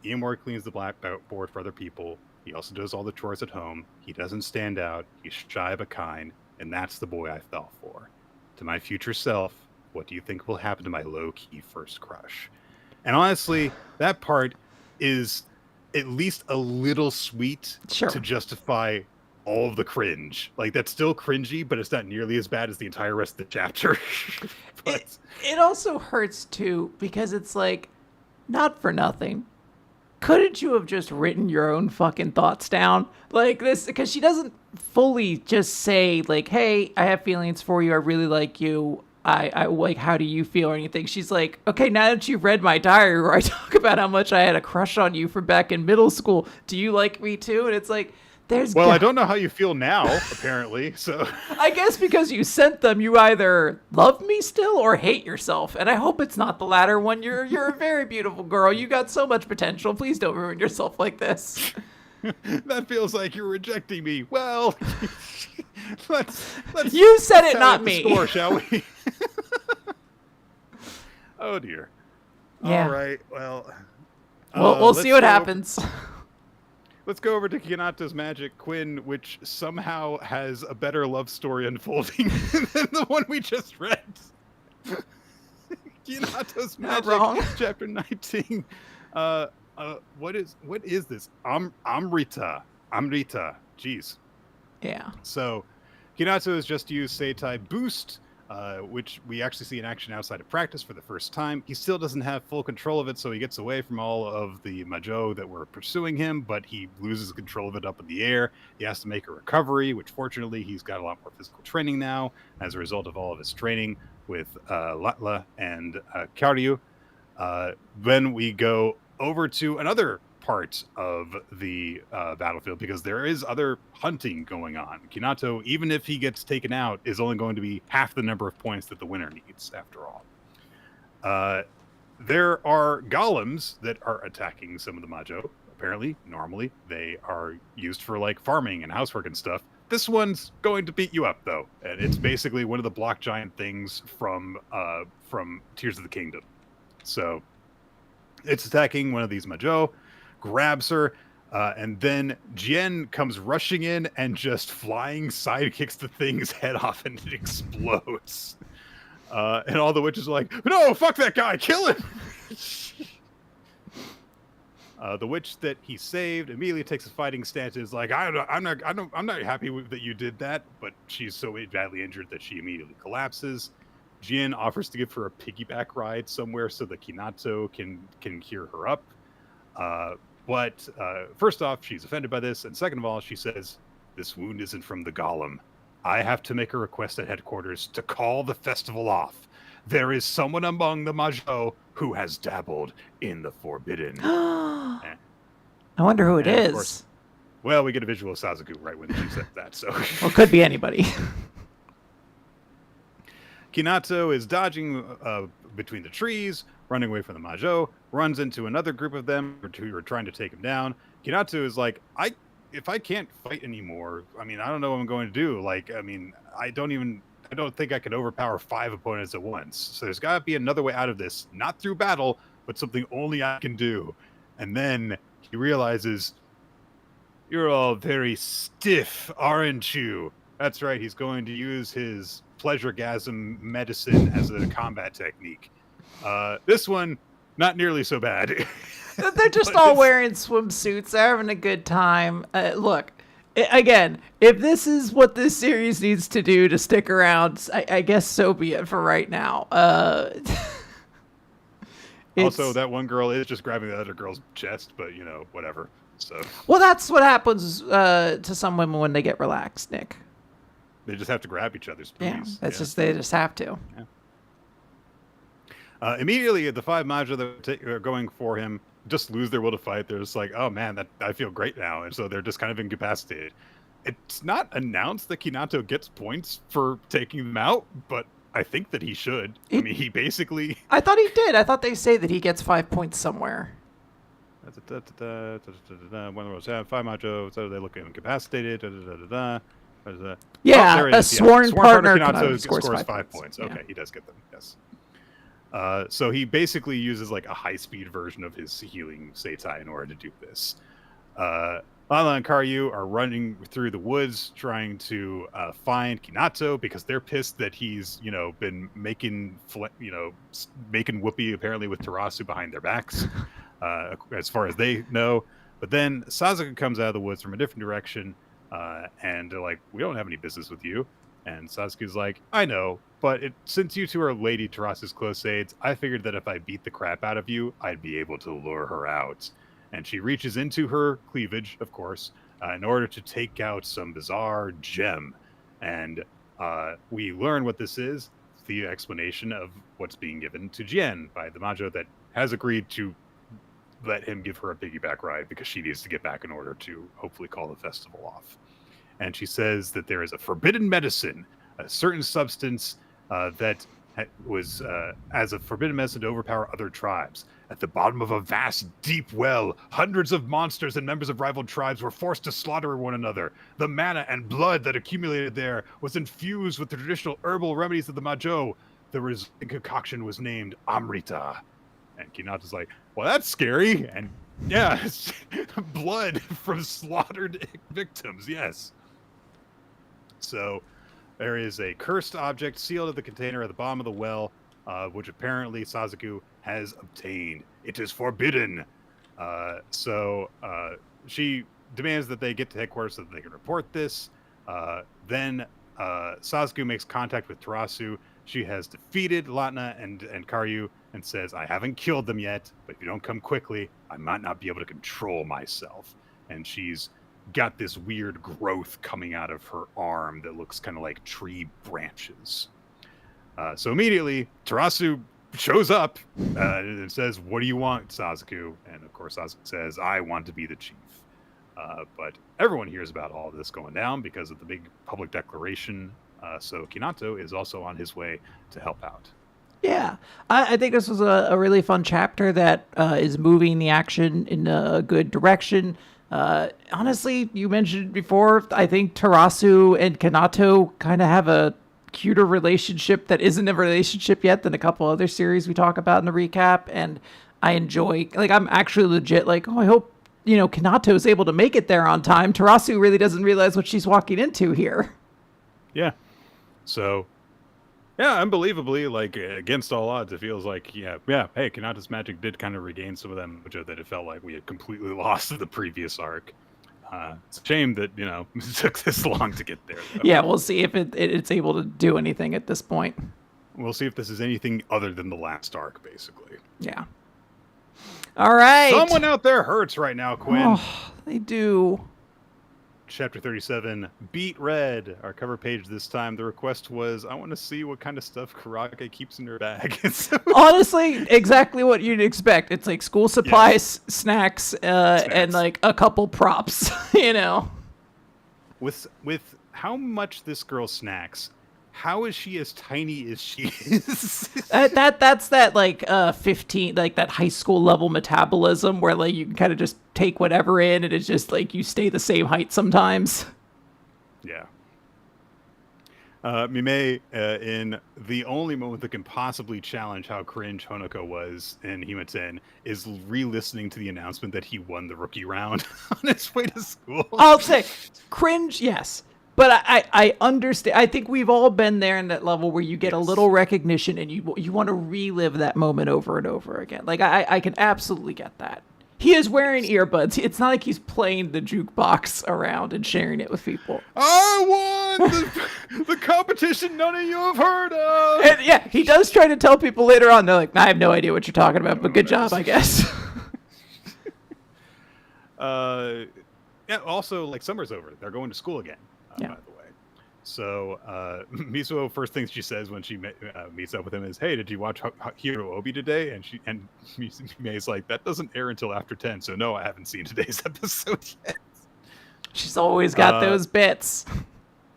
Iomori cleans the blackboard for other people. He also does all the chores at home. He doesn't stand out. He's shy but kind. And that's the boy I fell for. To my future self, what do you think will happen to my low-key first crush? And honestly, that part is at least a little sweet to justify all of the cringe. Like, that's still cringy, but it's not nearly as bad as the entire rest of the chapter. But it also hurts, too, because it's like, not for nothing. Couldn't you have just written your own fucking thoughts down like this? Because she doesn't fully just say, like, hey, I have feelings for you. I really like you. I like, how do you feel or anything? She's like, okay, now that you've read my diary where I talk about how much I had a crush on you from back in middle school, do you like me too? And it's like, well, I don't know how you feel now, apparently. So I guess because you sent them, you either love me still or hate yourself. And I hope it's not the latter one. You're a very beautiful girl. You got so much potential. Please don't ruin yourself like this. That feels like you're rejecting me. Well, let's you said it, not me. Score, shall we? Oh dear. Yeah. All right. Well, we'll see what happens. Let's go over to Kinato's Magic Quinn, which somehow has a better love story unfolding than the one we just read. Kinato's Magic, Chapter 19. What is this? Amrita. Jeez. Yeah. So, Kinato has just used Seitai Boost which we actually see in action outside of practice for the first time. He still doesn't have full control of it, so he gets away from all of the Majo that were pursuing him, but he loses control of it up in the air. He has to make a recovery, which fortunately he's got a lot more physical training now as a result of all of his training with Latla and Kyoryu. Then we go over to another part of the battlefield because there is other hunting going on. Kinato, even if he gets taken out, is only going to be half the number of points that the winner needs, after all. There are golems that are attacking some of the Majo. Apparently, normally, they are used for like farming and housework and stuff. This one's going to beat you up, though. And it's basically one of the block giant things from Tears of the Kingdom. So it's attacking one of these Majo, grabs her, and then Jien comes rushing in and just flying sidekicks the thing's head off and it explodes. And all the witches are like, no, fuck that guy, kill him! The witch that he saved immediately takes a fighting stance and is like, I'm not happy that you did that, but she's so badly injured that she immediately collapses. Jien offers to give her a piggyback ride somewhere so that Kinato can cure her up. But first off, she's offended by this. And second of all, she says, this wound isn't from the golem. I have to make a request at headquarters to call the festival off. There is someone among the Majo who has dabbled in the forbidden. I wonder who it is. Course, well, we get a visual of Sasuke right when she said that. So well, it could be anybody. Kinato is dodging between the trees, running away from the Majo, runs into another group of them who are trying to take him down. Kinato is like, if I can't fight anymore, I mean, I don't know what I'm going to do. Like, I mean, I don't think I can overpower 5 opponents at once. So there's got to be another way out of this, not through battle, but something only I can do. And then he realizes, you're all very stiff, aren't you? That's right, he's going to use his pleasuregasm medicine as a combat technique. This one, not nearly so bad. They're just all wearing swimsuits. They're having a good time. Look, again, if this is what this series needs to do to stick around, I guess so be it for right now. Also, that one girl is just grabbing the other girl's chest, but, whatever. So. Well, that's what happens to some women when they get relaxed, Nick. They just have to grab each other's booties. Yeah, they just have to. Yeah. Immediately, the 5 Majo that are going for him just lose their will to fight. They're just like, oh man, I feel great now. And so they're just kind of incapacitated. It's not announced that Kinato gets points for taking them out, but I think that he should. I mean, he basically... I thought he did. I thought they say that he gets 5 points somewhere. One of those 5 Majo, so they look incapacitated. Yeah, a sworn partner Kinato scores 5 points. Okay, he does get them, yes. So he basically uses like a high-speed version of his healing Seitai in order to do this. Lala and Kyoryu are running through the woods trying to find Kinato because they're pissed that he's, been making whoopee apparently with Tarasu behind their backs, as far as they know. But then Sasuke comes out of the woods from a different direction, and they're like, we don't have any business with you. And Sasuke's like, I know, but since you two are Lady Tarasu's close aides, I figured that if I beat the crap out of you, I'd be able to lure her out. And she reaches into her cleavage, of course, in order to take out some bizarre gem. And we learn what this is, the explanation of what's being given to Jien by the Majo that has agreed to let him give her a piggyback ride because she needs to get back in order to hopefully call the festival off. And she says that there is a forbidden medicine, a certain substance that was as a forbidden medicine to overpower other tribes. At the bottom of a vast, deep well, hundreds of monsters and members of rival tribes were forced to slaughter one another. The mana and blood that accumulated there was infused with the traditional herbal remedies of the Majo. The resulting concoction was named Amrita. And Kinato's like, well, that's scary. And yeah, blood from slaughtered victims, yes. So there is a cursed object sealed in the container at the bottom of the well, which apparently Sasuke has obtained. It is forbidden. So she demands that they get to headquarters so that they can report this. Then Sasuke makes contact with Tarasu she has defeated Latna and Karyu and says, I haven't killed them yet, but if you don't come quickly, I might not be able to control myself. And she's got this weird growth coming out of her arm that looks kind of like tree branches. So immediately, Tarasu shows up and says, what do you want, Sasuke? And of course, Sasuke says, I want to be the chief. But everyone hears about all of this going down because of the big public declaration. So Kinato is also on his way to help out. Yeah, I think this was a really fun chapter that is moving the action in a good direction. Honestly, you mentioned before, I think Tarasu and Kinato kind of have a cuter relationship that isn't a relationship yet than a couple other series we talk about in the recap. And I enjoy, like, I'm actually legit like, oh, I hope, Kinato is able to make it there on time. Tarasu really doesn't realize what she's walking into here. Yeah. So, yeah, unbelievably, like, against all odds, it feels like, hey, Kinato's magic did kind of regain some of that mojo that it felt like we had completely lost in the previous arc. It's a shame that, it took this long to get there, though. Yeah, we'll see if it's able to do anything at this point. We'll see if this is anything other than the last arc, basically. Yeah. All right. Someone out there hurts right now, Quinn. Oh, they do. Chapter 37, Beat Red, our cover page this time. The request was, I want to see what kind of stuff Karage keeps in her bag. Honestly, exactly what you'd expect. It's like school supplies, snacks, and like a couple props, With how much this girl snacks, how is she as tiny as she is? That's that like 15, like that high school level metabolism where like you can kind of just take whatever in and it's just like you stay the same height sometimes. Yeah. Mimei, in the only moment that can possibly challenge how cringe Honoko was in Hima-Ten, is re-listening to the announcement that he won the rookie round on his way to school. I'll say cringe, yes. But I understand. I think we've all been there in that level where you get a little recognition and you want to relive that moment over and over again. Like, I can absolutely get that. He is wearing earbuds. It's not like he's playing the jukebox around and sharing it with people. I won the competition none of you have heard of. And yeah, he does try to tell people later on. They're like, I have no idea what you're talking about, but good job, I guess. Yeah, also, like, summer's over. They're going to school again. By the way. So Mizuho, first thing she says when she meets up with him is, hey, did you watch Hiro Obi today? And Mei's like, that doesn't air until after 10, so no, I haven't seen today's episode yet. She's always got those bits.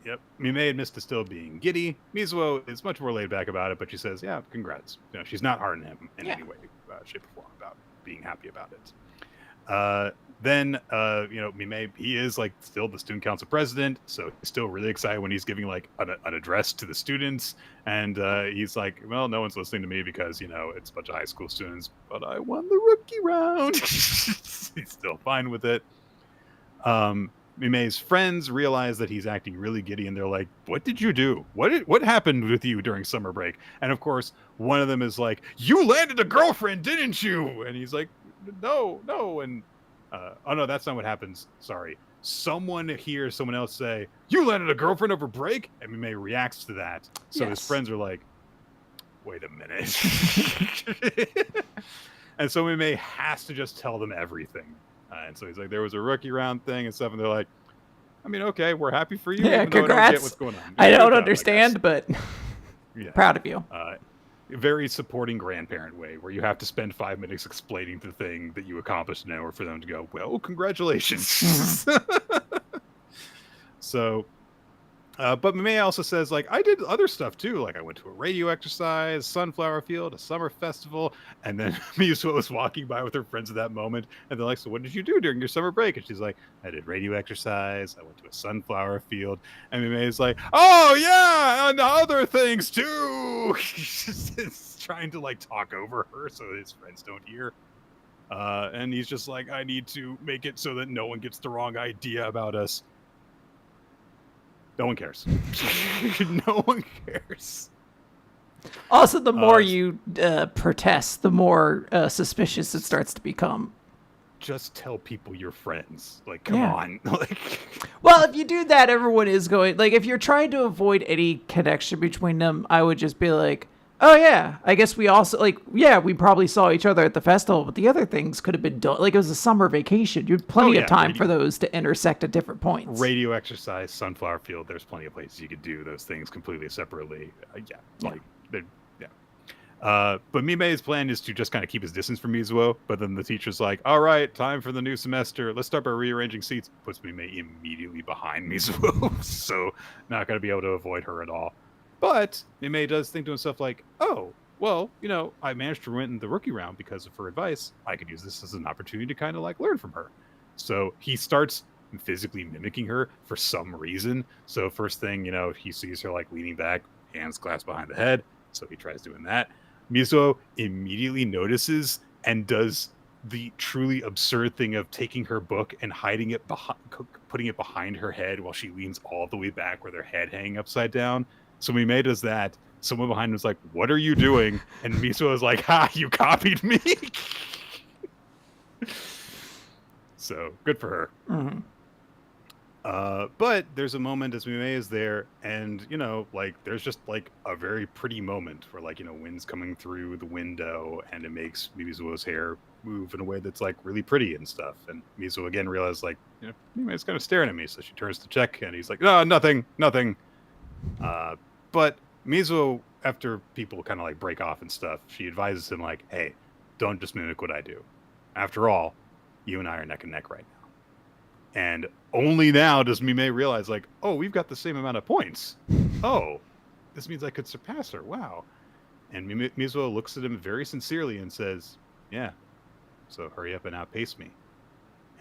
Yep. Mimei admits to still being giddy. Mizuho is much more laid back about it, but she says, yeah, congrats. She's not hard on him in any way, shape, or form about being happy about it. Then, Mimei, he is like still the student council president, so he's still really excited when he's giving like an address to the students, and he's like, well, no one's listening to me because it's a bunch of high school students, but I won the rookie round. He's still fine with it. Mimei's friends realize that he's acting really giddy, and they're like, what did you do? What happened with you during summer break? And of course, one of them is like, you landed a girlfriend, didn't you? And he's like, no, and oh no, that's not what happens. Sorry. Someone hears someone else say, you landed a girlfriend over break? And Mimei reacts to that. So his friends are like, wait a minute. And so Mimei has to just tell them everything. And so he's like, there was a rookie round thing and stuff. And they're like, I mean, okay, we're happy for you. Yeah, congrats. I don't get what's going on. I don't understand, but proud of you. Very supporting grandparent way where you have to spend 5 minutes explaining the thing that you accomplished in an hour for them to go, well, congratulations. So, but Mimei also says, like, I did other stuff too. Like, I went to a radio exercise, sunflower field, a summer festival. And then Mizuho was walking by with her friends at that moment. And they're like, so what did you do during your summer break? And she's like, I did radio exercise. I went to a sunflower field. And Mimei's like, oh, yeah, and other things too. He's trying to, like, talk over her so his friends don't hear. And he's just like, I need to make it so that no one gets the wrong idea about us. No one cares. No one cares. Also, the more you protest, the more suspicious it starts to become. just tell people you're friends. Like, come on. Like, well, if you do that, everyone is going, like, if you're trying to avoid any connection between them, I would just be like, oh yeah, I guess we also, like, yeah, we probably saw each other at the festival, but the other things could have been done. Like, it was a summer vacation. You had plenty of time for those to intersect at different points. Radio exercise, sunflower field, there's plenty of places you could do those things completely separately. But Mime's plan is to just kind of keep his distance from Mizuo, but then the teacher's like, all right, time for the new semester. Let's start by rearranging seats. Puts Mime immediately behind Mizuo, so not going to be able to avoid her at all. But Mime does think to himself like, oh, well, you know, I managed to win the rookie round because of her advice. I could use this as an opportunity to kind of like learn from her. So he starts physically mimicking her for some reason. So first thing, you know, he sees her like leaning back, hands clasped behind the head. So he tries doing that. Mizuo immediately notices and does the truly absurd thing of taking her book and hiding it putting it behind her head while she leans all the way back with her head hanging upside down. So Mime does that. Someone behind him is like, what are you doing? And Mizuo is like, ha, you copied me. So good for her. Mm-hmm. But there's a moment as Mime is there, and, you know, like, there's just, like, a very pretty moment where, like, you know, wind's coming through the window, and it makes Mizuo's hair move in a way that's, like, really pretty and stuff. And Mizuo again realizes, like, you know, Mime's kind of staring at me, so she turns to check, and he's like, no, nothing. But Mizuo, after people kind of, like, break off and stuff, she advises him, like, hey, don't just mimic what I do. After all, you and I are neck and neck right now. And only now does Mime realize, like, oh, we've got the same amount of points. Oh, this means I could surpass her. Wow. And Mizuo looks at him very sincerely and says, yeah, so hurry up and outpace me.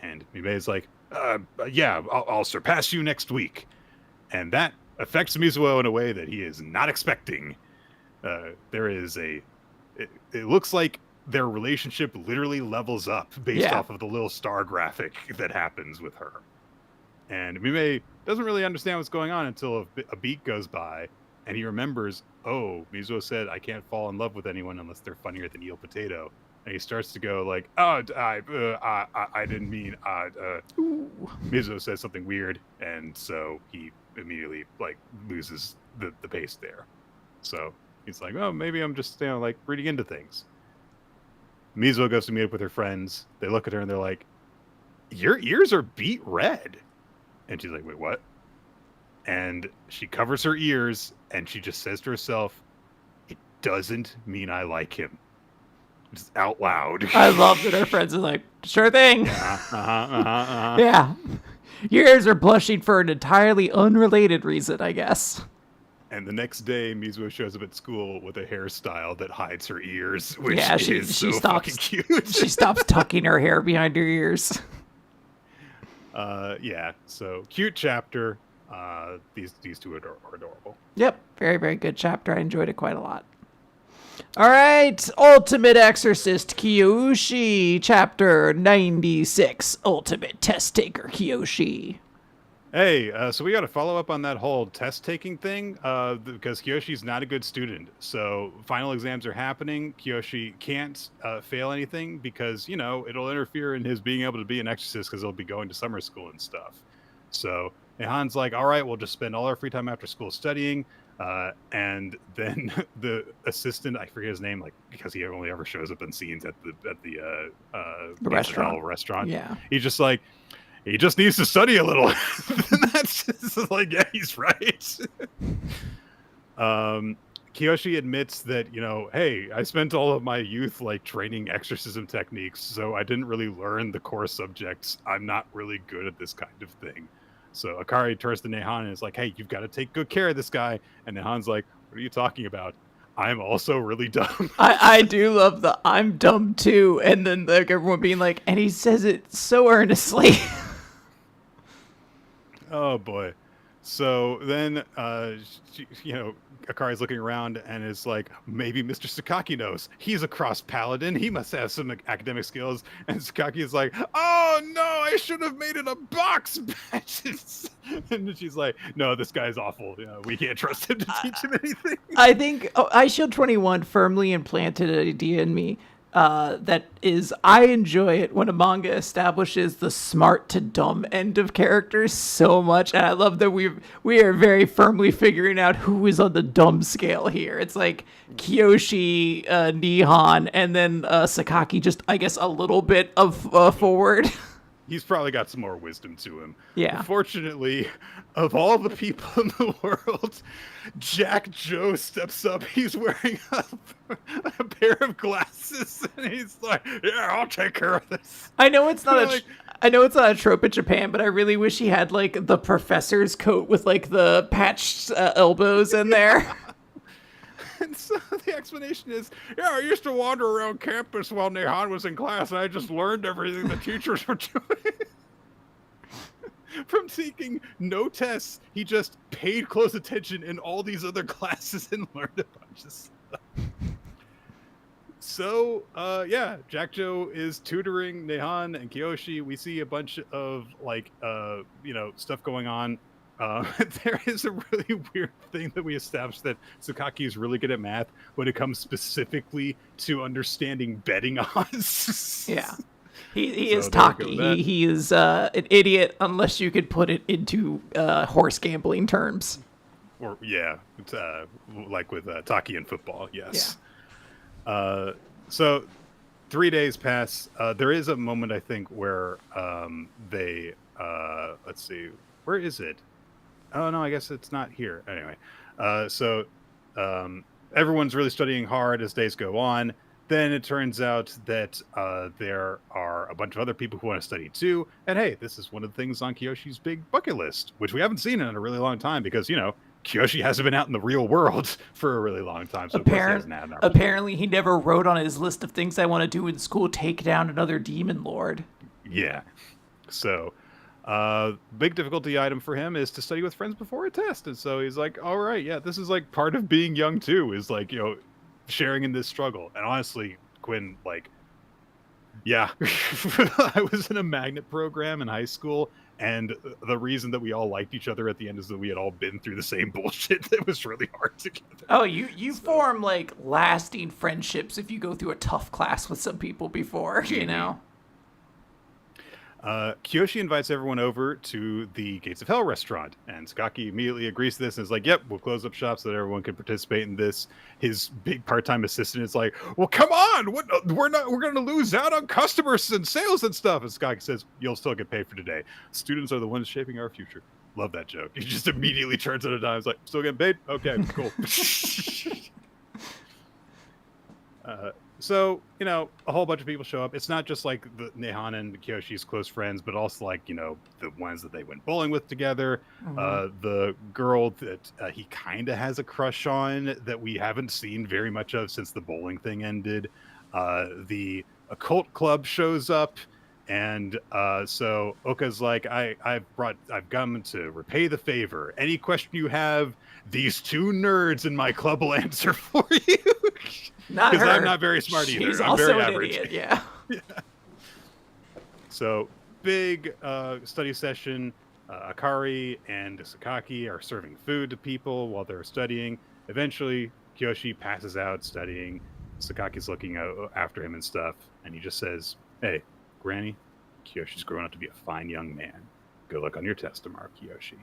And Mime is like, yeah, I'll surpass you next week. And that affects Mizuo in a way that he is not expecting. There is it looks like their relationship literally levels up based off of the little star graphic that happens with her. And Mime doesn't really understand what's going on until a beat goes by, and he remembers, oh, Mizuo said I can't fall in love with anyone unless they're funnier than Eel Potato. And he starts to go like, oh, I didn't mean, Mizuo says something weird, and so he immediately like loses the pace there. So he's like, oh, maybe I'm just, you know, like reading into things. Mizuo goes to meet up with her friends. They look at her and they're like, your ears are beet red. And she's like, wait, what? And she covers her ears and she just says to herself, it doesn't mean I like him. Just out loud. I love that her friends are like, sure thing. Yeah. Your ears are blushing for an entirely unrelated reason, I guess. And the next day, Mizuo shows up at school with a hairstyle that hides her ears, which is so fucking cute. She stops tucking her hair behind her ears. Yeah, so cute chapter. These two are adorable. Yep, very, very good chapter. I enjoyed it quite a lot. All right, Ultimate Exorcist Kiyoshi, chapter 96, Ultimate Test Taker Kiyoshi. Hey, so we got to follow up on that whole test-taking thing, because Kiyoshi's not a good student. So final exams are happening. Kiyoshi can't fail anything because, you know, it'll interfere in his being able to be an exorcist because he'll be going to summer school and stuff. So Nehan's like, all right, we'll just spend all our free time after school studying. And then the assistant, I forget his name, like because he only ever shows up in scenes at the restaurant. Yeah, he's just like, he just needs to study a little. That's just like, yeah, he's right. Kiyoshi admits that, you know, hey, I spent all of my youth like training exorcism techniques, so I didn't really learn the core subjects. I'm not really good at this kind of thing. So Akari turns to Nehan and is like, hey, you've got to take good care of this guy. And Nehan's like, what are you talking about? I'm also really dumb. I do love the I'm dumb too. And then like everyone being like, and he says it so earnestly. Oh boy. So then, you know, Akari's looking around and is like, maybe Mr. Sakaki knows. He's a cross paladin. He must have some academic skills. And Sakaki is like, oh no, I should have made it a box batch. And she's like, no, this guy's awful. You know, we can't trust him to teach him anything. I think iShield 21 firmly implanted an idea in me. that is, I enjoy it when a manga establishes the smart to dumb end of characters so much, and I love that we are very firmly figuring out who is on the dumb scale here. It's like Kiyoshi, Nihon, and then Sakaki, just I guess a little bit of forward. He's probably got some more wisdom to him. Yeah. Unfortunately, of all the people in the world, Jack Joe steps up. He's wearing a pair of glasses, and he's like, "Yeah, I'll take care of this." I know it's not I know it's not a trope in Japan, but I really wish he had like the professor's coat with like the patched elbows in there. And so the explanation is, yeah, I used to wander around campus while Nihon was in class, and I just learned everything the teachers were doing. From taking no tests, he just paid close attention in all these other classes and learned a bunch of stuff. So, yeah, Jack Joe is tutoring Nihon and Kiyoshi. We see a bunch of, like, stuff going on. There is a really weird thing that we established, that Sakaki is really good at math when it comes specifically to understanding betting odds. Yeah. He is Taki. He is an idiot unless you could put it into horse gambling terms. Or, yeah, it's, like with Taki in football, yes. Yeah. So 3 days pass. There is a moment, I think, where they, let's see, where is it? Oh, no, I guess it's not here. Anyway, so everyone's really studying hard as days go on. Then it turns out that there are a bunch of other people who want to study too. And hey, this is one of the things on Kiyoshi's big bucket list, which we haven't seen in a really long time because, Kiyoshi hasn't been out in the real world for a really long time. So apparently he never wrote on his list of things I want to do in school, take down another demon lord. Yeah. So... big difficulty item for him is to study with friends before a test. And so he's like, all right, yeah, this is like part of being young too, is like, sharing in this struggle. And honestly, Quinn, like, yeah, I was in a magnet program in high school. And the reason that we all liked each other at the end is that we had all been through the same bullshit that was really hard together. Oh, you form like lasting friendships if you go through a tough class with some people before, Kiyoshi invites everyone over to the Gates of Hell restaurant, and Sakaki immediately agrees to this and is like, yep, we'll close up shop so that everyone can participate in this. His big part-time assistant is like, well, come on, we're going to lose out on customers and sales and stuff. And Sakaki says, you'll still get paid for today. Students are the ones shaping our future. Love that joke. He just immediately turns on a dime. He's like, still getting paid? Okay, cool. So, a whole bunch of people show up. It's not just like the Nihon and Kiyoshi's close friends, but also like, the ones that they went bowling with together. Mm-hmm. The girl that he kind of has a crush on that we haven't seen very much of since the bowling thing ended. The occult club shows up. And so Oka's like, I've come to repay the favor. Any question you have, these two nerds in my club will answer for you. Because I'm not very smart either. She's I'm also very an average. Idiot, yeah. Yeah. So big study session. Akari and Sakaki are serving food to people while they're studying. Eventually, Kiyoshi passes out studying. Sakaki's looking after him and stuff, and he just says, "Hey, Granny, Kiyoshi's growing up to be a fine young man. Good luck on your test tomorrow, Kiyoshi."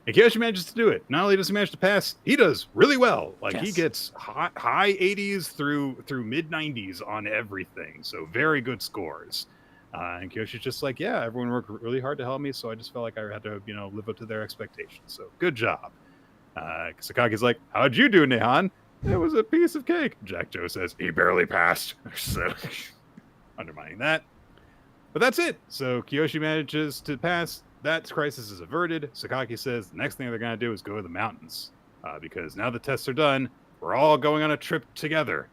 And Kiyoshi manages to do it. Not only does he manage to pass, he does really well. Like, yes. He gets high 80s through mid 90s on everything. So very good scores. And Kiyoshi's just like, yeah, everyone worked really hard to help me, so I just felt like I had to, live up to their expectations. So good job. Sakaki's like, how'd you do, Nihon? It was a piece of cake. Jack Joe says, he barely passed. So undermining that. But that's it. So Kiyoshi manages to pass. That crisis is averted. Sakaki says the next thing they're going to do is go to the mountains. Because now the tests are done, we're all going on a trip together.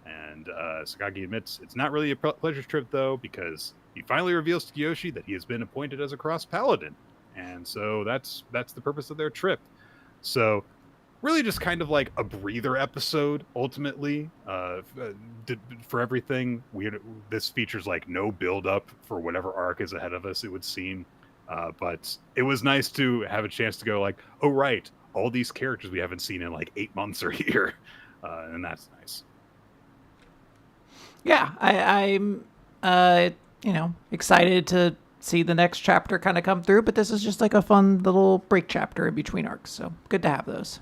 And Sakaki admits it's not really a pleasure trip, though, because he finally reveals to Kiyoshi that he has been appointed as a cross paladin. And so that's the purpose of their trip. So really just kind of like a breather episode, ultimately, for everything. This features like no build-up for whatever arc is ahead of us, it would seem. But it was nice to have a chance to go like, oh, right, all these characters we haven't seen in like 8 months are here. And that's nice. Yeah, I'm excited to see the next chapter kind of come through, but this is just like a fun little break chapter in between arcs, so good to have those.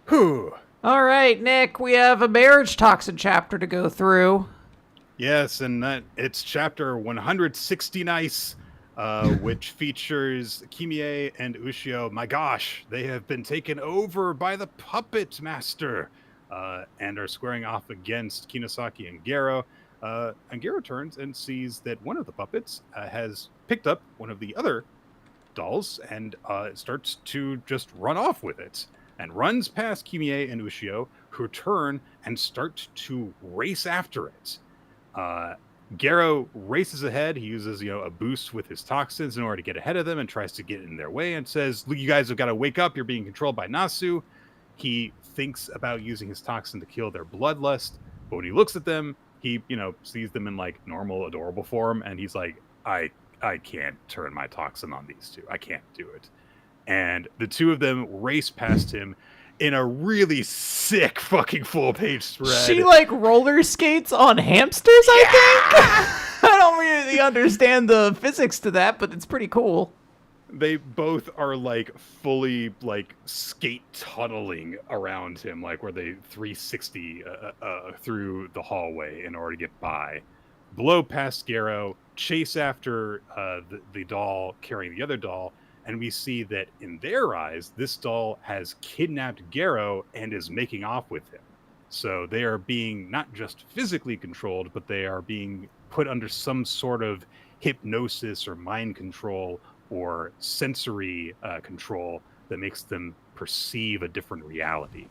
Whew. All right, Nick, we have a Marriagetoxin chapter to go through. Yes, and it's chapter 160 nice, which features Kimie and Ushio. My gosh, they have been taken over by the puppet master, and are squaring off against Kinosaki and Gero. And Gero turns and sees that one of the puppets has picked up one of the other dolls and starts to just run off with it, and runs past Kimie and Ushio, who turn and start to race after it. Gero races ahead. He uses, a boost with his toxins in order to get ahead of them and tries to get in their way and says, "Look, you guys have got to wake up. You're being controlled by Nasu." He thinks about using his toxin to kill their bloodlust, but when he looks at them, he, sees them in like normal, adorable form, and he's like, I can't turn my toxin on these two. I can't do it. And the two of them race past him in a really sick fucking full page spread. She like roller skates on hamsters, I think. I don't really understand the physics to that, but it's pretty cool. They both are like fully like skate tunneling around him, like where they 360 through the hallway in order to get by. Blow past Gero, chase after the doll carrying the other doll, and we see that in their eyes, this doll has kidnapped Gero and is making off with him. So they are being not just physically controlled, but they are being put under some sort of hypnosis or mind control or sensory control that makes them perceive a different reality.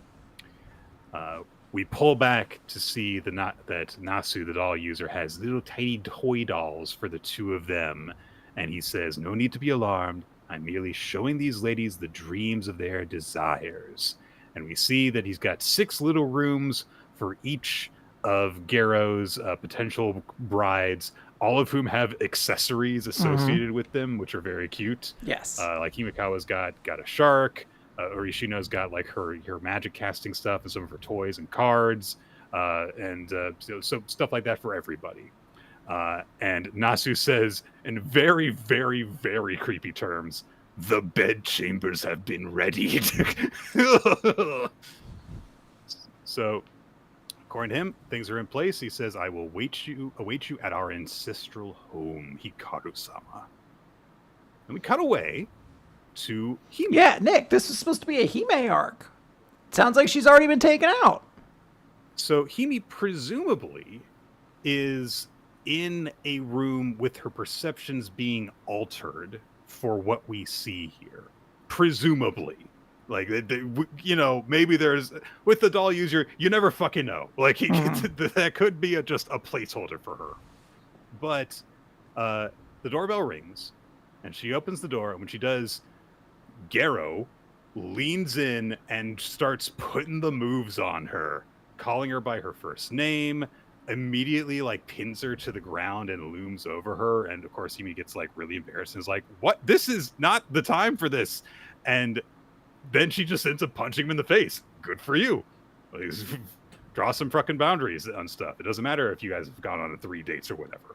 We pull back to see that Nasu, the doll user, has little tiny toy dolls for the two of them. And he says, "No need to be alarmed. I'm merely showing these ladies the dreams of their desires." And we see that he's got 6 little rooms for each of Gero's potential brides, all of whhom have accessories associated with them, which are very cute. Yes. Like Himikawa's got a shark. Orishino's got like her magic casting stuff and some of her toys and cards, and so stuff like that for everybody. And Nasu says in very, very, very creepy terms, "The bed chambers have been readied." So, according to him, things are in place. He says, "I will await you at our ancestral home, Hikaru-sama." And we cut away to Hime. Yeah, Nick, this is supposed to be a Hime arc. Sounds like she's already been taken out. So Hime presumably is in a room with her perceptions being altered for what we see here. Presumably. Like, maybe there's, with the doll user, you never fucking know. Like, that could be just a placeholder for her. But the doorbell rings, and she opens the door, and when she does, Gero leans in and starts putting the moves on her, calling her by her first name, immediately like pins her to the ground and looms over her. And of course, Hime gets like really embarrassed and is like, "What? This is not the time for this." And then she just ends up punching him in the face. Good for you. Like, draw some fucking boundaries on stuff. It doesn't matter if you guys have gone on 3 dates or whatever.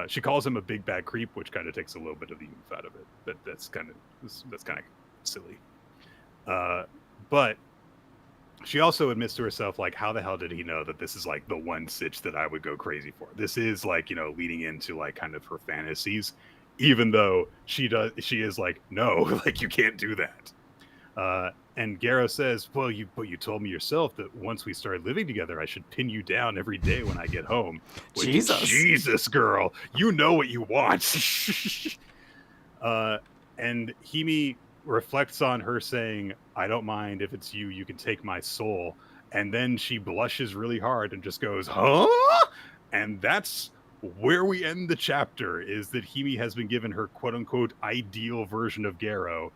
She calls him a big bad creep, which kind of takes a little bit of the oomph out of it. That's kind of silly. But she also admits to herself, like, how the hell did he know that this is like the one sitch that I would go crazy for? This is like, leading into like kind of her fantasies, even though she is like, no, like you can't do that. And Gero says, "Well, you told me yourself that once we started living together, I should pin you down every day when I get home." Which, Jesus, girl, you know what you want. And Hime reflects on her saying, "I don't mind if it's you. You can take my soul." And then she blushes really hard and just goes, "Huh?" And that's where we end the chapter, is that Hime has been given her quote-unquote ideal version of Gero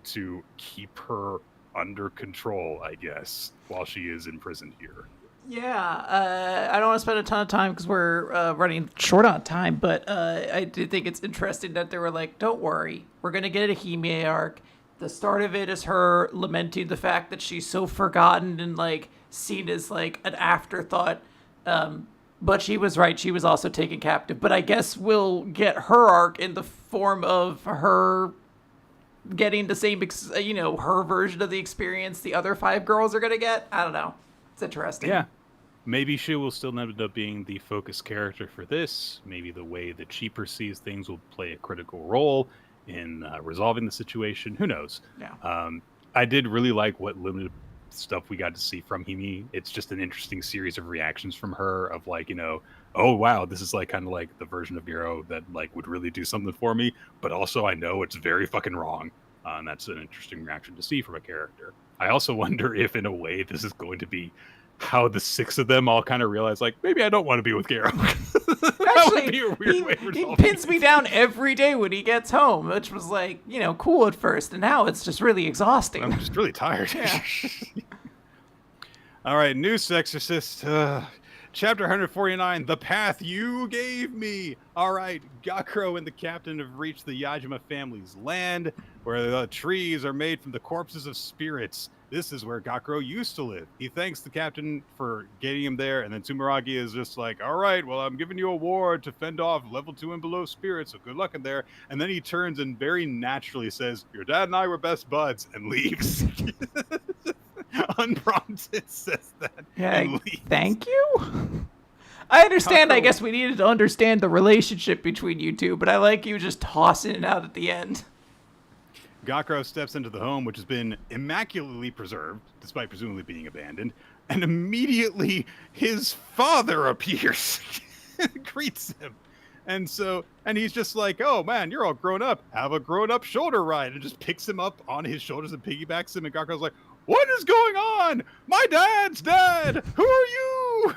to keep her under control, I guess, while she is imprisoned here. Yeah, I don't want to spend a ton of time because we're running short on time, but I do think it's interesting that they were like, "Don't worry, we're going to get a Hime arc." The start of it is her lamenting the fact that she's so forgotten and like seen as like an afterthought. But she was right. She was also taken captive. But I guess we'll get her arc in the form of her getting the same, her version of the experience the other 5 girls are going to get. I don't know. It's interesting. Yeah. Maybe she will still end up being the focus character for this. Maybe the way that she perceives things will play a critical role in resolving the situation. Who knows? Yeah. I did really like what limited stuff we got to see from Himi. It's just an interesting series of reactions from her of like, oh wow, this is like kind of like the version of Gero that like would really do something for me, but also I know it's very fucking wrong. And that's an interesting reaction to see from a character. I also wonder if in a way this is going to be how the 6 of them all kind of realize like, maybe I don't want to be with Gero. Actually, he pins me down every day when he gets home, which was like, cool at first, and now it's just really exhausting. I'm just really tired. Yeah. All right, new Exorcist. Chapter 149, The Path You Gave Me. All right, Gakuro and the captain have reached the Yajima family's land, where the trees are made from the corpses of spirits. This is where Gakuro used to live. He thanks the captain for getting him there, and then Tsumeragi is just like, all right, well, I'm giving you a ward to fend off level 2 and below spirits, so good luck in there. And then he turns and very naturally says, your dad and I were best buds, and leaves. Unprompted says that. Yeah, thank you. I understand. I guess we needed to understand the relationship between you two, but I like you just tossing it out at the end. Gakuro steps into the home, which has been immaculately preserved, despite presumably being abandoned, and immediately his father appears and greets him. And he's just like, oh man, you're all grown up. Have a grown-up shoulder ride. And just picks him up on his shoulders and piggybacks him. And Gakuro's like, what is going on? My dad's dead. Who are you?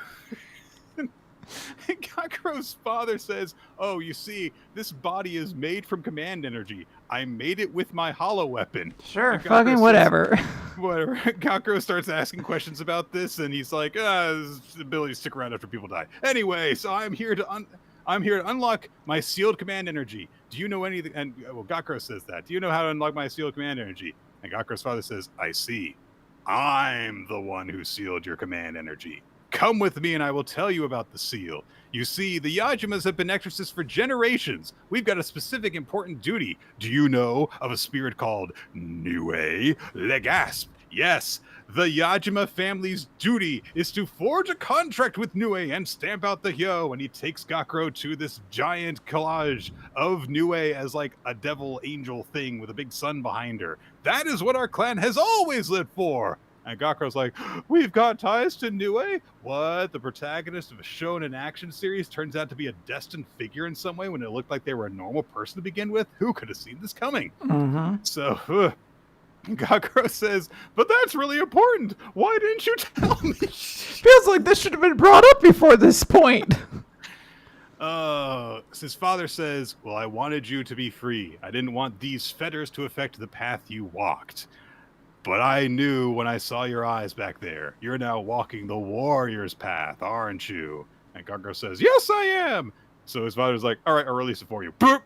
And Gakuro's father says, oh, you see, this body is made from command energy. I made it with my hollow weapon. Sure, fucking whatever. Whatever. Gakuro starts asking questions about this, and he's like, his ability to stick around after people die. Anyway, so I'm here to unlock my sealed command energy. Do you know anything? And Gakuro says that. Do you know how to unlock my sealed command energy? And Gakuro's father says, I see. I'm the one who sealed your command energy. Come with me and I will tell you about the seal. You see, the Yajimas have been exorcists for generations. We've got a specific important duty. Do you know of a spirit called Nue Legasp? Yes, the Yajima family's duty is to forge a contract with Nue and stamp out the Hyo, and he takes Gakuro to this giant collage of Nue as like a devil angel thing with a big sun behind her. That is what our clan has always lived for. And Gakuro's like, we've got ties to Nue? What? The protagonist of a shonen action series turns out to be a destined figure in some way when it looked like they were a normal person to begin with? Who could have seen this coming? Mm-hmm. So, Gakuro says, but that's really important. Why didn't you tell me? Feels like this should have been brought up before this point. His father says, well, I wanted you to be free. I didn't want these fetters to affect the path you walked. But I knew when I saw your eyes back there, you're now walking the warrior's path, aren't you? And Gakuro says, yes, I am. So his father's like, all right, I'll release it for you. Boop!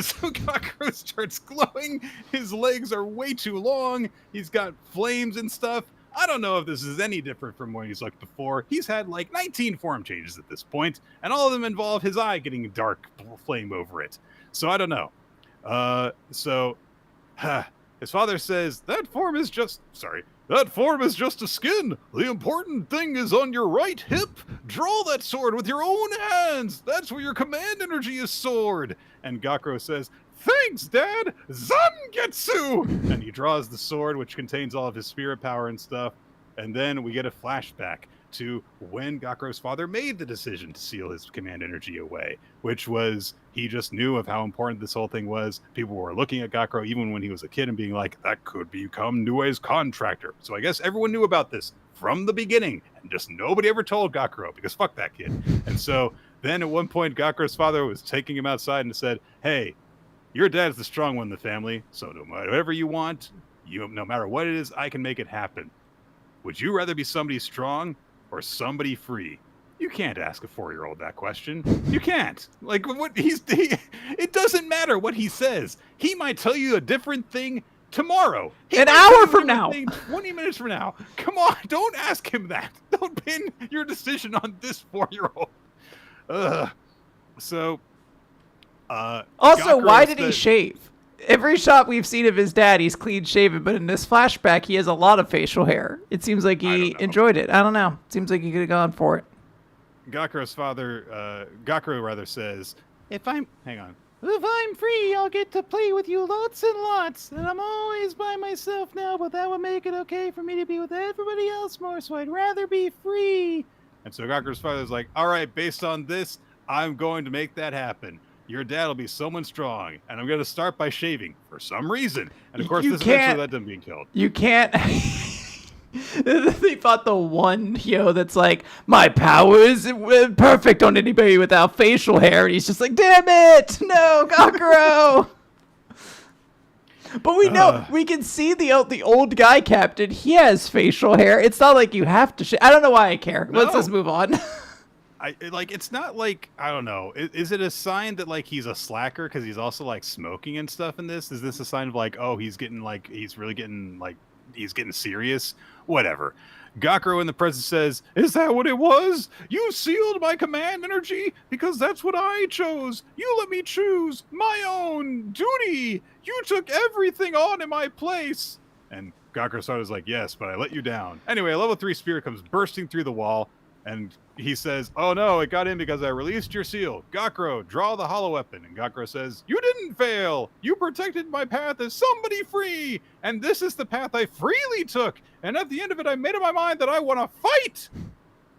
So Gakuro starts glowing. His legs are way too long. He's got flames and stuff. I don't know if this is any different from when he's looked before. He's had like 19 form changes at this point, and all of them involve his eye getting dark flame over it. So I don't know. His father says, that form is just a skin. The important thing is on your right hip. Draw that sword with your own hands. That's where your command energy is stored. And Gakuro says, thanks, Dad. Zangetsu! And he draws the sword, which contains all of his spirit power and stuff. And then we get a flashback to when Gakuro's father made the decision to seal his command energy away, which was he just knew of how important this whole thing was. People were looking at Gakuro even when he was a kid and being like, that could become Nue's contractor. So I guess everyone knew about this from the beginning, and just nobody ever told Gakuro because fuck that kid. And so then at one point, Gakuro's father was taking him outside and said, hey, your dad's the strong one in the family, so no matter whatever you want, no matter what it is, I can make it happen. Would you rather be somebody strong or somebody free? You can't ask a 4-year-old that question. You can't. Like, it doesn't matter what he says. He might tell you a different thing tomorrow. An hour from now. 20 minutes from now. Come on, don't ask him that. Don't pin your decision on this 4-year-old. So, also, why did he shave? Every shot we've seen of his dad, he's clean shaven, but in this flashback, he has a lot of facial hair. It seems like he enjoyed it. I don't know. Seems like he could have gone for it. Gakuro rather says, if I'm free, I'll get to play with you lots and lots. And I'm always by myself now, but that would make it okay for me to be with everybody else more, so I'd rather be free. And so Gakuro's father's like, all right, based on this, I'm going to make that happen. Your dad will be someone strong, and I'm going to start by shaving for some reason. And of course, this eventually led to him being killed. You can't. They fought the one that's like, my power is perfect on anybody without facial hair, and he's just like, damn it, no, Gakuro. But we know, we can see the old guy captain. He has facial hair. It's not like you have to. I don't know why I care. No. Let's just move on. It's not like, I don't know. Is it a sign that like he's a slacker because he's also like smoking and stuff in this? Is this a sign of like, oh, he's really getting serious? Whatever. Gakuro in the present says, is that what it was? You sealed my command energy because that's what I chose. You let me choose my own duty. You took everything on in my place. And Gakuro is like, yes, but I let you down. Anyway, a level 3 spirit comes bursting through the wall. And he says, oh no, it got in because I released your seal. Gakuro, draw the hollow weapon. And Gakuro says, you didn't fail. You protected my path as somebody free. And this is the path I freely took. And at the end of it, I made up my mind that I want to fight.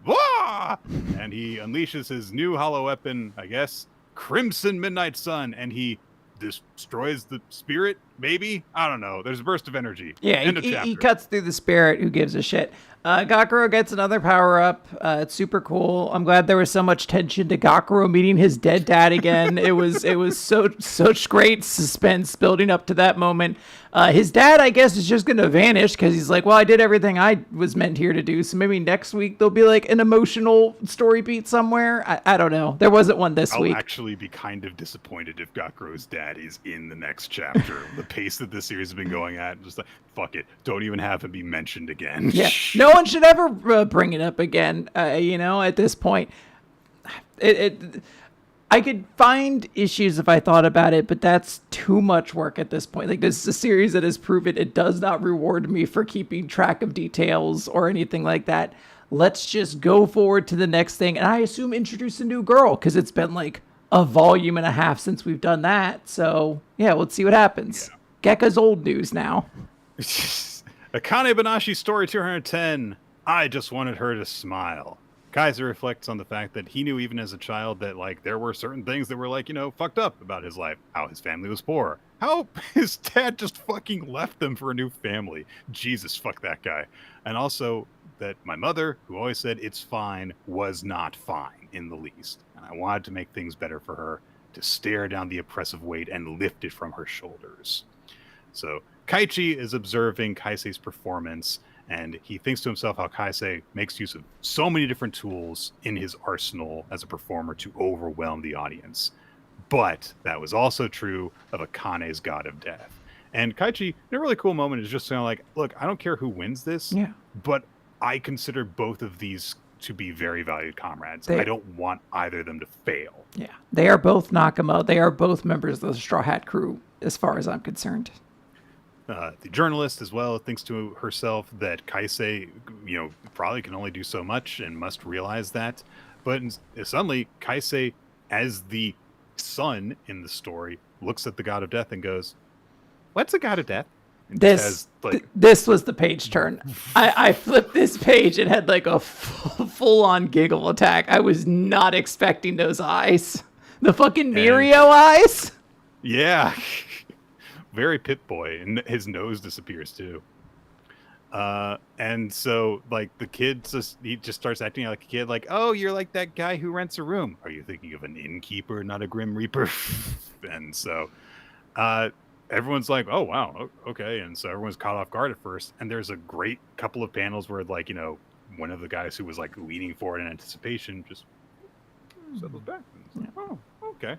Blah! And he unleashes his new hollow weapon, I guess, Crimson Midnight Sun. And he destroys the spirit, maybe? I don't know. There's a burst of energy. Yeah, he cuts through the spirit. Who gives a shit? Gakuro gets another power-up. It's super cool. I'm glad there was so much tension to Gakuro meeting his dead dad again. It was such great suspense building up to that moment. His dad, I guess, is just going to vanish because he's like, well, I did everything I was meant here to do. So maybe next week there'll be like an emotional story beat somewhere. I don't know. There wasn't one this week. I'll actually be kind of disappointed if Gakuro's dad is in the next chapter. The pace that this series has been going at, just like, fuck it. Don't even have him be mentioned again. Yeah. No one should ever bring it up again, at this point. I could find issues if I thought about it, but that's too much work at this point. Like, this is a series that has proven it does not reward me for keeping track of details or anything like that. Let's just go forward to the next thing. And I assume introduce a new girl, because it's been like a volume and a half since we've done that. So, yeah, let's see what happens. Yeah. Gekka's old news now. Akane-banashi story 210. I just wanted her to smile. Kaiser reflects on the fact that he knew even as a child that, like, there were certain things that were, like, fucked up about his life. How his family was poor. How his dad just fucking left them for a new family. Jesus, fuck that guy. And also that my mother, who always said it's fine, was not fine in the least. And I wanted to make things better for her, to stare down the oppressive weight and lift it from her shoulders. So Kaichi is observing Kaisei's performance, and he thinks to himself how Kaisei makes use of so many different tools in his arsenal as a performer to overwhelm the audience. But that was also true of Akane's God of Death. And Kaichi, in a really cool moment, is just saying, like, look, I don't care who wins this, but I consider both of these to be very valued comrades. I don't want either of them to fail. Yeah, they are both Nakama. They are both members of the Straw Hat crew, as far as I'm concerned. The journalist as well thinks to herself that Kaisei, probably can only do so much and must realize that. But suddenly, Kaisei, as the son in the story, looks at the God of Death and goes, "What's a God of Death?" And this was the page turn. I flipped this page and had like a full-on giggle attack. I was not expecting those eyes. The fucking Mirio eyes? Yeah. Very Pip-Boy, and his nose disappears too. And so, like, the kid he just starts acting like a kid, like, oh, you're like that guy who rents a room. Are you thinking of an innkeeper, not a Grim Reaper? And so everyone's like, oh, wow, okay. And so everyone's caught off guard at first. And there's a great couple of panels where, like, one of the guys who was, like, leaning forward in anticipation just settles back. And like, oh, okay.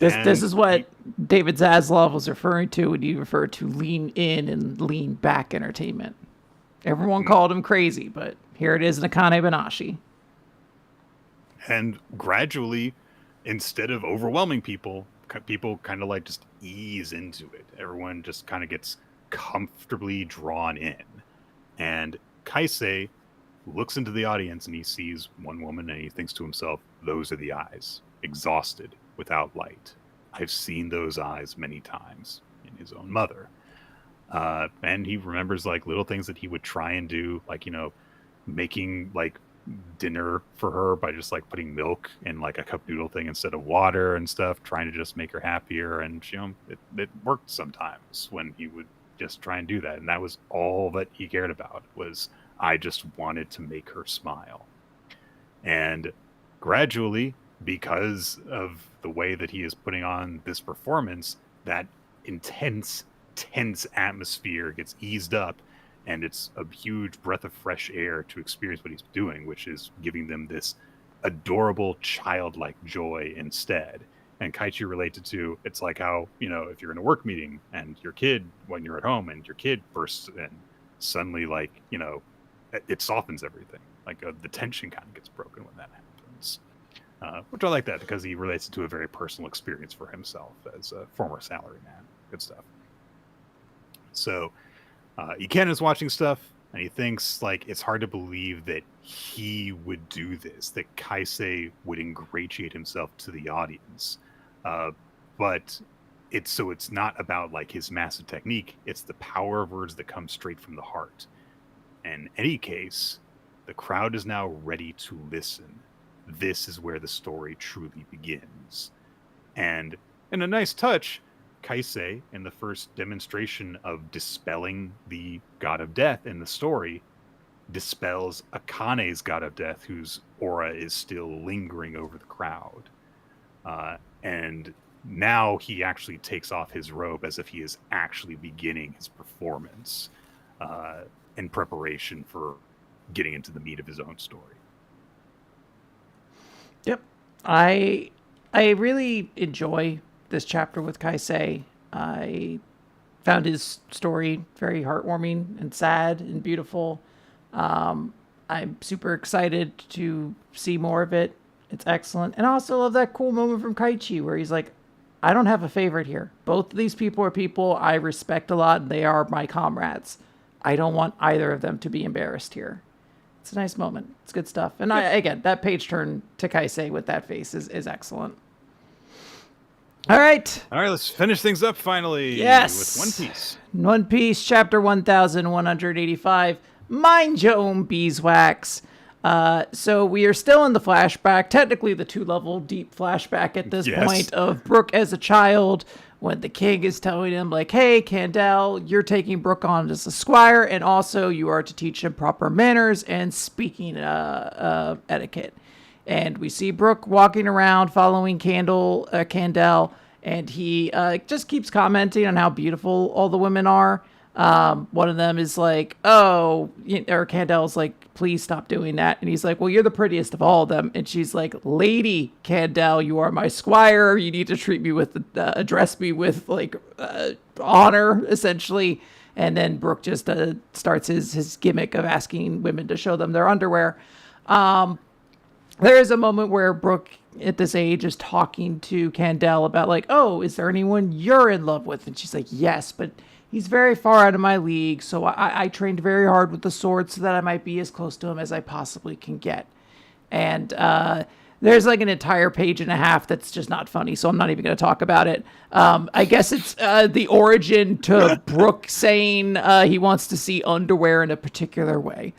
This is what David Zaslav was referring to when he referred to lean in and lean back entertainment. Everyone called him crazy, but here it is in Akane-banashi. And gradually, instead of overwhelming people kind of like just ease into it. Everyone just kind of gets comfortably drawn in. And Kaisei looks into the audience and he sees one woman and he thinks to himself, those are the eyes, exhausted, without light. I've seen those eyes many times in his own mother. And he remembers like little things that he would try and do, like, you know, making like dinner for her by just like putting milk in like a cup noodle thing instead of water and stuff, trying to just make her happier. And, you know, it worked sometimes when he would just try and do that. And that was all that he cared about, was I just wanted to make her smile. And gradually, because of the way that he is putting on this performance, that intense, tense atmosphere gets eased up, and it's a huge breath of fresh air to experience what he's doing, which is giving them this adorable, childlike joy instead. And Kaichi related to, it's like how, you know, if you're in a work meeting and your kid, when you're at home and your kid bursts in, suddenly, like, you know, it softens everything. Like the tension kind of gets broken when that happens. Which I like that, because he relates it to a very personal experience for himself as a former salaryman. Good stuff. So Iken is watching stuff, and he thinks, like, it's hard to believe that he would do this, that Kaisei would ingratiate himself to the audience. But it's not about, like, his massive technique. It's the power of words that come straight from the heart. In any case, the crowd is now ready to listen. This is where the story truly begins. And in a nice touch, Kaisei, in the first demonstration of dispelling the god of death in the story, dispels Akane's god of death, whose aura is still lingering over the crowd. And now he actually takes off his robe as if he is actually beginning his performance in preparation for getting into the meat of his own story. Yep. I really enjoy this chapter with Kaisei. I found his story very heartwarming and sad and beautiful. I'm super excited to see more of it. It's excellent. And I also love that cool moment from Kaichi where he's like, I don't have a favorite here. Both of these people are people I respect a lot, and they are my comrades. I don't want either of them to be embarrassed here. It's a nice moment. It's good stuff. And again, that page turn to Kaisei with that face is excellent. All right, let's finish things up finally. Yes. With One Piece. One Piece, chapter 1185, Mind Your Own Beeswax. So we are still in the flashback, technically the 2-level deep flashback at this point, of Brook as a child, when the king is telling him, like, hey, Candel, you're taking Brook on as a squire, and also you are to teach him proper manners and speaking etiquette. And we see Brook walking around following Candel, and he just keeps commenting on how beautiful all the women are. One of them is like, or Candel's like, please stop doing that. And he's like, well, you're the prettiest of all of them. And she's like, Lady Candel, you are my squire. You need to treat me with, address me with like honor, essentially. And then Brook just starts his gimmick of asking women to show them their underwear. There is a moment where Brook at this age is talking to Candel about like, oh, is there anyone you're in love with? And she's like, yes, but he's very far out of my league, so I trained very hard with the sword so that I might be as close to him as I possibly can get. And there's like an entire page and a half that's just not funny, so I'm not even going to talk about it. I guess it's the origin to Brook saying he wants to see underwear in a particular way.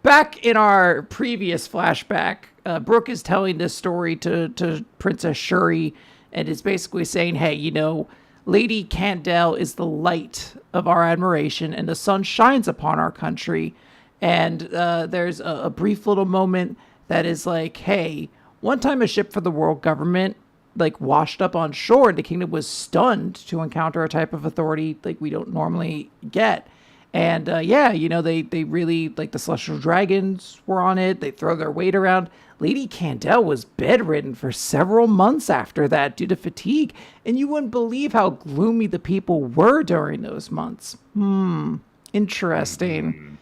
Back in our previous flashback, Brook is telling this story to Princess Shuri, and is basically saying, hey, you know, Lady Candel is the light of our admiration, and the sun shines upon our country. And there's a brief little moment that is like, hey, one time a ship for the world government like washed up on shore, and the kingdom was stunned to encounter a type of authority like we don't normally get. And they really, like, the celestial dragons were on it. They throw their weight around. Lady Candle was bedridden for several months after that due to fatigue, and you wouldn't believe how gloomy the people were during those months. Interesting. Mm-hmm.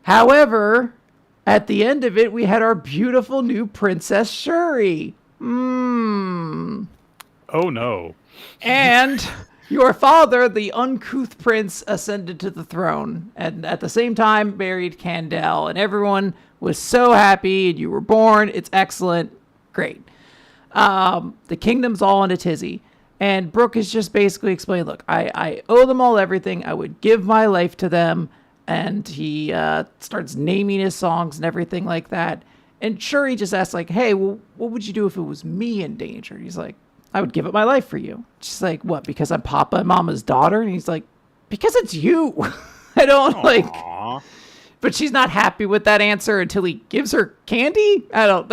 However, at the end of it, we had our beautiful new Princess Shuri. Oh no. And your father, the uncouth prince, ascended to the throne, and at the same time married Candle, and everyone was so happy, and you were born. It's excellent. Great. The kingdom's all in a tizzy. And Brooke is just basically explaining, look, I owe them all everything. I would give my life to them. And he starts naming his songs and everything like that. And Shuri just asks, like, hey, well, what would you do if it was me in danger? He's like, I would give up my life for you. She's like, what, because I'm Papa and Mama's daughter? And he's like, because it's you. I don't Aww. But she's not happy with that answer until he gives her candy. I don't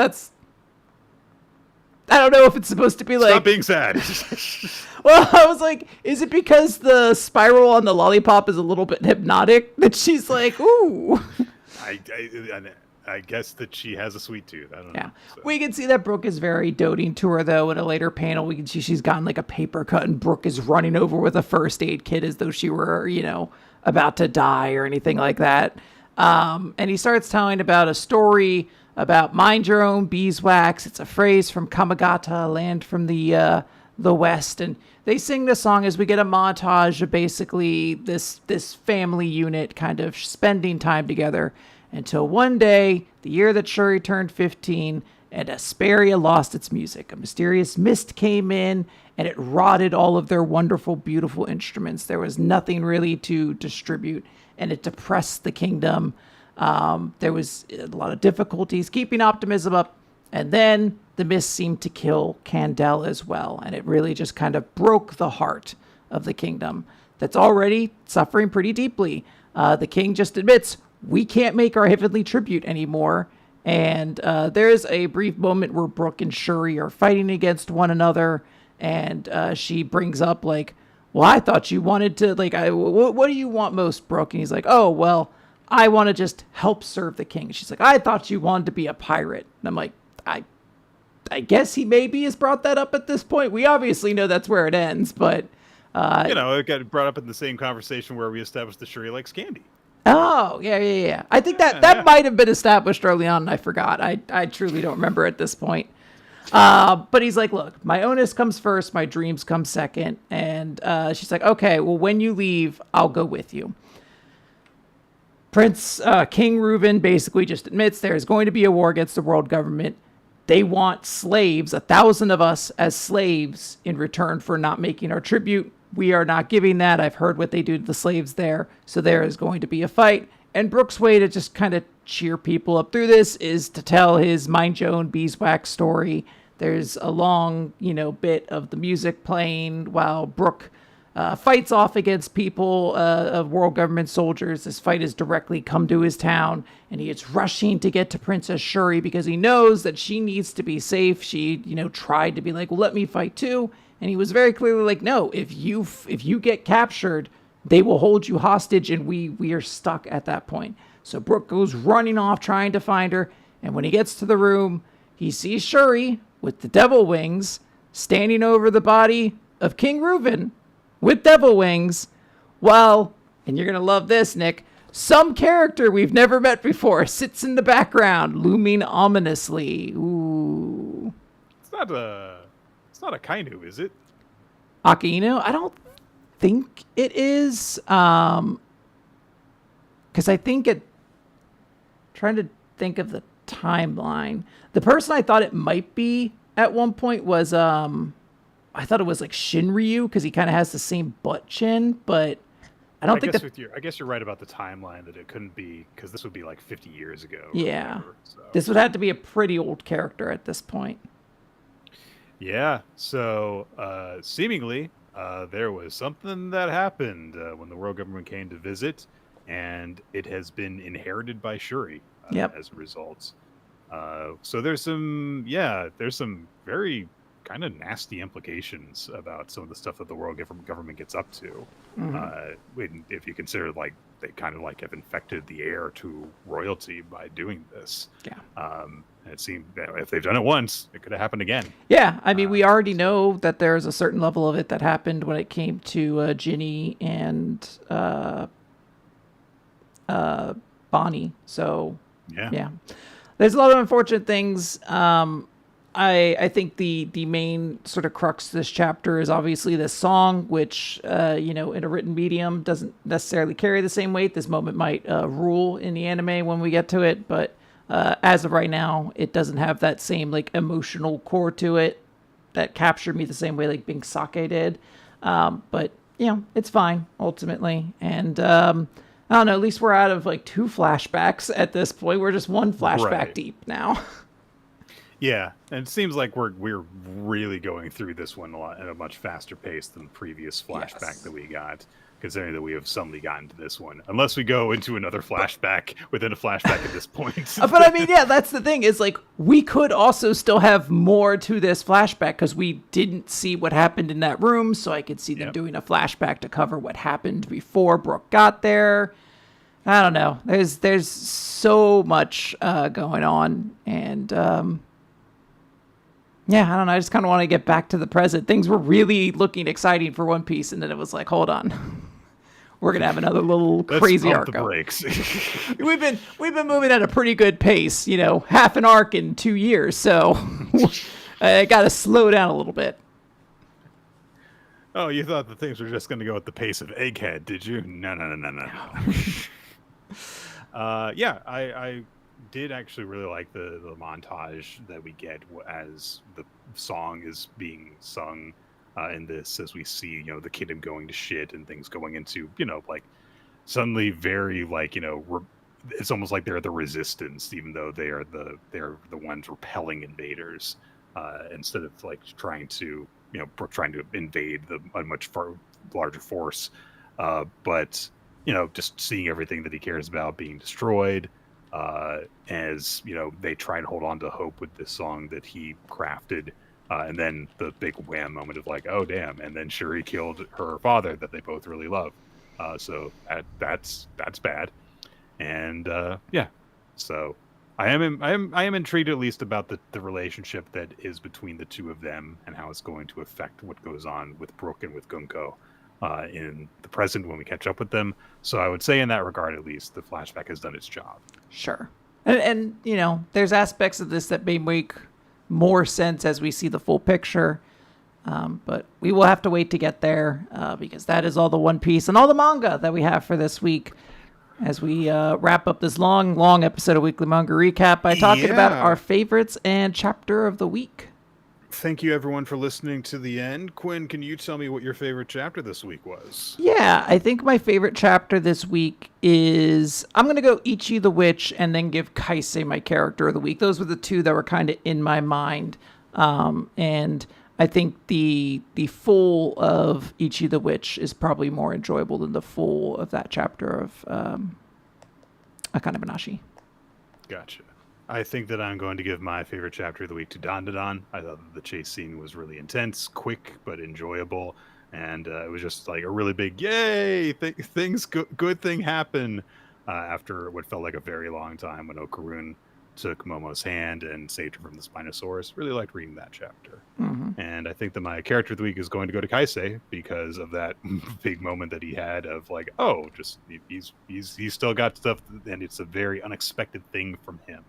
know if it's supposed to be like... Stop being sad. Well, I was like, is it because the spiral on the lollipop is a little bit hypnotic that she's like, ooh? I guess that she has a sweet tooth. I don't know. So. We can see that Brooke is very doting to her, though. In a later panel, we can see she's gotten like a paper cut, and Brooke is running over with a first aid kit as though she were, about to die or anything like that. And he starts telling about a story about mind your own beeswax. It's a phrase from Kamagata, a land from the West. And they sing this song as we get a montage of basically this family unit kind of spending time together until one day, the year that Shuri turned 15, and Asperia lost its music. A mysterious mist came in, and it rotted all of their wonderful, beautiful instruments. There was nothing really to distribute, and it depressed the kingdom. There was a lot of difficulties keeping optimism up, and then the mist seemed to kill Candle as well, and it really just kind of broke the heart of the kingdom that's already suffering pretty deeply. The king just admits, we can't make our heavenly tribute anymore, and there's a brief moment where Brooke and Shuri are fighting against one another, and she brings up, like, well, I thought you wanted to, like, what do you want most, Brooke? And he's like, oh, well, I want to just help serve the king. She's like, I thought you wanted to be a pirate. And I'm like, I guess he maybe has brought that up at this point. We obviously know that's where it ends, but... it got brought up in the same conversation where we established that Shuri likes candy. Oh, yeah. I think that might have been established early on, and I forgot. I truly don't remember at this point. But he's like, look, my onus comes first, my dreams come second. And she's like, okay, well, when you leave, I'll go with you. King Reuben basically just admits there is going to be a war against the world government. They want slaves, 1,000 of us as slaves in return for not making our tribute. We are not giving that. I've heard what they do to the slaves there. So there is going to be a fight. And Brooke's way to just kind of cheer people up through this is to tell his mind your own beeswax story. There's a long, bit of the music playing while Brooke fights off against people of world government soldiers. This fight has directly come to his town, and he is rushing to get to Princess Shuri because he knows that she needs to be safe. She, tried to be like, well, let me fight too. And he was very clearly like, no, if you get captured, they will hold you hostage, and we are stuck at that point. So Brooke goes running off trying to find her, and when he gets to the room, he sees Shuri with the devil wings standing over the body of King Reuben with devil wings, while, and you're going to love this, Nick, some character we've never met before sits in the background, looming ominously. Ooh. It's not Akainu, is it? Akainu? I don't think it is. Because I think trying to think of the timeline. The person I thought it might be at one point was, I thought it was like Shinryu because he kind of has the same butt chin, but I don't think I guess you're right about the timeline that it couldn't be because this would be like 50 years ago. Yeah. Whatever, so. This would have to be a pretty old character at this point. Yeah. So seemingly there was something that happened when the world government came to visit, and it has been inherited by Shuri as a result. So there's some very kind of nasty implications about some of the stuff that the world government gets up to. If you consider like they kind of like have infected the heir to royalty by doing this. Yeah. It seemed that if they've done it once, it could have happened again. Yeah, I mean, we already know that there's a certain level of it that happened when it came to Ginny and Bonnie. So yeah, there's a lot of unfortunate things. I think the main sort of crux of this chapter is obviously this song, which in a written medium doesn't necessarily carry the same weight. This moment might rule in the anime when we get to it, but as of right now, it doesn't have that same like emotional core to it that captured me the same way like Bink Sake did. But it's fine ultimately, and I don't know. At least we're out of like 2 flashbacks at this point. We're just 1 flashback deep now. Yeah, and it seems like we're really going through this one at a much faster pace than the previous flashback that we got, considering that we have suddenly gotten to this one. Unless we go into another flashback within a flashback at this point. But I mean, yeah, that's the thing is like we could also still have more to this flashback because we didn't see what happened in that room, so I could see them doing a flashback to cover what happened before Brooke got there. I don't know. There's so much going on, and yeah, I don't know. I just kind of want to get back to the present. Things were really looking exciting for One Piece, and then it was like, hold on, we're gonna have another little crazy arc. The brakes. we've been moving at a pretty good pace, half an arc in 2 years, so I got to slow down a little bit. Oh, you thought that things were just going to go at the pace of Egghead, did you? No. Yeah, I did actually really like the montage that we get as the song is being sung in this, as we see the kid him going to shit and things going into like suddenly very like it's almost like they're the resistance, even though they're the ones repelling invaders instead of like trying to invade a much far larger force, but just seeing everything that he cares about being destroyed. As they try and hold on to hope with this song that he crafted, and then the big wham moment of like, oh damn, and then Shuri killed her father that they both really love, so that's bad, and so I am intrigued at least about the relationship that is between the two of them and how it's going to affect what goes on with Brooke and with Gunko in the present when we catch up with them. So I would say in that regard, at least, the flashback has done its job. Sure. And there's aspects of this that may make more sense as we see the full picture. But we will have to wait to get there because that is all the One Piece and all the manga that we have for this week as we wrap up this long episode of Weekly Manga Recap by talking about our favorites and chapter of the week. Thank you, everyone, for listening to the end. Quinn, can you tell me what your favorite chapter this week was? Yeah, I think my favorite chapter this week is... I'm going to go Ichi the Witch and then give Kaisei my character of the week. Those were the 2 that were kind of in my mind. And I think the full of Ichi the Witch is probably more enjoyable than the full of that chapter of Akane-banashi. Gotcha. I think that I'm going to give my favorite chapter of the week to Dandadan. I thought that the chase scene was really intense, quick, but enjoyable. And it was just like a really big, yay, good thing happened after what felt like a very long time when Okarun took Momo's hand and saved her from the Spinosaurus. Really liked reading that chapter. Mm-hmm. And I think that my character of the week is going to go to Kaisei because of that big moment that he had of like, oh, just he's still got stuff, and it's a very unexpected thing from him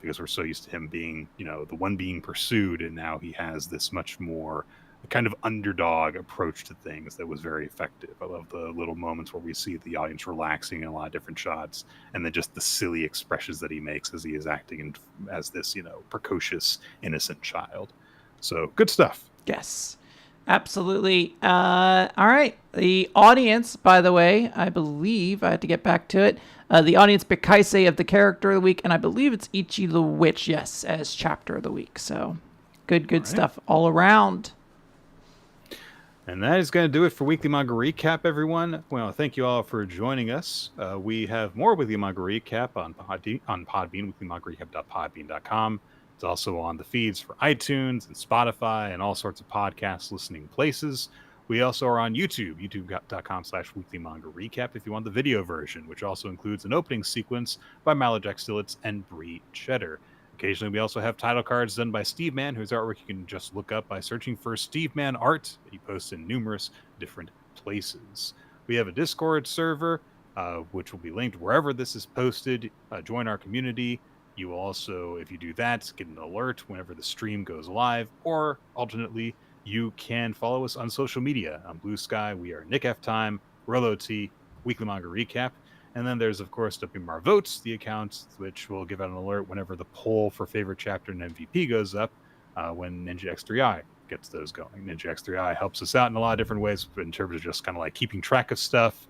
because we're so used to him being, the one being pursued, and now he has this much more kind of underdog approach to things that was very effective. I love the little moments where we see the audience relaxing in a lot of different shots, and then just the silly expressions that he makes as he is acting as this, precocious, innocent child. So good stuff. Yes, absolutely. All right. The audience, by the way, I believe I had to get back to it. The audience picked Kaisei of the character of the week, and I believe it's Ichi the Witch, yes, as chapter of the week. So good stuff all around. And that is going to do it for Weekly Manga Recap, everyone. Well, thank you all for joining us. We have more Weekly Manga Recap on Podbean, weeklymangarecap.podbean.com. It's also on the feeds for iTunes and Spotify and all sorts of podcast listening places. We also are on YouTube, youtube.com/weekly manga recap if you want the video version, which also includes an opening sequence by Malajack and Bree Cheddar. Occasionally, we also have title cards done by Steve Mann, whose artwork you can just look up by searching for Steve Mann art that he posts in numerous different places. We have a Discord server, which will be linked wherever this is posted. Join our community. You will also, if you do that, get an alert whenever the stream goes live, or alternately, you can follow us on social media. On BlueSky, we are Nick F. Time, Rolo T, Weekly Manga Recap. And then there's, of course, WMR Votes, the account, which will give out an alert whenever the poll for favorite chapter and MVP goes up when Ninja X3i gets those going. Ninja X3i helps us out in a lot of different ways in terms of just kind of like keeping track of stuff,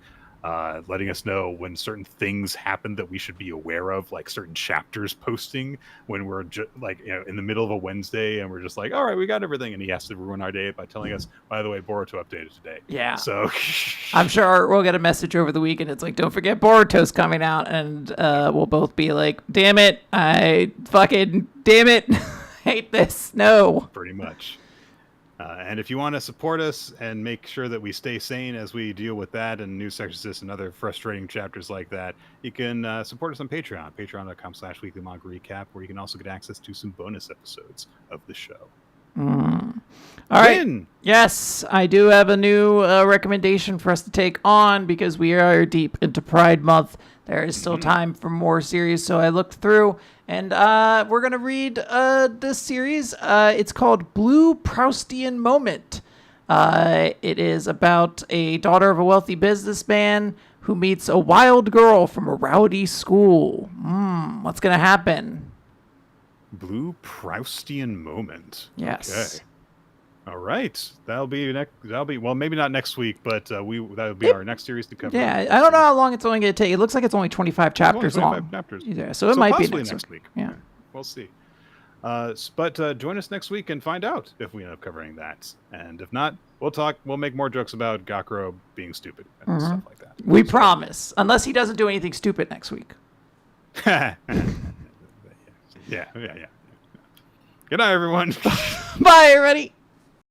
letting us know when certain things happen that we should be aware of, like certain chapters posting when we're in the middle of a Wednesday and we're just like, all right, we got everything. And he has to ruin our day by telling us, by the way, Boruto updated today. Yeah. So I'm sure we'll get a message over the weekend. It's like, don't forget Boruto's coming out. And we'll both be like, damn it. Damn it. Hate this. No. Pretty much. And if you want to support us and make sure that we stay sane as we deal with that and New Exorcist and other frustrating chapters like that, you can support us on Patreon, patreon.com/weekly manga recap, where you can also get access to some bonus episodes of the show. All right. Quinn. Yes, I do have a new recommendation for us to take on because we are deep into Pride Month. There is still time for more series, so I looked through, and we're going to read this series. It's called Blue Proustian Moment. It is about a daughter of a wealthy businessman who meets a wild girl from a rowdy school. What's going to happen? Blue Proustian Moment. Yes. Okay. All right. That'll be well, maybe not next week, but that'll be our next series to cover. Yeah, I don't know how long it's only going to take. It looks like it's only 25 chapters long. Chapters. Yeah, so it might be next week. Yeah. We'll see. But join us next week and find out if we end up covering that. And if not, we'll make more jokes about Gakuro being stupid and stuff like that. We promise. Unless he doesn't do anything stupid next week. Yeah. Good night, everyone. Bye, everybody.